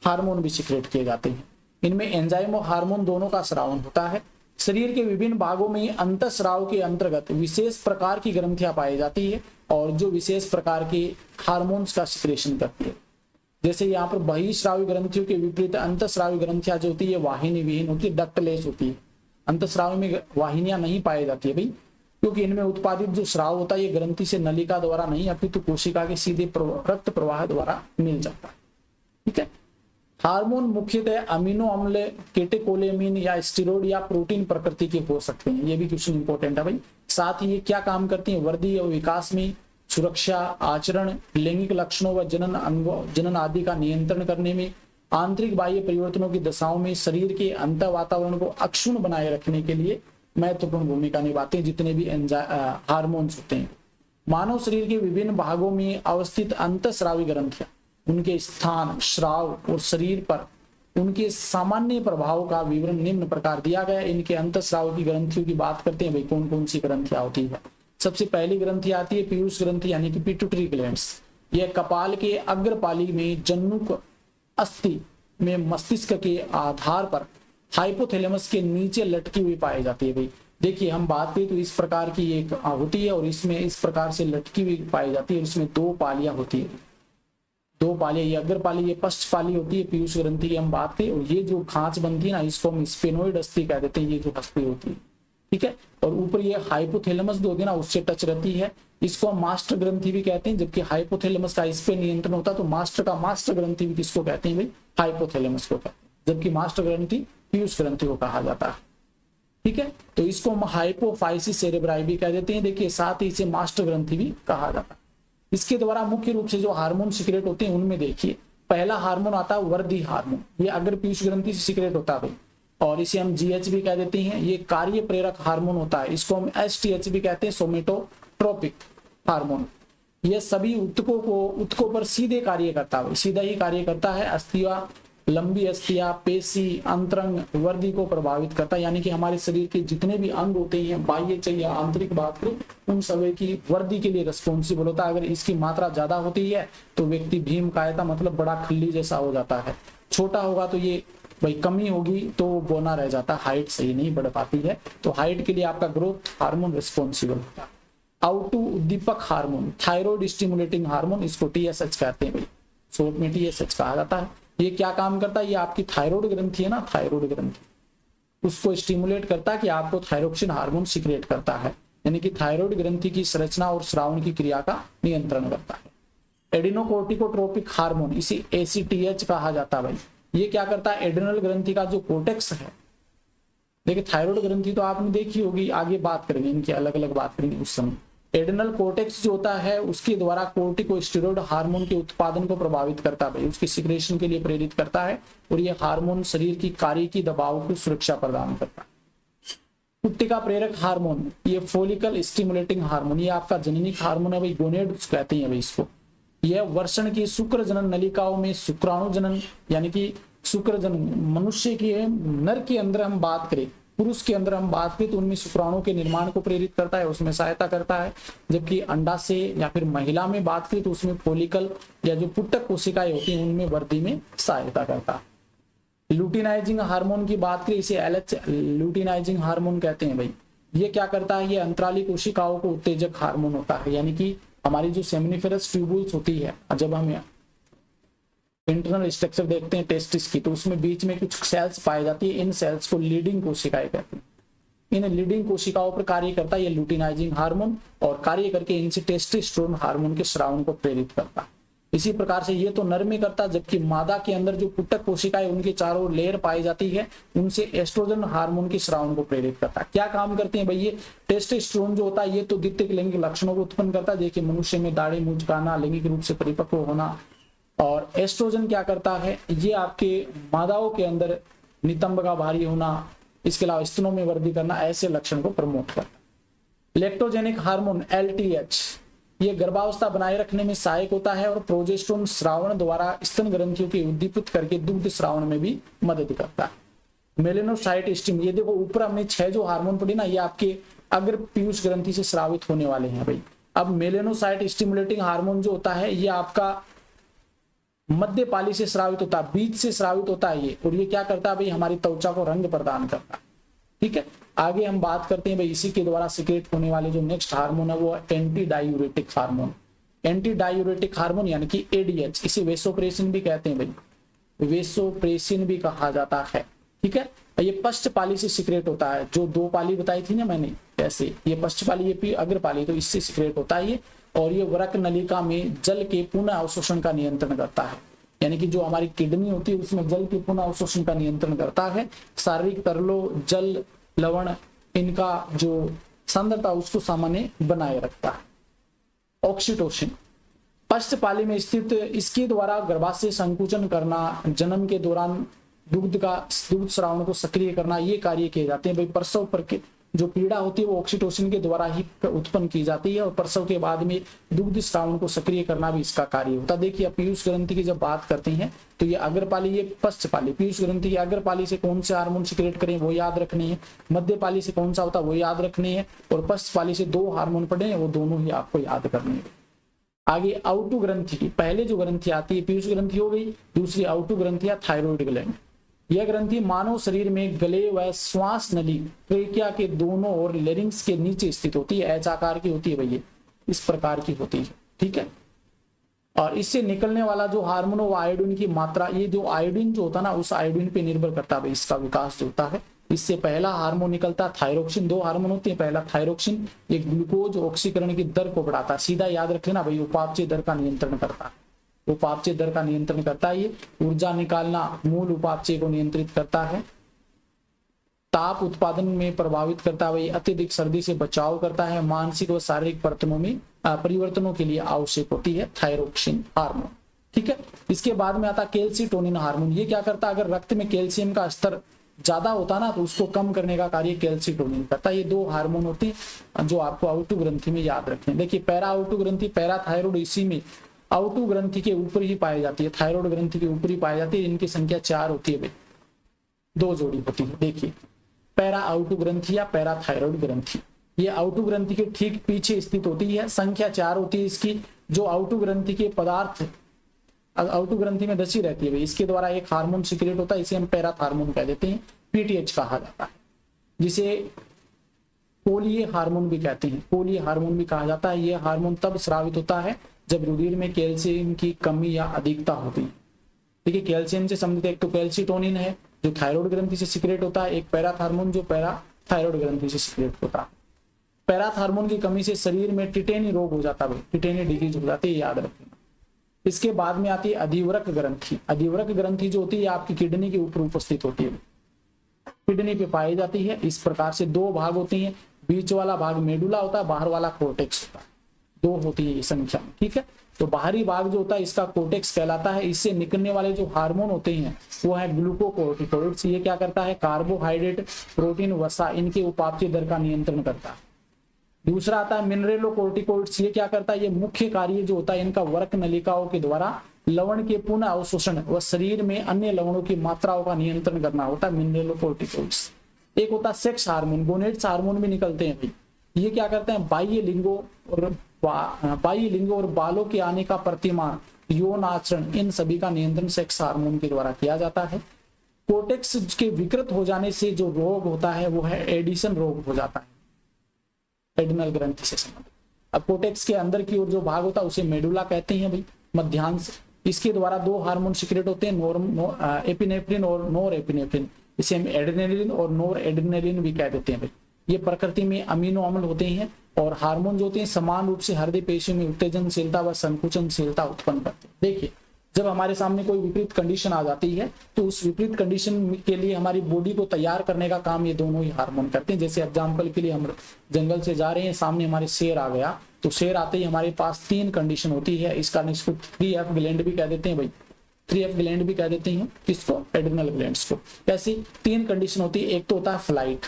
हार्मोन भी सिक्रेट किए जाते हैं। इनमें एंजाइम और हार्मोन दोनों का स्रावन होता है। शरीर के विभिन्न भागों में अंतःस्राव के अंतर्गत विशेष प्रकार की ग्रंथियां पाई जाती है और जो विशेष प्रकार के हार्मोन्स का सिक्रेशन करती है। जैसे यहाँ पर बहिःस्रावी ग्रंथियों के विपरीत अंतःस्रावी ग्रंथियां जो होती है वाहिनी विहीन होती है, डक्टलेस होती है। अंतःस्रावी में वाहिनियां नहीं पाई जाती है भाई, क्योंकि इनमें उत्पादित जो स्राव होता है ये ग्रंथि से नलिका द्वारा नहीं अपितु कोशिका के सीधे रक्त प्रवाह द्वारा मिल जाता है। ठीक है। हार्मोन मुख्यतः अमीनो अम्ल, केटेकोलेमिन या स्टेरॉइड या प्रोटीन प्रकृति के हो सकते हैं। ये भी क्वेश्चन इंपॉर्टेंट है भाई। साथ ही ये क्या काम करती हैं, वृद्धि और विकास में, सुरक्षा, आचरण, लैंगिक लक्षणों व जनन आदि का नियंत्रण करने में, आंतरिक बाह्य परिवर्तनों की दशाओं में, शरीर के अंत वातावरण को अक्षुण्ण बनाए रखने के लिए महत्वपूर्ण भूमिका निभाते हैं जितने भी हार्मोन्स होते हैं। मानव शरीर के विभिन्न भागों में अवस्थित अंतःस्रावी ग्रंथियां, उनके स्थान, स्राव और शरीर पर उनके सामान्य प्रभाव का विवरण निम्न प्रकार दिया गया। इनके अंतःस्राव की ग्रंथियों की बात करते हैं भाई, कौन कौन सी ग्रंथियां होती है। सबसे पहली ग्रंथि आती है पीयूष ग्रंथि यानी कि पिट्यूटरी ग्लैंड्स। यह कपाल के अग्रपाली में जन्नुक अस्थि में मस्तिष्क के आधार पर हाइपोथैलेमस के नीचे लटकी हुई पाई जाती है भाई। देखिए हम बात करें तो इस प्रकार की एक होती है और इसमें इस प्रकार से लटकी हुई पाई जाती है और इसमें दो पालियां होती है, दो पालियां, ये अग्रपाली ये पश्च पाली होती है पीयूष ग्रंथि की हम बात करें। और ये जो खांच बनती है ना इसको हम स्पेनोइड अस्थि कह देते हैं, ये जो अस्थि होती है। ठीक है। और ऊपर ये हाइपोथैलेमस जो होती है ना उससे टच रहती है, इसको हम मास्टर ग्रंथि भी कहते हैं। जबकि हाइपोथैलेमस का इस पे नियंत्रण होता है तो मास्टर ग्रंथि भी किसको कहते हैं भाई, हाइपोथैलेमस को कहते हैं। जबकि मास्टर ग्रंथि पीयूष ग्रंथि को कहा जाता है। ठीक है। तो इसको हम हाइपोफाइसिस सेरेब्राई भी कह देते हैं। देखिए साथ ही इसे मास्टर ग्रंथि भी कहा जाता है। इसके द्वारा मुख्य रूप से जो हार्मोन सिक्रेट होते हैं उनमें देखिए पहला हार्मोन आता है वृद्धि हार्मोन। ये अगर पीयूष ग्रंथि से सिक्रेट होता है भाई, और इसे हम जीएच भी कह देते हैं। ये कार्य प्रेरक हार्मोन होता है, इसको हम एसटीएच भी कहते हैं, सोमेटोट्रोपिक हार्मोन। ये सभी ऊतकों पर सीधे कार्य करता है, सीधा ही कार्य करता है। अस्थिया, लंबी अस्थिया, पेशी, अंतरंग, वृद्धि को प्रभावित करता है। यानी कि हमारे शरीर के जितने भी अंग होते हैं, बाह्य चाहिए आंतरिक बात करें, उन सभी की वृद्धि के लिए रिस्पॉन्सिबल होता है। अगर इसकी मात्रा ज्यादा होती है तो व्यक्ति भीम कायता मतलब बड़ा खल्ली जैसा हो जाता है। छोटा होगा तो ये भाई कमी होगी तो बोना रह जाता है, हाइट सही नहीं बढ़ पाती है। तो हाइट के लिए आपका ग्रोथ हार्मोन रिस्पॉन्सिबल होता है। आउटू उद्दीपक हार्मोन, थायराइड स्टिमुलेटिंग हार्मोन, इसको टीएसएच कहते हैं भाई, शॉर्ट में टीएसएच कहा जाता है। ये क्या काम करता है, ये आपकी थायराइड ग्रंथि है ना, थायराइड ग्रंथि उसको स्टिमुलेट करता है कि आपको थायरोक्सिन हार्मोन सिक्रेट करता है। यानी कि थायराइड ग्रंथि की संरचना और श्रावण की क्रिया का नियंत्रण करता है। एडिनोकोर्टिकोट्रोपिक हार्मोन, इसे एसीटीएच कहा जाता है भाई। ये क्या करता है, एड्रिनल ग्रंथि का जो कोर्टेक्स है, देखिए थायराइड ग्रंथि तो आपने देखी होगी, आगे बात करेंगे इनकी, अलग अलग बात करेंगे उस समय। एड्रिनल कोर्टेक्स जो होता है उसके द्वारा कोर्टिकोस्टेरॉइड हार्मोन के उत्पादन को प्रभावित करता है, उसकी सिक्रेशन के लिए प्रेरित करता है। और ये हार्मोन शरीर की कार्य की दबाव को सुरक्षा प्रदान करता है। पुट्टिका प्रेरक हार्मोन, ये फोलिकल स्टिमुलेटिंग हार्मोन, ये आपका जननिक हार्मोन है भाई, गोनेड्स कहते हैं भाई इसको। यह वर्षण की शुक्र जनन नलिकाओं में शुक्राणु जनन, यानी कि शुक्र जनन मनुष्य के नर के अंदर हम बात करें, पुरुष के अंदर हम बात करें तो उनमें शुक्राणु के निर्माण को प्रेरित करता है, उसमें सहायता करता है। जबकि अंडाशय या फिर महिला में बात करें तो उसमें फोलिकल या जो पुट्टक कोशिकाएं होती हैं उनमें वृद्धि में सहायता करता है। लुटिनाइजिंग हार्मोन की बात करें, इसे एलएच लुटिनाइजिंग हार्मोन कहते हैं भाई। ये क्या करता है, ये अंतराली कोशिकाओं को उत्तेजक हार्मोन होता है। यानी कि हमारी जो सेमिनिफेरस ट्यूबुल्स होती है, जब हम इंटरनल स्ट्रक्चर देखते हैं टेस्टिस की, तो उसमें बीच में कुछ सेल्स पाई जाती है, इन सेल्स को लीडिंग कोशिकाएं कहते हैं। इन लीडिंग कोशिकाओं पर कार्य करता है ये लुटिनाइजिंग हार्मोन, और कार्य करके इनसे टेस्टोस्टेरोन हार्मोन के स्रावन को प्रेरित करता है। इसी प्रकार से ये तो नर में करता, जबकि मादा के अंदर जो पुट्टक कोशिकाएं उनके चारों लेयर पाई जाती है, उनसे एस्ट्रोजन हार्मोन के स्रावन को प्रेरित करता है। क्या काम करते हैं भाई, ये टेस्टोस्टेरोन जो होता है ये तो द्वितीयक लैंगिक लक्षणों को उत्पन्न करता है। देखिए मनुष्य में दाढ़ी मुचकाना, लैंगिक रूप से परिपक्व होना। और एस्ट्रोजन क्या करता है, ये आपके मादाओं के अंदर नितंब का भारी होना, इसके अलावा स्तनों में वृद्धि करना, ऐसे लक्षण को प्रमोट करता है। लेक्टोजेनिक हार्मोन एलटीएच, ये गर्भावस्था बनाए रखने में सहायक होता है और प्रोजेस्टेरोन श्रावण द्वारा स्तन ग्रंथियों की उद्दीपित करके दुग्ध श्रावण में भी मदद करता है। मेलेनोसाइट स्टिम, ये देखो ऊपर हमने 6 जो हार्मोन पढ़े ना, ये आपके अग्र पीयूष ग्रंथि से स्रावित होने वाले हैं भाई। अब मेलेनोसाइट स्टिमुलेटिंग हार्मोन जो होता है ये आपका मध्य पाली से स्रावित होता है, बीज से स्रावित होता है ये, और ये क्या करता है भाई, हमारी त्वचा को रंग प्रदान करता है। ठीक है, आगे हम बात करते हैं भाई इसी के द्वारा सिक्रेट होने वाले जो नेक्स्ट हार्मोन है वो anti diuretic hormone. Anti diuretic hormone यानी कि एडीएच, इसे वेसोप्रेसिन भी कहते हैं भाई, वेसोप्रेसिन भी कहा जाता है। ठीक है, ये पश्च पाली से सिक्रेट होता है, जो 2 पाली बताई थी ना मैंने, ऐसे ये पश्च पाली, ये अग्र पाली, तो इससे सिक्रेट होता है ये। और ये वृक्क नलिका में जल के पुनः अवशोषण का नियंत्रण करता है, यानी कि जो हमारी किडनी होती है उसमें जल के पुनः अवशोषण का नियंत्रण करता है। शारीरिक तरलों, जल, लवण, इनका जो सांद्रता उसको सामान्य बनाए रखता है। ऑक्सीटोसिन पश्च पाली में स्थित, इसके द्वारा गर्भाशय संकुचन करना, जन्म के दौरान दुग्ध श्रावण को सक्रिय करना, ये कार्य किए जाते हैं भाई। प्रसव पर के जो पीड़ा होती है वो ऑक्सीटोसिन के द्वारा ही उत्पन्न की जाती है, और प्रसव के बाद में दुग्ध श्रावण को सक्रिय करना भी इसका कार्य होता है। देखिए पीयूष ग्रंथि की जब बात करते हैं तो ये अग्रपाली, ये पश्च पाली। पीयूष ग्रंथि की अग्रपाली से कौन से हार्मोन सिक्रेट करें वो याद रखने हैं, मध्य पाली से कौन सा होता है वो याद रखने हैं, और पश्च पाली से 2 हार्मोन पढ़े हैं वो दोनों ही आपको याद करने हैं। आगे आउटू ग्रंथि की, पहले जो ग्रंथि आती है पीयूष ग्रंथि हो गई, दूसरी आउटू ग्रंथि या थायराइड ग्लैंड। यह ग्रंथि मानव शरीर में गले व श्वास नली ट्रेकिया के दोनों ओर लेरिंग्स के नीचे स्थित होती है, एच आकार की होती है भैया, इस प्रकार की होती है। ठीक है, और इससे निकलने वाला जो हार्मोन वो आयोडीन की मात्रा, ये जो आयोडीन जो होता है ना उस आयोडीन पे निर्भर करता है इसका विकास जो होता है। इससे पहला हार्मोन निकलता है थायरोक्सिन, 2 हार्मोन होते हैं, पहला थायरोक्सिन ये ग्लूकोज ऑक्सीकरण की दर को बढ़ाता है, सीधा याद रख लेना भाई, उपापचय दर का नियंत्रण करता है, उपापचय दर का नियंत्रण करता है। ये ऊर्जा निकालना, मूल उपापचय को नियंत्रित करता है, ताप उत्पादन में प्रभावित करता है, अत्यधिक सर्दी से बचाव करता है, मानसिक व शारीरिक परिवर्तनों के लिए आवश्यक होती है थायरोक्सिन हार्मोन। ठीक है, इसके बाद में आता कैल्सीटोनिन हार्मोन। ये क्या करता है, अगर रक्त में कैल्शियम का स्तर ज्यादा होता ना तो उसको कम करने का कार्य कैल्सीटोनिन करता है। ये 2 हार्मोन होते हैं जो आपको आउटू ग्रंथि में याद रखने। देखिए पैरा आउटू ग्रंथि, पैरा थायराइड इसी में आउटू ग्रंथि के ऊपर ही पाई जाती है, थायराइड ग्रंथि के ऊपर ही पाई जाती है। इनकी संख्या 4 होती है भाई, 2 जोड़ी होती है। देखिए पैरा आउटू ग्रंथि या पैरा थायराइड ग्रंथि, ये आउटू ग्रंथि के ठीक पीछे स्थित होती है, संख्या 4 होती है इसकी। जो आउटू ग्रंथि के पदार्थ आउटू ग्रंथि में धसी रहती है भाई, इसके द्वारा एक हार्मोन सिक्रेट होता है, इसे हम पैरा हार्मोन कह देते हैं, पीटीएच कहा जाता है, जिसे पोलिए हार्मोन भी कहते हैं, पोलिए हार्मोन भी कहा जाता है। यह हार्मोन तब स्रावित होता है जब रुधिर में कैल्शियम की कमी या अधिकता होती है। देखिए कैल्शियम से संबंधित एक तो कैल्सीटोनिन है जो थायराइड ग्रंथि से सिक्रेट होता है, एक पैरा हार्मोन जो पैरा थायराइड ग्रंथि से सिक्रेट होता है। पैरा हार्मोन की कमी से शरीर में टिटेनी रोग हो जाता है, टिटेनी डिजीज हो जाती है, याद रखना। इसके बाद में आती है अधिवृक्क ग्रंथि। अधिवृक्क ग्रंथि जो होती है आपकी किडनी के ऊपर उपस्थित होती है, किडनी पे पाई जाती है। इस प्रकार से 2 भाग होते हैं, बीच वाला भाग मेडुला होता है, बाहर वाला कोर्टेक्स होता है, 2 होती है संख्या में। ठीक है, तो बाहरी भाग जो होता है इसका कोर्टेक्स कहलाता है। इससे निकलने वाले जो हार्मोन होते हैं वो है ग्लूकोकोर्टिकोइड्स। ये क्या करता है, कार्बोहाइड्रेट, प्रोटीन, वसा, इनके उपापचय दर का नियंत्रण करता है। दूसरा आता है मिनरेलोकोर्टिकोइड्स। ये क्या करता है, ये मुख्य कार्य जो होता है इनका वृक्क नलिकाओं के द्वारा लवण के पुनः अवशोषण व शरीर में अन्य लवणों की मात्राओं का नियंत्रण करना होता है मिनरेलोकोर्टिकोइड्स। एक होता है सेक्स हार्मोन, गोनेड्स हार्मोन भी निकलते हैं भाई। ये क्या करते हैं, बाह्य लिंगों और बालों के आने का प्रतिमान, यौन आचरण, इन सभी का नियंत्रण सेक्स हार्मोन के द्वारा किया जाता है। कोर्टेक्स के विकृत हो जाने से जो रोग होता है वो है एडिशन रोग हो जाता है, एड्रिनल ग्रंथि से संबंधित। अब कोर्टेक्स के अंदर की ओर जो भाग होता है उसे मेडुला कहते हैं भाई, मध्यांश। इसके द्वारा 2 हार्मोन सिक्रेट होते हैं, एपिनेफ्रिन और नोर एपिनेफ्रिन। इसे हम एड्रेनलिन और नोर एड्रेनलिन भी कह देते हैं भाई। ये प्रकृति में अमीनो अम्ल होते हैं और हार्मोन जो होते हैं समान रूप से हृदय पेशियों में उत्तेजनशीलता व संकुचनशीलता उत्पन्न करते हैं। देखिए जब हमारे सामने कोई विपरीत कंडीशन आ जाती है तो उस विपरीत कंडीशन के लिए हमारी बॉडी को तैयार करने का काम ये दोनों ही हार्मोन करते हैं। जैसे एग्जांपल के लिए हम जंगल से जा रहे हैं, सामने हमारे शेर आ गया, तो शेर आते ही हमारे पास 3 कंडीशन होती है। इसका इसको 3F ग्लैंड भी कह देते हैं भाई, 3F ग्लैंड भी कह देते हैं किसको, एड्रिनल ग्लैंड्स को। ऐसी 3 कंडीशन होती है। एक तो होता है फ्लाइट,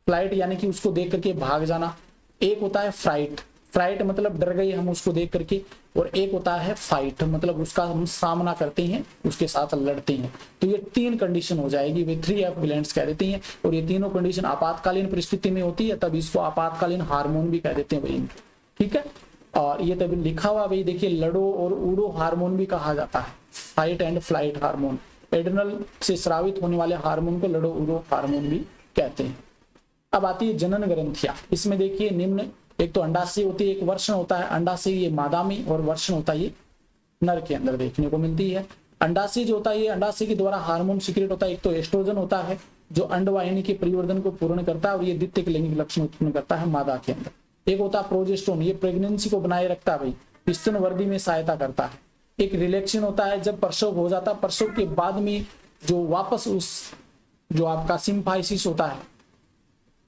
फ्लाइट यानी कि उसको देख करके भाग जाना। एक होता है फ्राइट, फ्राइट मतलब डर गए हम उसको देख करके, और एक होता है फाइट मतलब उसका हम सामना करते हैं, उसके साथ लड़ते हैं। तो ये 3 कंडीशन हो जाएगी, वे 3 एफिलेंट्स कह देते हैं। और ये तीनों कंडीशन आपातकालीन परिस्थिति में होती है, तब इसको आपातकालीन हार्मोन भी कह देते हैं भाई, ठीक है। और ये तभी लिखा हुआ भाई देखिए, लड़ो और उड़ो हार्मोन भी कहा जाता है, fight and flight hormone. Adrenal से स्रावित होने वाले हार्मोन को लड़ो उड़ो हार्मोन भी कहते हैं। अब आती है जनन ग्रंथियां। इसमें देखिए निम्न, एक तो अंडाशय होती है, एक वर्षण होता है। अंडाशय ये मादा में और वर्षण होता है ये नर के अंदर देखने को मिलती है। अंडाशय जो होता है, ये अंडाशय के द्वारा हार्मोन सिक्रेट होता है। एक तो एस्ट्रोजन होता है जो अंडवाहिनी के परिवर्तन को पूर्ण करता है और ये द्वितीयक लैंगिक लक्षण उत्पन्न करता है मादा के अंदर। एक होता है प्रोजेस्टेरोन, ये प्रेगनेंसी को बनाए रखता है भाई, स्तन वृद्धि में सहायता करता है। एक रिलैक्सेशन होता है, जब प्रसव हो जाता है, प्रसव के बाद में जो वापस उस जो आपका सिम्फाइसिस होता है,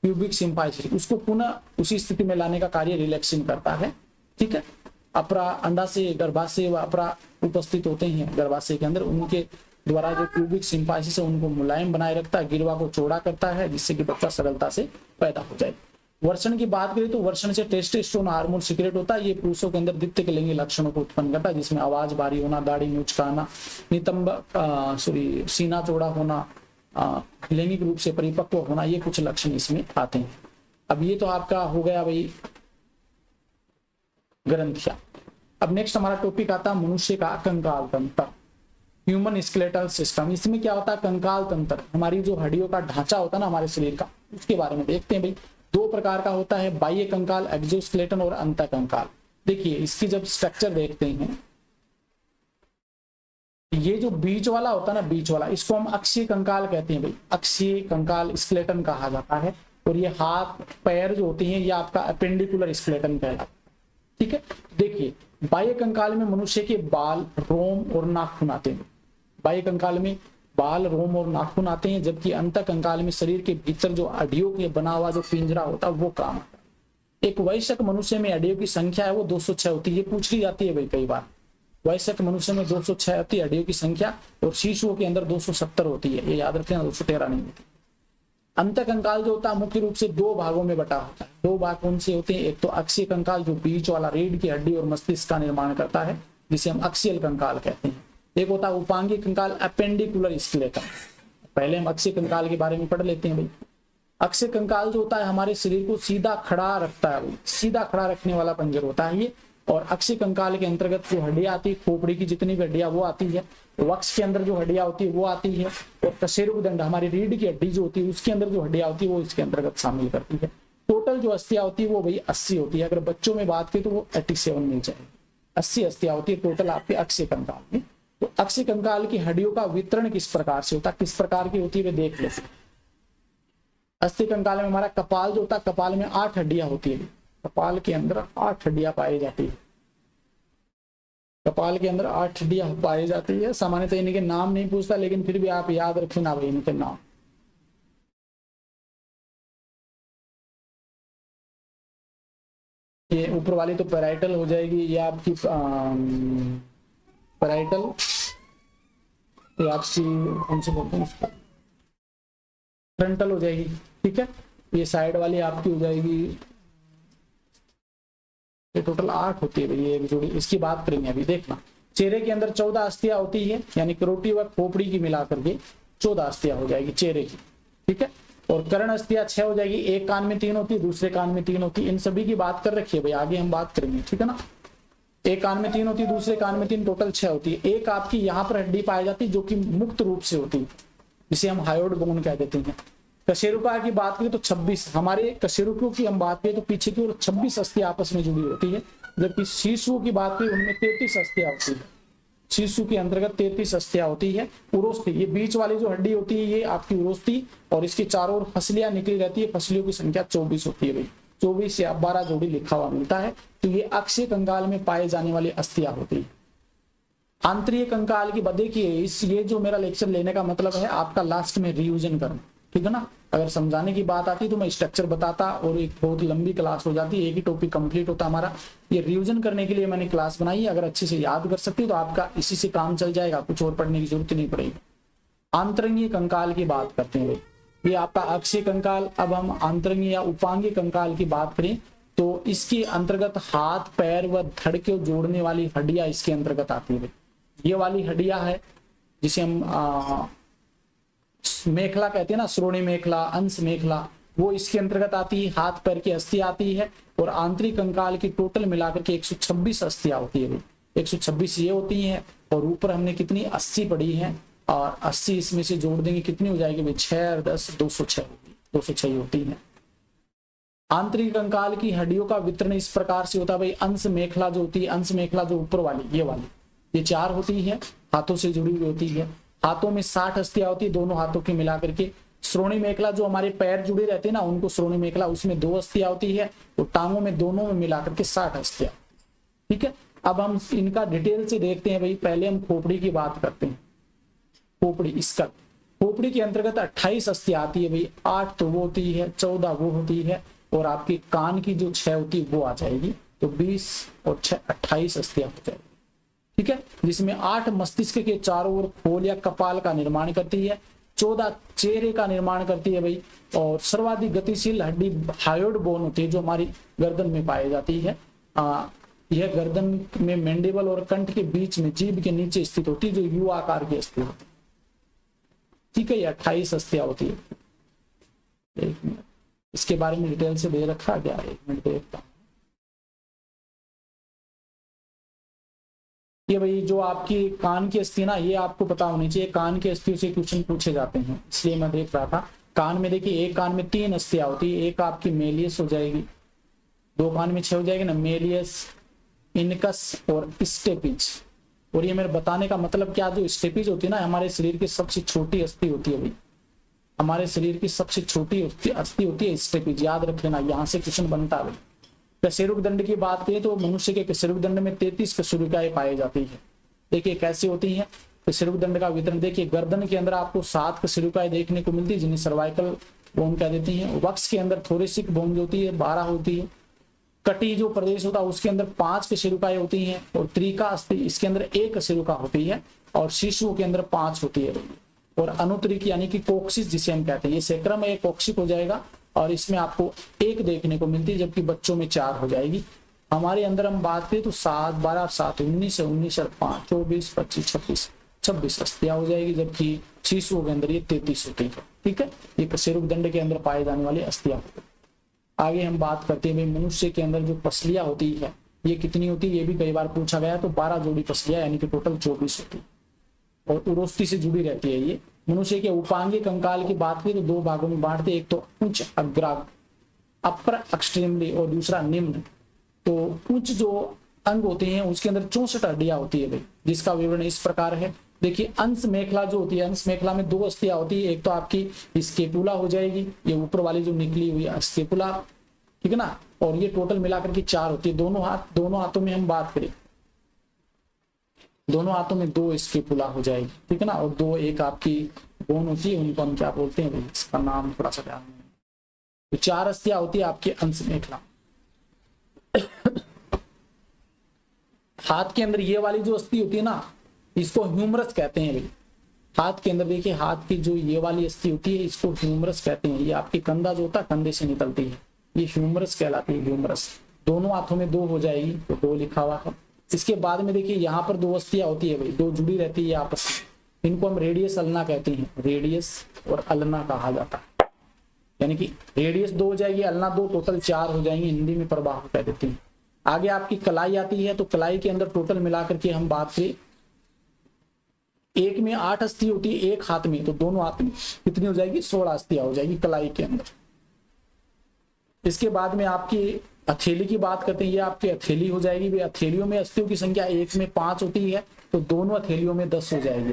प्यूबिक सिम्फाइसिस, उसको पुनः उसी स्थिति में लाने का कार्य रिलैक्सिंग करता है, ठीक है। अपरा अंडाशय गर्भाशय व अपरा उपस्थित होते हैं गर्भाशय के अंदर, उनके द्वारा जो प्यूबिक सिम्फाइसिस है उनको मुलायम बनाए रखता है, गिरवा को चौड़ा करता है, जिससे कि बच्चा सरलता से पैदा हो जाए। वर्षण की बात करें तो वर्षण से टेस्टोस्टेरोन हार्मोन सिक्रेट होता है। ये पुरुषों के अंदर द्वितीयक लैंगिक लक्षणों को उत्पन्न करता है, जिसमें आवाज भारी होना, दाढ़ी मुचकाना, नितंब सीना चौड़ा होना, लैंगिक रूप से परिपक्व होना, ये कुछ लक्षण इसमें आते हैं। अब ये तो आपका हो गया भाई ग्रंथियां। अब नेक्स्ट हमारा टॉपिक आता है मनुष्य का कंकाल तंत्र, ह्यूमन स्केलेटल सिस्टम। इसमें क्या होता है, कंकाल तंत्र हमारी जो हड्डियों का ढांचा होता है ना हमारे शरीर का, उसके बारे में देखते हैं भाई। 2 प्रकार का होता है, बाह्य कंकाल एक्सोस्केलेटन और अंतः कंकाल। देखिए इसकी जब स्ट्रक्चर देखते हैं, ये जो बीच वाला होता है ना, बीच वाला, इसको हम अक्षीय कंकाल कहते हैं भाई, अक्षीय कंकाल स्केलेटन कहा जाता है। और ये हाथ पैर जो होती हैं, ये आपका अपेंडिकुलर स्केलेटन कहलाता है, ठीक है। देखिए बाह्य कंकाल में मनुष्य के बाल, रोम और नाखून आते हैं। बाह्य कंकाल में बाल, रोम और नाखून आते हैं, जबकि अंतः कंकाल में शरीर के भीतर जो हड्डियों के बना हुआ जो पिंजरा होता है वो काम आता है। एक वयस्क मनुष्य में हड्डियों की संख्या है वो 206 होती है, ये पूछ ली जाती है भाई कई बार। वयस्क मनुष्य में 206 होती है हड्डियों की संख्या, और शिशुओं के अंदर 270 होती है, ये याद रखें, 213 नहीं होती। अंतः कंकाल जो होता है मुख्य रूप से 2 भागों में बटा होता है। 2 भाग कौन से होते हैं, एक तो अक्षीय कंकाल जो बीच वाला रीढ़ की हड्डी और मस्तिष्क का निर्माण करता है, जिसे हम अक्षीय कंकाल कहते हैं। एक होता है उपांगीय कंकाल अपेंडिकुलर स्केलेटन। पहले हम अक्षीय कंकाल के बारे में पढ़ लेते हैं भाई। अक्षीय कंकाल जो होता है हमारे शरीर को सीधा खड़ा रखता है भाई, सीधा खड़ा रखने वाला पंजर होता है ये। और अक्षीय कंकाल के अंतर्गत जो हड्डियां आती है, खोपड़ी की जितनी भी हड्डियां वो आती है, वक्ष के अंदर जो हड्डियां होती है वो आती है, और कशेरुक दंड हमारी रीढ़ की हड्डी जो होती है उसके अंदर जो हड्डियां होती है वो इसके अंतर्गत शामिल करती है। टोटल जो अस्थियां होती है वो भाई 80 होती है। अगर बच्चों में बात करें तो वो 87 मिल जाएगी। 80 अस्थियां होती है टोटल आपके अक्षीय कंकाल में। तो अक्षीय कंकाल की हड्डियों का वितरण किस प्रकार से होता है, किस प्रकार की होती है वे देख लेते हैं। अस्थि कंकाल में हमारा कपाल जो होता है, कपाल में 8 हड्डियां होती है। कपाल के अंदर 8 हड्डियां पाई जाती है। कपाल के अंदर 8 हड्डियां पाई जाती है। सामान्यतः इनके नाम नहीं पूछता, लेकिन फिर भी आप याद रखें ना भाई इनके नाम। ये ऊपर वाली तो पैराइटल हो जाएगी, ये आपकी पैराइटल, ये आपकी कौन से बोलते हैं उसको, फ्रंटल हो जाएगी, ठीक है। ये साइड वाली आपकी हो जाएगी, ये टोटल 8 होती है भाई ये जोड़ी। इसकी बात करेंगे अभी, देखना। चेहरे के अंदर 14 अस्थियां होती है, यानी करोटी व खोपड़ी की मिलाकर के 14 अस्थियां हो जाएगी चेहरे की, ठीक है। और कर्ण अस्थियां 6 हो जाएगी, एक कान में 3 होती है, दूसरे कान में 3 होती है। इन सभी की बात कर रखी है भाई, आगे हम बात करेंगे, ठीक है ना। एक कान में 3 होती है, दूसरे कान में 3, टोटल 6 होती है। एक आपकी यहाँ पर हड्डी पाई जाती है जो कि मुक्त रूप से होती है, जिसे हम हायोड बोन कह देते हैं। कशेरुका की बात करें तो 26, हमारे कशेरुकों की हम बात करें तो पीछे की ओर 26 अस्थियां आपस में जुड़ी होती है, जबकि शिशुओं की बात करें उनमें 33 अस्थियां होती है। शिशु के अंतर्गत 33 अस्थियां होती है। उरोस्थि, ये बीच वाली जो हड्डी होती है ये आपकी उरोस्थि, और इसकी चारों ओर फसलियां निकली रहती है। फसलियों की संख्या 24 होती है भाई, 24 या 12 जोड़ी लिखा हुआ मिलता है। तो ये अक्षीय कंकाल में पाए जाने वाली अस्थियां होती है। आंतरिक कंकाल की देखिए, इस ये जो मेरा लेक्चर लेने का मतलब है आपका लास्ट में रिविजन करना, ठीक है ना। अगर समझाने की बात आती तो मैं स्ट्रक्चर बताता और एक बहुत लंबी क्लास हो जाती, एक ही टॉपिक कंप्लीट होता हमारा। ये रिवीजन करने के लिए मैंने क्लास बनाई है, अगर अच्छे से याद कर सकती तो आपका इसी से काम चल जाएगा, कुछ और पढ़ने की जरूरत नहीं पड़ेगी। आंतरिक कंकाल की बात करते हैं भाई, ये आपका अक्षीय कंकाल। अब हम आंतरिक या उपांगीय कंकाल की बात करें तो इसके अंतर्गत हाथ पैर व धड़ को जोड़ने वाली हड्डियां इसके अंतर्गत आती है। ये वाली हड्डियां है जिसे हम मेखला कहते हैं ना, श्रोणी मेखला, अंश मेखला, वो इसके अंतर्गत आती है। हाथ पैर की अस्थि आती है और आंतरिक कंकाल की टोटल मिलाकर के 126 अस्थियां होती है। 126 ये होती हैं और ऊपर हमने कितनी 80 पड़ी है और 80 इसमें से जोड़ देंगे कितनी हो जाएगी भाई, 6 और 10 206 होगी, 206 होती है। आंतरिक कंकाल की हड्डियों का वितरण इस प्रकार से होता है भाई। अंश मेखला जो होती है, अंश मेखला जो ऊपर वाली ये वाली, ये 4 होती है, हाथों से जुड़ी हुई होती है। हाथों में 60 अस्थियां होती है, दोनों हाथों की मिलाकर के। श्रोणी मेखला जो हमारे पैर जुड़े रहते हैं ना, उनको श्रोणी मेखला, उसमें 2 अस्थियां होती है और टांगों में दोनों में मिलाकर के 60 अस्थियां। ठीक है, अब हम इनका डिटेल से देखते हैं भाई। पहले हम खोपड़ी की बात करते हैं। खोपड़ी, इसका खोपड़ी के अंतर्गत 28 अस्थियां आती है भाई। 8 तो वो होती है, 14 वो होती है और आपकी कान की जो 6 होती है वो आ जाएगी, तो 20 और 6 28 अस्थियां हो जाएगी। ठीक है, जिसमें 8 मस्तिष्क के चारों ओर खोल या कपाल का निर्माण करती है, 14 चेहरे का निर्माण करती है भाई, और सर्वाधिक गतिशील हड्डी हायोइड बोन होती है जो हमारी गर्दन में पाई जाती है। यह गर्दन में मैंडिबल और कंठ के बीच में जीभ के नीचे स्थित होती है, जो यू आकार की अस्थि होती है। ठीक है, ये 28 अस्थियां होती है। एक मिनट, इसके बारे में डिटेल से दे रखा क्या, एक मिनट देखता हूं। ये भाई जो आपकी कान की अस्थि ना, ये आपको पता होनी चाहिए, कान की अस्थियों से क्वेश्चन पूछे जाते हैं, इसलिए मैं देख रहा था। कान में देखिए, एक कान में 3 अस्थियां होती है, एक आपकी मेलियस हो जाएगी, 2 कान में 6 हो जाएगी ना, मेलियस, इनकस और स्टेपिज। और ये मेरे बताने का मतलब क्या, जो स्टेपिज होती है ना, हमारे शरीर की सबसे छोटी अस्थि होती है भाई। हमारे शरीर की सबसे छोटी अस्थि होती है स्टेपिज, याद रख लेना, यहाँ से क्वेश्चन बनता है। कशेरुक दंड की बात करें तो मनुष्य के कशेरुक दंड में 33 कशेरुकाएं पाई जाती है। देखिए कैसे होती है कशेरुक दंड का वितरण। देखिए गर्दन के अंदर आपको 7 कशेरुकाएं देखने को मिलती है, जिन्हें सर्वाइकल बोन कह देती हैं। वक्ष के अंदर थोरेसिक बोन जो होती है 12 होती है। कटी जो प्रदेश होता है उसके अंदर 5 कशेरुकाएं होती हैं, और त्रिका अस्थि इसके अंदर 1 कशेरुका होती है, और शिशुओं के अंदर 5 होती है। और अनुत्तरिक यानी कि कोक्सिस जिसे हम कहते हैं, ये सेक्रम है, कोक्सिक हो जाएगा, और इसमें आपको 1 देखने को मिलती है, जबकि बच्चों में 4 हो जाएगी। हमारे अंदर हम बात करें तो 7 12 7 19 19 और 5 24 25 26 अस्थियां हो जाएगी, जबकि शिशुओं के अंदर ये 33 होती है। ठीक है, ये कशेरुक दंड के अंदर पाए जाने वाली अस्थियां। आगे हम बात करते हैं भाई, मनुष्य के अंदर जो पसलियां होती है ये कितनी होती है, ये भी कई बार पूछा गया। तो 12 जोड़ी पसलियां यानी कि टोटल 24 होती है, और उरोस्थि से जुड़ी रहती है। ये मनुष्य के उपांगी कंकाल की बात करें तो 2 भागों में बांटते, एक तो उच्च अग्राग, अपर एक्सट्रीमली, और दूसरा निम्न। तो उच्च जो अंग होते हैं उसके अंदर 64 हड्डियां होती है भाई, जिसका विवरण इस प्रकार है। देखिए अंश मेखला जो होती है, अंश मेखला में 2 अस्थियां होती है, एक तो आपकी स्केपुला हो जाएगी, ये ऊपर वाली जो निकली हुई स्केपुला, ठीक है ना, और ये टोटल मिलाकर के 4 होती है। दोनों हाथों में हम बात करें, दोनों हाथों में 2 स्केपुला हो जाएगी, ठीक है ना, और 2 एक आपकी बोन होती है, उनको हम क्या बोलते हैं भाई, इसका नाम थोड़ा सा ध्यान में। तो 4 अस्थियां होती है आपके अंश मेखला। हाथ के अंदर ये वाली जो अस्थि होती है ना, इसको ह्यूमरस कहते हैं भाई। हाथ के अंदर देखिए, हाथ की जो ये वाली अस्थि होती है इसको ह्यूमरस कहते हैं। ये आपकी कंधा जो होता है, कंधे से निकलती है, ये ह्यूमरस कहलाती है, ह्यूमरस। दोनों हाथों में 2 हो जाएगी, तो 2 लिखा हुआ है। इसके बाद में देखिए यहाँ पर 2 अस्थियां होती है भाई, 2 जुड़ी रहती है आपस में, इनको हम रेडियस अल्ना कहते हैं। रेडियस और अल्ना कहा जाता है, यानी कि रेडियस 2 हो जाएगी, अल्ना 2, टोटल 4 हो जाएंगे, हिंदी में प्रवाह कह देते हैं। आगे आपकी कलाई आती है, तो कलाई के अंदर टोटल मिलाकर के हम बात करें, एक में 8 अस्थि होती है, एक हाथ में, तो दोनों हाथ में कितनी हो जाएगी, 16 अस्थियां हो जाएगी कलाई के अंदर। इसके बाद में आपकी हथेली की बात करते हैं, ये आपकी हथेली हो जाएगी भाई। हथेलियों में अस्थियों की संख्या एक में 5 होती है, तो दोनों हथेलियों में 10 हो जाएगी।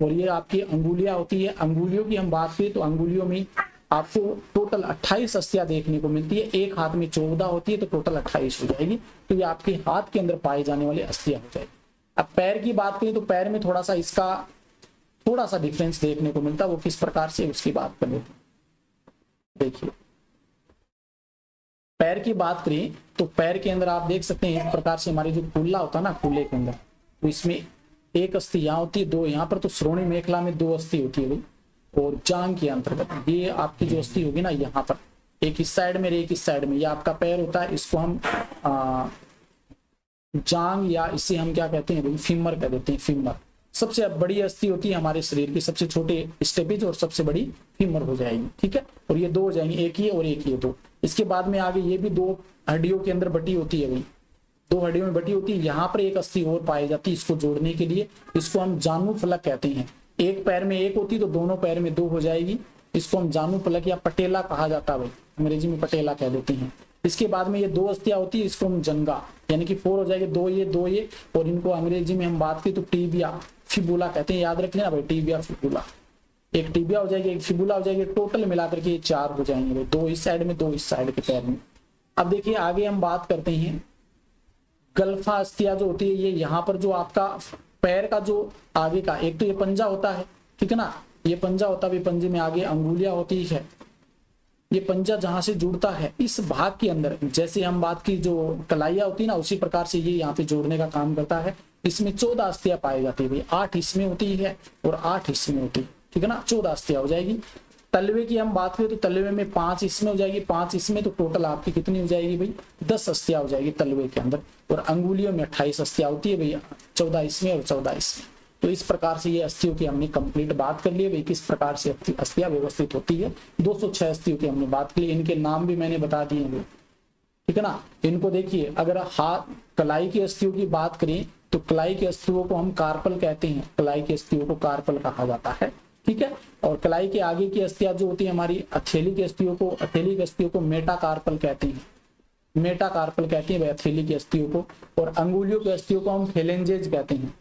और ये आपकी अंगुलियां होती है, अंगुलियों की हम बात करें तो अंगुलियों में आपको टोटल 28 अस्थियां देखने को मिलती है, एक हाथ में 14 होती है, तो टोटल 28 हो जाएगी। तो ये आपके हाथ के अंदर पाए जाने वाली अस्थियां हो जाएगी। अब पैर की बात करें तो पैर में थोड़ा सा इसका थोड़ा सा डिफरेंस देखने को मिलता है, वो किस प्रकार से उसकी बात कर लेते हैं। देखिए पैर की बात करें तो पैर के अंदर आप देख सकते हैं, एक प्रकार से हमारी जो कुल्ला होता है ना, कुल्ले के अंदर, तो इसमें 1 अस्थि यहाँ होती है, 2 यहाँ पर, तो श्रोणी मेखला में 2 अस्थि होती है, और जांग के अंतर्गत ये आपकी जो अस्थि होगी ना यहाँ पर, एक इस साइड में, एक इस साइड में, ये आपका पैर होता है, इसको हम जांग या इसे हम क्या कहते हैं भाई, फीमर कह देते हैं, फीमर। सबसे बड़ी अस्थि होती है हमारे शरीर की, सबसे छोटे स्टेपेज और सबसे बड़ी फीमर हो जाएगी, ठीक है। और ये दो हो जाएंगे, एक ही और एक ही दो। इसके बाद में आगे ये भी दो हड्डियों के अंदर बटी होती है भाई, दो हड्डियों में बटी होती है। यहाँ पर एक अस्थि और पाई जाती है इसको जोड़ने के लिए, इसको हम जानु फलक कहते हैं। एक पैर में एक होती तो दोनों पैर में दो हो जाएगी, इसको हम जानु फलक या पटेला कहा जाता है भाई, अंग्रेजी में पटेला कह देते हैं। इसके बाद में ये दो अस्थियां होती है, इसको हम जंगा, यानी कि 4 हो जाएगी, दो ये, और इनको अंग्रेजी में हम बात की तो टीबिया फिबुला कहते हैं, याद रख लेना भाई, टीबिया फिबुला। एक टीबिया हो जाएगी, एक फिबुला हो जाएगी, टोटल मिलाकर के 4 हो जाएंगे भाई, 2 इस साइड में, 2 इस साइड के पैर में। अब देखिए आगे हम बात करते हैं गल्फा अस्थियां जो होती है, ये यहाँ पर जो आपका पैर का जो आगे का, एक तो ये पंजा होता है, ठीक है ना, ये पंजा होता है, पंजे में आगे अंगुलियां होती है, ये पंजा जहां से जुड़ता है इस भाग के अंदर, जैसे हम बात की जो कलाइया होती है ना, उसी प्रकार से ये यहाँ पे जोड़ने का काम करता है। इसमें 14 अस्थियां पाई जाती है भाई, 8 इसमें होती है और 8 इसमें होती है, ठीक है ना, 14 अस्थियां हो जाएगी। तलवे की हम बात करें तो तलवे में 5 इसमें हो जाएगी, 5 इसमें, तो टोटल आपकी कितनी हो जाएगी भाई, 10 अस्थियां हो जाएगी तलवे के अंदर। और अंगुलियों में 28 अस्थियां होती है भैया, 14 इसमें और 14 इसमें। तो इस प्रकार से ये अस्थियों की हमने कंप्लीट बात कर ली है भाई, किस प्रकार से अस्थियां व्यवस्थित होती है। 206 अस्थियों की हमने बात की, इनके नाम भी मैंने बता दिए हैं, ठीक है ना। इनको देखिए, अगर हाथ कलाई की अस्थियों की बात करें तो कलाई की अस्थियों को हम कार्पल कहते हैं, कलाई की अस्थियों को कार्पल कहा जाता है, ठीक है। और कलाई के आगे की अस्थियां जो होती है हमारी हथेली की अस्थियों को, हथेली की अस्थियों को मेटाकार्पल कहते हैं, मेटाकार्पल कहते हैं भाई हथेली की अस्थियों को। और अंगुलियों की अस्थियों को हम फेलेंजेज कहते हैं,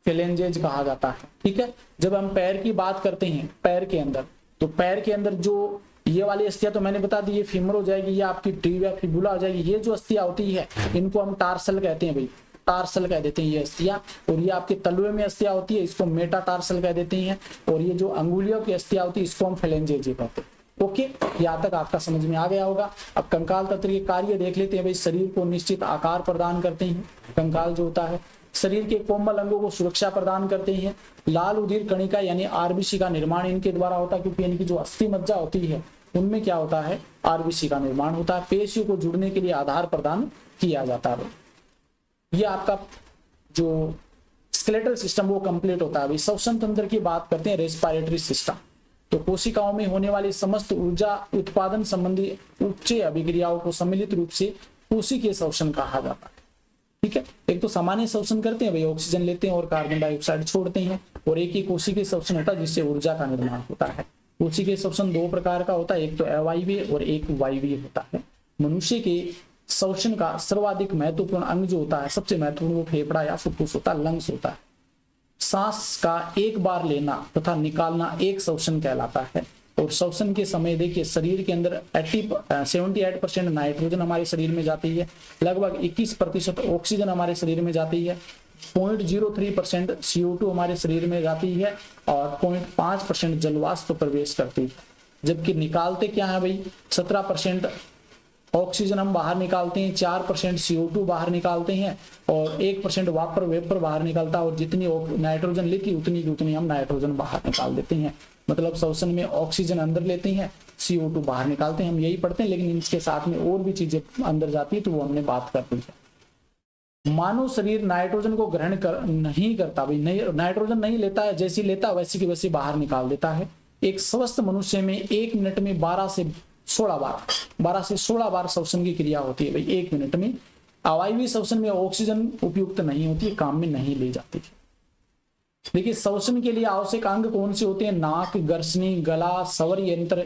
फेलेंजेज कहा जाता है, ठीक है। जब हम पैर की बात करते हैं, पैर के अंदर, तो पैर के अंदर जो ये वाली अस्थियां तो मैंने बता दी, ये फीमर हो जाएगी, ये आपकी टिबिया फिबुला हो जाएगी। ये जो अस्थियां होती है इनको हम टार्सल कहते हैं भाई, टार्सल कह देते हैं ये अस्थियां। और ये आपके तलवे में अस्थियां होती है, इसको मेटाटार्सल कह देते हैं। और ये जो अंगुलियों की अस्थियां होती है इसको हम फेलेंजेज कहते हैं। ओके, यहाँ तक आपका समझ में आ गया होगा। अब कंकाल तंत्र के कार्य देख लेते हैं भाई। शरीर को निश्चित आकार प्रदान करते हैं कंकाल जो होता है, शरीर के कोमल अंगों को सुरक्षा प्रदान करते हैं। लाल उधिर कणिका यानी आरबीसी का निर्माण इनके द्वारा होता है, क्योंकि इनकी जो अस्थि मज्जा होती है उनमें क्या होता है, आरबीसी का निर्माण होता है। पेशियों को जुड़ने के लिए आधार प्रदान किया जाता है। ये आपका जो स्केलेटल सिस्टम वो कंप्लीट होता है। श्वसन तंत्र की बात करते हैं, रेस्पिरेटरी सिस्टम। तो कोशिकाओं में होने वाली समस्त ऊर्जा उत्पादन संबंधी उपचय अभिक्रियाओं को सम्मिलित रूप से कोशिकीय श्वसन कहा जाता है, ठीक है। एक तो सामान्य श्वसन करते हैं भाई, ऑक्सीजन लेते हैं और कार्बन डाइऑक्साइड छोड़ते हैं, और एक ही कोशिकीय श्वसन होता है जिससे ऊर्जा का निर्माण होता है। कोशिकीय श्वसन 2 प्रकार का होता है, एक तो अवायवीय और एक वायवीय होता है। मनुष्य के श्वसन का सर्वाधिक महत्वपूर्ण अंग जो होता है, सबसे महत्वपूर्ण, वो फेफड़ा या फुफ्फुस होता है, लंग्स होता है। सांस का एक बार लेना तथा निकालना एक श्वसन कहलाता है। और श्वसन के समय देखिए शरीर के अंदर 78% नाइट्रोजन हमारे शरीर में जाती है, लगभग 21% ऑक्सीजन हमारे शरीर में जाती है, 0.03% CO2 हमारे शरीर में जाती है, और 0.5% जलवाष्प प्रवेश करती है। जबकि निकालते क्या है भाई, 17% ऑक्सीजन हम बाहर निकालते हैं, 4% CO2 बाहर निकालते हैं, और 1% वेपर बाहर निकलता है। और जितनी नाइट्रोजन लेती है उतनी की उतनी हम नाइट्रोजन बाहर निकाल देते हैं। मतलब श्वसन में ऑक्सीजन अंदर लेते हैं, CO2 बाहर निकालते हैं, हम यही पढ़ते हैं। लेकिन इसके साथ में और भी चीजें अंदर जाती है तो वो हमने बात कर दी है। मानव शरीर नाइट्रोजन को ग्रहण नहीं करता भाई, नहीं नाइट्रोजन नहीं लेता है, जैसी लेता है वैसी की वैसी बाहर निकाल देता है। एक स्वस्थ मनुष्य में 1 मिनट में 12 से 16 बार श्वसन की क्रिया होती है भाई 1 मिनट में। अवायवीय श्वसन में ऑक्सीजन उपयुक्त नहीं होती है, काम में नहीं ली जाती है। देखिए श्वसन के लिए आवश्यक अंग कौन से होते हैं, नाक, गर्सनी, गला, स्वर यंत्र,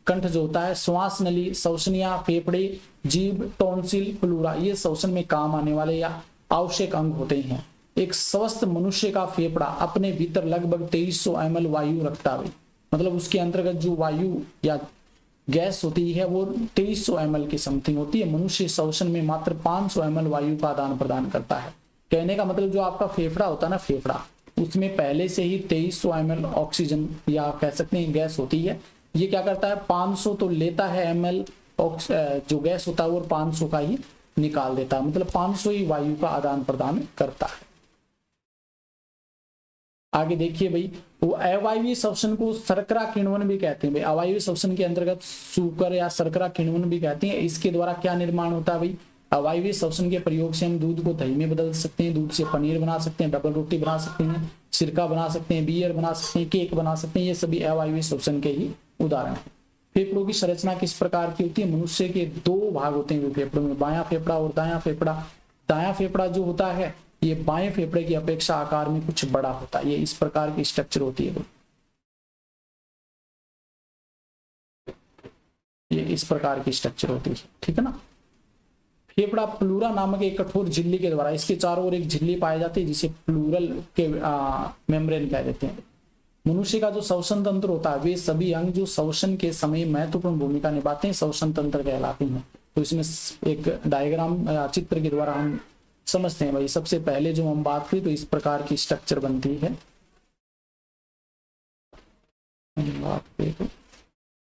कंठ जो होता है, श्वास नली, श्वसनिया, फेफड़े, जीभ, टॉन्सिल, प्लूरा, ये श्वसन में काम आने वाले या आवश्यक अंग होते हैं। एक स्वस्थ मनुष्य का फेफड़ा अपने भीतर लगभग 2300 ml वायु रखता है, मतलब उसके अंतर्गत जो वायु या गैस होती है वो 2300 ml की समथिंग होती है। मनुष्य श्वसन में मात्र 500 ml वायु का आदान प्रदान करता है। कहने का मतलब जो आपका फेफड़ा होता है ना, फेफड़ा, उसमें पहले से ही 2300 ml ऑक्सीजन या कह सकते हैं गैस होती है। ये क्या करता है, 500 तो लेता है ml जो गैस होता है वो 500 का ही निकाल देता है, मतलब 500 ही वायु का आदान प्रदान करता है। आगे देखिए भाई, वो अवायवीय श्वसन को शर्करा किण्वन भी कहते हैं भाई। अवायवीय श्वसन के अंतर्गत शुकर या शर्करा किण्वन भी कहते हैं। इसके द्वारा क्या निर्माण होता है भाई, अवायवीय श्वसन के प्रयोग से हम दूध को दही में बदल सकते हैं, दूध से पनीर बना सकते हैं, डबल रोटी बना सकते हैं, सिरका बना सकते हैं, बियर बना सकते हैं, केक बना सकते हैं। ये सभी अवायवीय श्वसन के ही उदाहरण हैं। फेफड़ों की संरचना किस प्रकार की होती है, मनुष्य के दो भाग होते हैं फेफड़ों में, बायां फेफड़ा और दायां फेफड़ा। दायां फेफड़ा जो होता है ये बाएं फेफड़े की अपेक्षा आकार में कुछ बड़ा होता है। ये इस प्रकार की स्ट्रक्चर होती है, ये इस प्रकार की स्ट्रक्चर होती है, ठीक है ना। फेफड़ा प्लूरा नामक एक कठोर झिल्ली के द्वारा, इसके चारों ओर एक झिल्ली पाई जाती है जिसे प्लूरल के मेम्ब्रेन कह देते हैं। मनुष्य का जो श्वसन तंत्र होता है वे सभी अंग जो श्वसन के समय महत्वपूर्ण भूमिका निभाते हैं श्वसन तंत्र कहलाते हैं। तो इसमें एक डायग्राम चित्र के द्वारा हम समझते हैं भाई। सबसे पहले जो हम बात करें तो इस प्रकार की स्ट्रक्चर बनती है, तो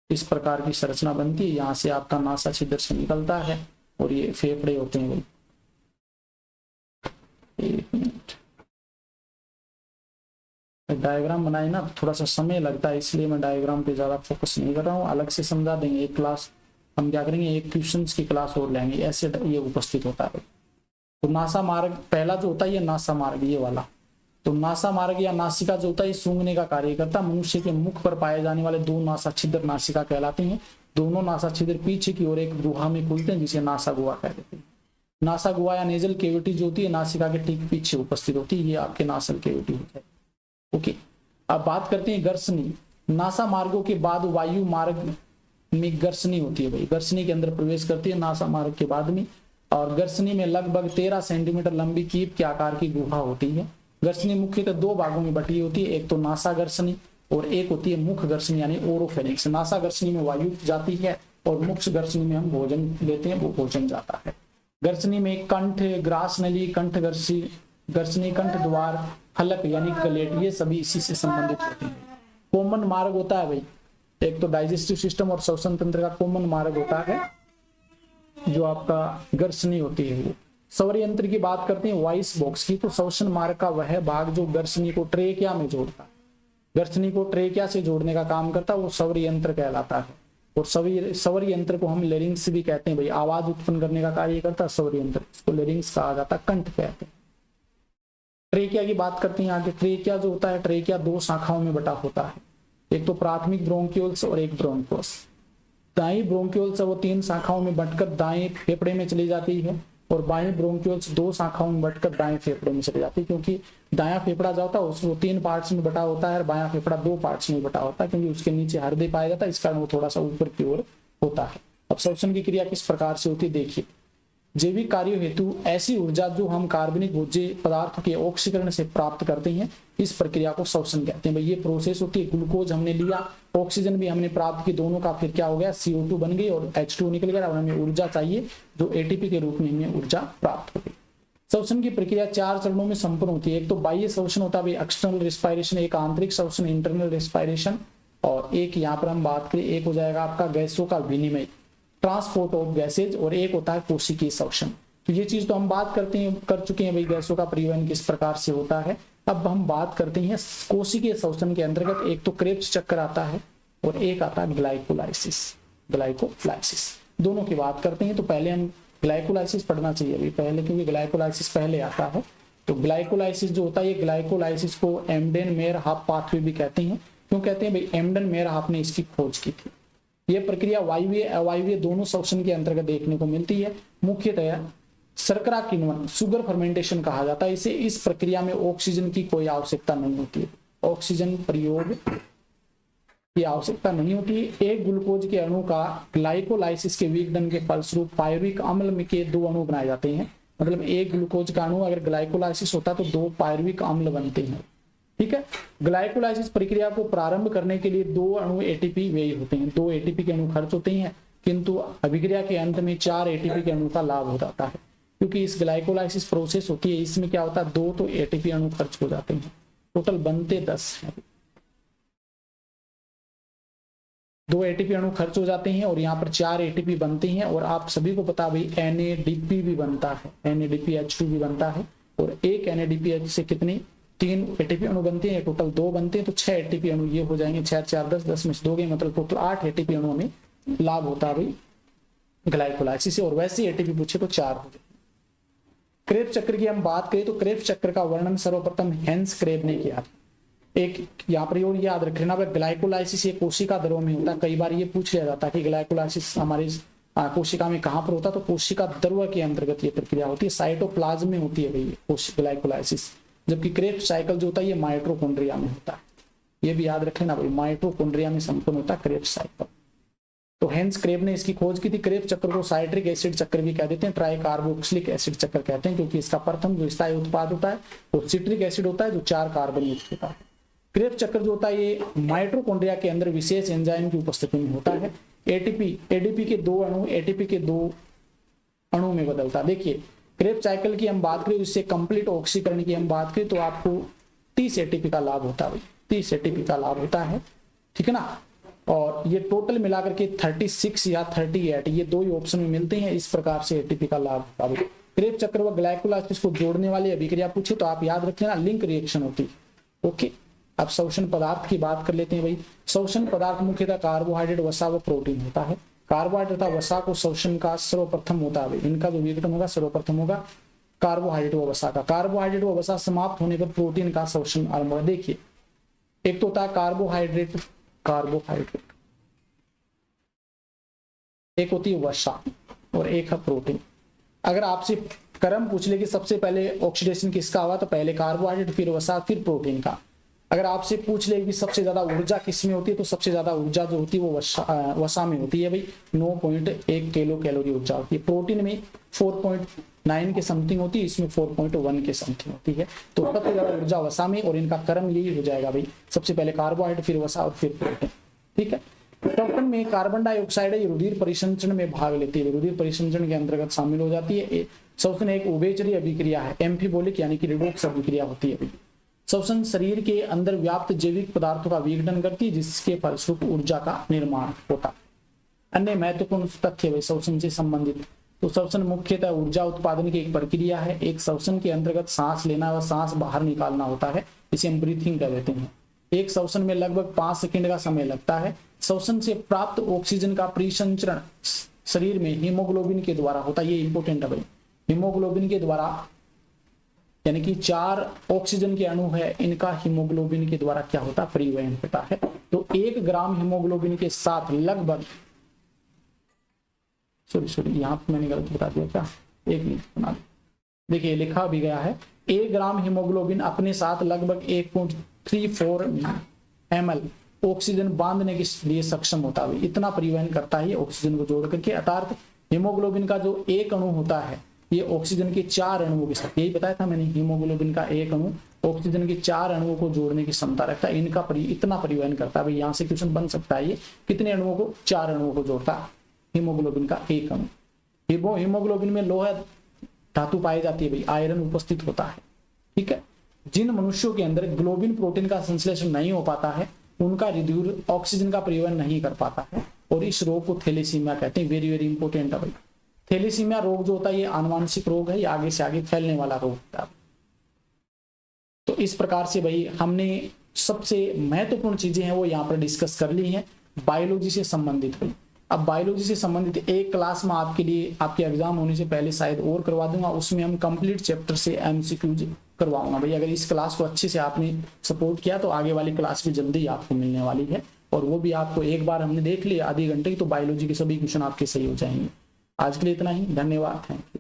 इस प्रकार की संरचना बनती है। यहाँ से आपका नासा छिद्र से निकलता है और ये फेफड़े होते हैं भाई। एक मिनट, डायग्राम बनाए ना थोड़ा सा समय लगता है, इसलिए मैं डायग्राम पे ज्यादा फोकस नहीं कर रहा हूँ। अलग से समझा देंगे, एक क्लास हम क्या करेंगे, एक क्वेश्चंस की क्लास और लेंगे, ऐसे ये उपस्थित होता है। तो नासा मार्ग पहला जो होता है ये नासा मार्ग, ये वाला। तो नासा मार्ग या नासिका जो होता है ये सूंघने का कार्य करता है। मनुष्य के मुख पर पाए जाने वाले दो नासा छिद्र नासिका कहलाते हैं। दोनों नासा छिद्र पीछे की ओर एक गुहा में खुलते हैं जिसे नासा गुहा कहते हैं। नासा गुहा या नेजल केविटी जो होती है नासिका के ठीक पीछे उपस्थित होती है, ये आपके नासल केविटी होता है। ओके, अब बात करते हैं गर्सनी। नासा मार्गों के बाद वायु मार्ग में गर्सनी होती है भाई। गर्सनी के अंदर प्रवेश करती है नासा मार्ग के बाद में, और गर्सनी में लगभग 13 सेंटीमीटर लंबी कीप के आकार की गुहा होती है। गर्सनी मुख्यतः दो भागों में बटी होती है, एक तो नासा गर्सनी और एक होती है मुख गर्सनी यानी ओरोफेनिक्स। नासा गर्सनी में वायु जाती है और मुख गर्सनी में हम भोजन लेते हैं, वो भोजन जाता है। गर्सनी में कंठ, ग्रास नली, कंठ गर्सनी, कंठ द्वार, हलक यानी गलेट, ये सभी इसी से संबंधित होते हैं। कॉमन मार्ग होता है भाई, एक तो डाइजेस्टिव सिस्टम और श्वसन तंत्र का कॉमन मार्ग होता है जो आपका गर्सनी होती है। वो सवर यंत्र की बात करते हैं वॉइस बॉक्स की, तो श्वसन मार्ग का वह भाग जो गर्सनी को ट्रेकिया में जोड़ता है, गर्सनी को ट्रेकिया से जोड़ने का काम करता है, वो सवर यंत्र कहलाता है। और सवर यंत्र को हम लेरिंग्स भी कहते हैं भाई, आवाज उत्पन्न करने का कार्य करता है सवर यंत्र, इसको लेरिंग्स कहा जाता है, कंठ कहते हैं। ट्रेकिया की बात करते हैं आगे। ट्रेकिया जो होता है, ट्रेकिया दो शाखाओं में बटा होता है, एक तो प्राथमिक ब्रोंक्यूल्स और एक ब्रोंकोस। दाई ब्रोंक्यूल्स वो 3 शाखाओं में बंटकर दाएं फेफड़े में चली जाती है, और बाएं ब्रोंक्यूल्स 2 शाखाओं में बंटकर दाएं फेफड़े में चली जाती है। क्योंकि दायां फेफड़ा जो होता है उसको 3 पार्ट्स में बटा होता है और बायां फेफड़ा 2 पार्ट्स में बटा होता है, क्योंकि उसके नीचे हृदय पाया जाता है, इस कारण वो थोड़ा सा ऊपर की ओर होता है। अब श्वसन की क्रिया किस प्रकार से होती है देखिए। जैविक कार्यों हेतु ऐसी ऊर्जा जो हम कार्बनिक भोज्य पदार्थों के ऑक्सीकरण से प्राप्त करते हैं, इस प्रक्रिया को श्वसन कहते हैं भाई। ये प्रोसेस होती है, ग्लूकोज हमने लिया, ऑक्सीजन भी हमने प्राप्त की, दोनों का फिर क्या हो गया, CO2 बन गई और H2 निकल गया, और हमें ऊर्जा चाहिए जो ATP के रूप में हमें ऊर्जा प्राप्त हो गई। श्वसन की प्रक्रिया 4 चरणों में संपन्न होती है। एक तो बाह्य श्वसन होता है एक्सटर्नल रेस्पिरेशन, एक आंतरिक श्वसन इंटरनल रेस्पिरेशन, और एक यहाँ पर हम बात करें एक हो जाएगा आपका गैसों का विनिमय, ट्रांसपोर्ट ऑफ गैसेज, और एक होता है कोशिकीय श्वसन। तो ये चीज तो हम बात कर चुके हैं भाई, गैसों का परिवहन किस प्रकार से होता है। अब हम बात करते हैं कोशिकीय श्वसन के अंतर्गत एक तो क्रेब्स चक्कर आता है और एक आता है ग्लाइकोलाइसिस। दोनों की बात करते हैं, तो पहले हम ग्लाइकोलाइसिस पढ़ना चाहिए अभी पहले, क्योंकि ग्लाइकोलाइसिस पहले आता है। तो ग्लाइकोलाइसिस जो होता है, ये ग्लाइकोलाइसिस को एम्डेन मेयर हाफ पाथवे भी कहते हैं। क्यों कहते हैं भाई, एम्डेन मेयर हाफ ने इसकी खोज की थी। यह प्रक्रिया वायवीय अवायवीय दोनों श्वसन के अंतर्गत देखने को मिलती है। मुख्यतः शर्करा किण्वन, शुगर फर्मेंटेशन कहा जाता है इसे। इस प्रक्रिया में ऑक्सीजन की कोई आवश्यकता नहीं होती है, ऑक्सीजन प्रयोग की आवश्यकता नहीं होती है। एक ग्लूकोज के अणु का ग्लाइकोलाइसिस के विघटन के फलस्वरूप पायरुविक अम्ल में के 2 अणु बनाए जाते हैं। मतलब एक ग्लूकोज का अणु अगर ग्लाइकोलाइसिस होता है तो 2 पायरुविक अम्ल बनते हैं, ठीक है। ग्लाइकोलाइसिस प्रक्रिया को प्रारंभ करने के लिए 2 अणु ATP व्ययी होते हैं, 2 ATP के अणु खर्च होते हैं, किंतु अभिक्रिया के अंत में 4 ATP के अणु का लाभ हो जाता है। क्योंकि इस ग्लाइकोलाइसिस प्रोसेस होती है, इसमें क्या होता है 2 तो ATP अणु खर्च हो जाते हैं, टोटल बनते 10 हैं। 2 ATP अणु खर्च हो जाते हैं और यहाँ पर 4 ATP बनते हैं। और आप सभी को पता भाई NADP भी बनता है, NADPH2 भी बनता है, और एक NADPH से कितने 3 एटीपी अणु बनते हैं, टोटल 2 बनते हैं, तो 6 एटीपी अणु ये हो जाएंगे। 6 4 10, 10 में से 2 गए, मतलब टोटल 8 एटीपी अणु हमें लाभ होता है भाई ग्लाइकोलाइसिस से, और वैसे एटीपी पूछे तो 4 हो जाए। क्रेब्स चक्र की हम बात करें तो क्रेब्स चक्र का वर्णन सर्वप्रथम हेंस क्रेब ने किया। एक यहाँ पर और याद रख लेना, ग्लाइकोलाइसिस ये कोशिका द्रव में होता है। कई बार ये पूछ लिया जाता है कि ग्लाइकोलाइसिस हमारी कोशिका में कहाँ पर होता है, तो कोशिका द्रव के अंतर्गत ये प्रक्रिया होती है, साइटोप्लाज्म में होती है भाई ग्लाइकोलाइसिस। जबकि क्रेब्स साइकिल जो होता है ये माइटोकॉन्ड्रिया में होता है, ये भी याद रख लेना भाई, माइटोकॉन्ड्रिया में संपन्न होता है क्रेब्स साइकिल। तो हेंस क्रेब ने इसकी खोज की थी। क्रेब्स चक्र को साइट्रिक एसिड चक्र भी कह देते हैं, ट्राइकार्बोक्सिलिक एसिड चक्र कहते हैं, क्योंकि इसका प्रथम जो स्थायी उत्पाद होता है वो सिट्रिक एसिड होता है जो 4 कार्बन युक्त होता है। क्रेब्स चक्र जो होता है ये माइटोकॉन्ड्रिया के अंदर विशेष एंजाइम की उपस्थिति में होता है। एडीपी के 2 अणु एटीपी के 2 अणु में बदलता है। देखिए क्रेब्स साइकिल की हम बात करें, इससे कंप्लीट ऑक्सीकरण की हम बात करें तो आपको 30 एटीपी का लाभ होता है, 30 एटीपी का लाभ होता है, ठीक है ना। और ये टोटल मिलाकर के 36 या 38 ये 2 ही ऑप्शन में मिलते हैं। इस प्रकार से एटीपी का लाभ होता है। क्रेब्स चक्र व ग्लाइकोलाइसिस को जोड़ने वाली अभिक्रिया पूछे तो आप याद रख लेना लिंक रिएक्शन होती है। ओके, अब शोषण पदार्थ की बात कर लेते हैं भाई। शोषण पदार्थ मुख्यतः कार्बोहाइड्रेट, वसा व प्रोटीन होता है। कार्बोहाइड्रेट तथा वसा को शोषण का सर्वप्रथम होता है, इनका जो विघटन होगा सर्वप्रथम होगा कार्बोहाइड्रेट व वसा का। कार्बोहाइड्रेट व वसा समाप्त होने पर प्रोटीन का शोषण आरंभ होगा। देखिए एक तो होता है कार्बोहाइड्रेट, एक होती है वसा और एक है प्रोटीन। अगर आपसे क्रम पूछ ले कि सबसे पहले ऑक्सीडेशन किसका हुआ, तो पहले कार्बोहाइड्रेट, फिर वसा, फिर प्रोटीन का। अगर आपसे पूछ ले कि सबसे ज्यादा ऊर्जा किसमें होती है, तो सबसे ज्यादा ऊर्जा जो होती है वो वसा में होती है भाई, 9.1 किलो कैलोरी ऊर्जा होती है। प्रोटीन में 4.9 के समथिंग होती है, इसमें 4.1 के समथिंग होती है। तो सबसे ज्यादा ऊर्जा वसा में, और इनका क्रम यही हो जाएगा भाई, सबसे पहले कार्बोहाइड्रेट, फिर वसा और फिर प्रोटीन, ठीक है। शोषण में कार्बन डाइऑक्साइड रुधिर परिसंचरण में भाग लेती है, रुधिर परिसंचरण के अंतर्गत शामिल हो जाती है। शोषण एक उभयचरी अभिक्रिया है, एम्फीबोलिक यानी कि रिडॉक्स अभिक्रिया होती है। शोषण शरीर के अंदर व्याप्त जैविक पदार्थों का विघटन करती है, जिसके फलस्वरूप ऊर्जा का निर्माण होता है। अन्य महत्वपूर्ण तथ्य है शोषण से संबंधित, तो शोषण मुख्यतः ऊर्जा उत्पादन की एक प्रक्रिया है। एक शोषण के अंतर्गत सांस लेना व सांस बाहर निकालना होता है, इसे हम ब्रीथिंग कर देते हैं। एक शोषण में लगभग 5 सेकंड का समय लगता है। शोषण से प्राप्त ऑक्सीजन का परिसंचरण शरीर में हीमोग्लोबिन के द्वारा होता है, ये इंपोर्टेंट है भाई, हीमोग्लोबिन के द्वारा, यानी कि 4 ऑक्सीजन के अणु है, इनका हीमोग्लोबिन के द्वारा क्या होता है, परिवहन होता है। तो 1 ग्राम हीमोग्लोबिन के साथ लगभग, सॉरी यहाँ पे मैंने गलत बता दिया क्या, एक मिनट बना, देखिए लिखा भी गया है 1 ग्राम हीमोग्लोबिन अपने साथ लगभग 1.34 ml ऑक्सीजन बांधने के लिए सक्षम होता है, इतना परिवहन करता है ऑक्सीजन को जोड़ करके। अर्थात हीमोग्लोबिन का जो एक अणु होता है ये ऑक्सीजन के 4 अणुओं के साथ, यही बताया था मैंने, हीमोग्लोबिन का एक अणु ऑक्सीजन के 4 अणुओं को जोड़ने की क्षमता रखता है। इनका इतना परिवहन करता है भाई, यहाँ से क्वेश्चन बन सकता है, ये कितने अणुओं को, 4 अणुओं को जोड़ता है हीमोग्लोबिन का एक अणु। हीमोग्लोबिन में लोहा धातु पाई जाती है भाई, आयरन उपस्थित होता है, ठीक है। जिन मनुष्यों के अंदर ग्लोबिन प्रोटीन का संश्लेषण नहीं हो पाता है, उनका हृदय ऑक्सीजन का परिवहन नहीं कर पाता है, और इस रोग को थैलेसीमिया कहते हैं। वेरी वेरी इंपॉर्टेंट है भाई, थैलेसीमिया रोग जो होता है ये आनुवांशिक रोग है, ये आगे से आगे फैलने वाला रोग होता है। तो इस प्रकार से भाई हमने सबसे महत्वपूर्ण चीजें हैं वो यहाँ पर डिस्कस कर ली हैं बायोलॉजी से संबंधित भाई। अब बायोलॉजी से संबंधित एक क्लास में आपके लिए, आपके एग्जाम होने से पहले शायद और करवा दूंगा, उसमें हम कंप्लीट चैप्टर से एमसीक्यूज करवाऊंगा भाई। अगर इस क्लास को अच्छे से आपने सपोर्ट किया तो आगे वाली क्लास भी जल्दी आपको मिलने वाली है, और वो भी आपको एक बार हमने देख लिया आधे घंटे की, तो बायोलॉजी के सभी क्वेश्चन आपके सही हो जाएंगे। आज के लिए इतना ही, धन्यवाद, थैंक यू।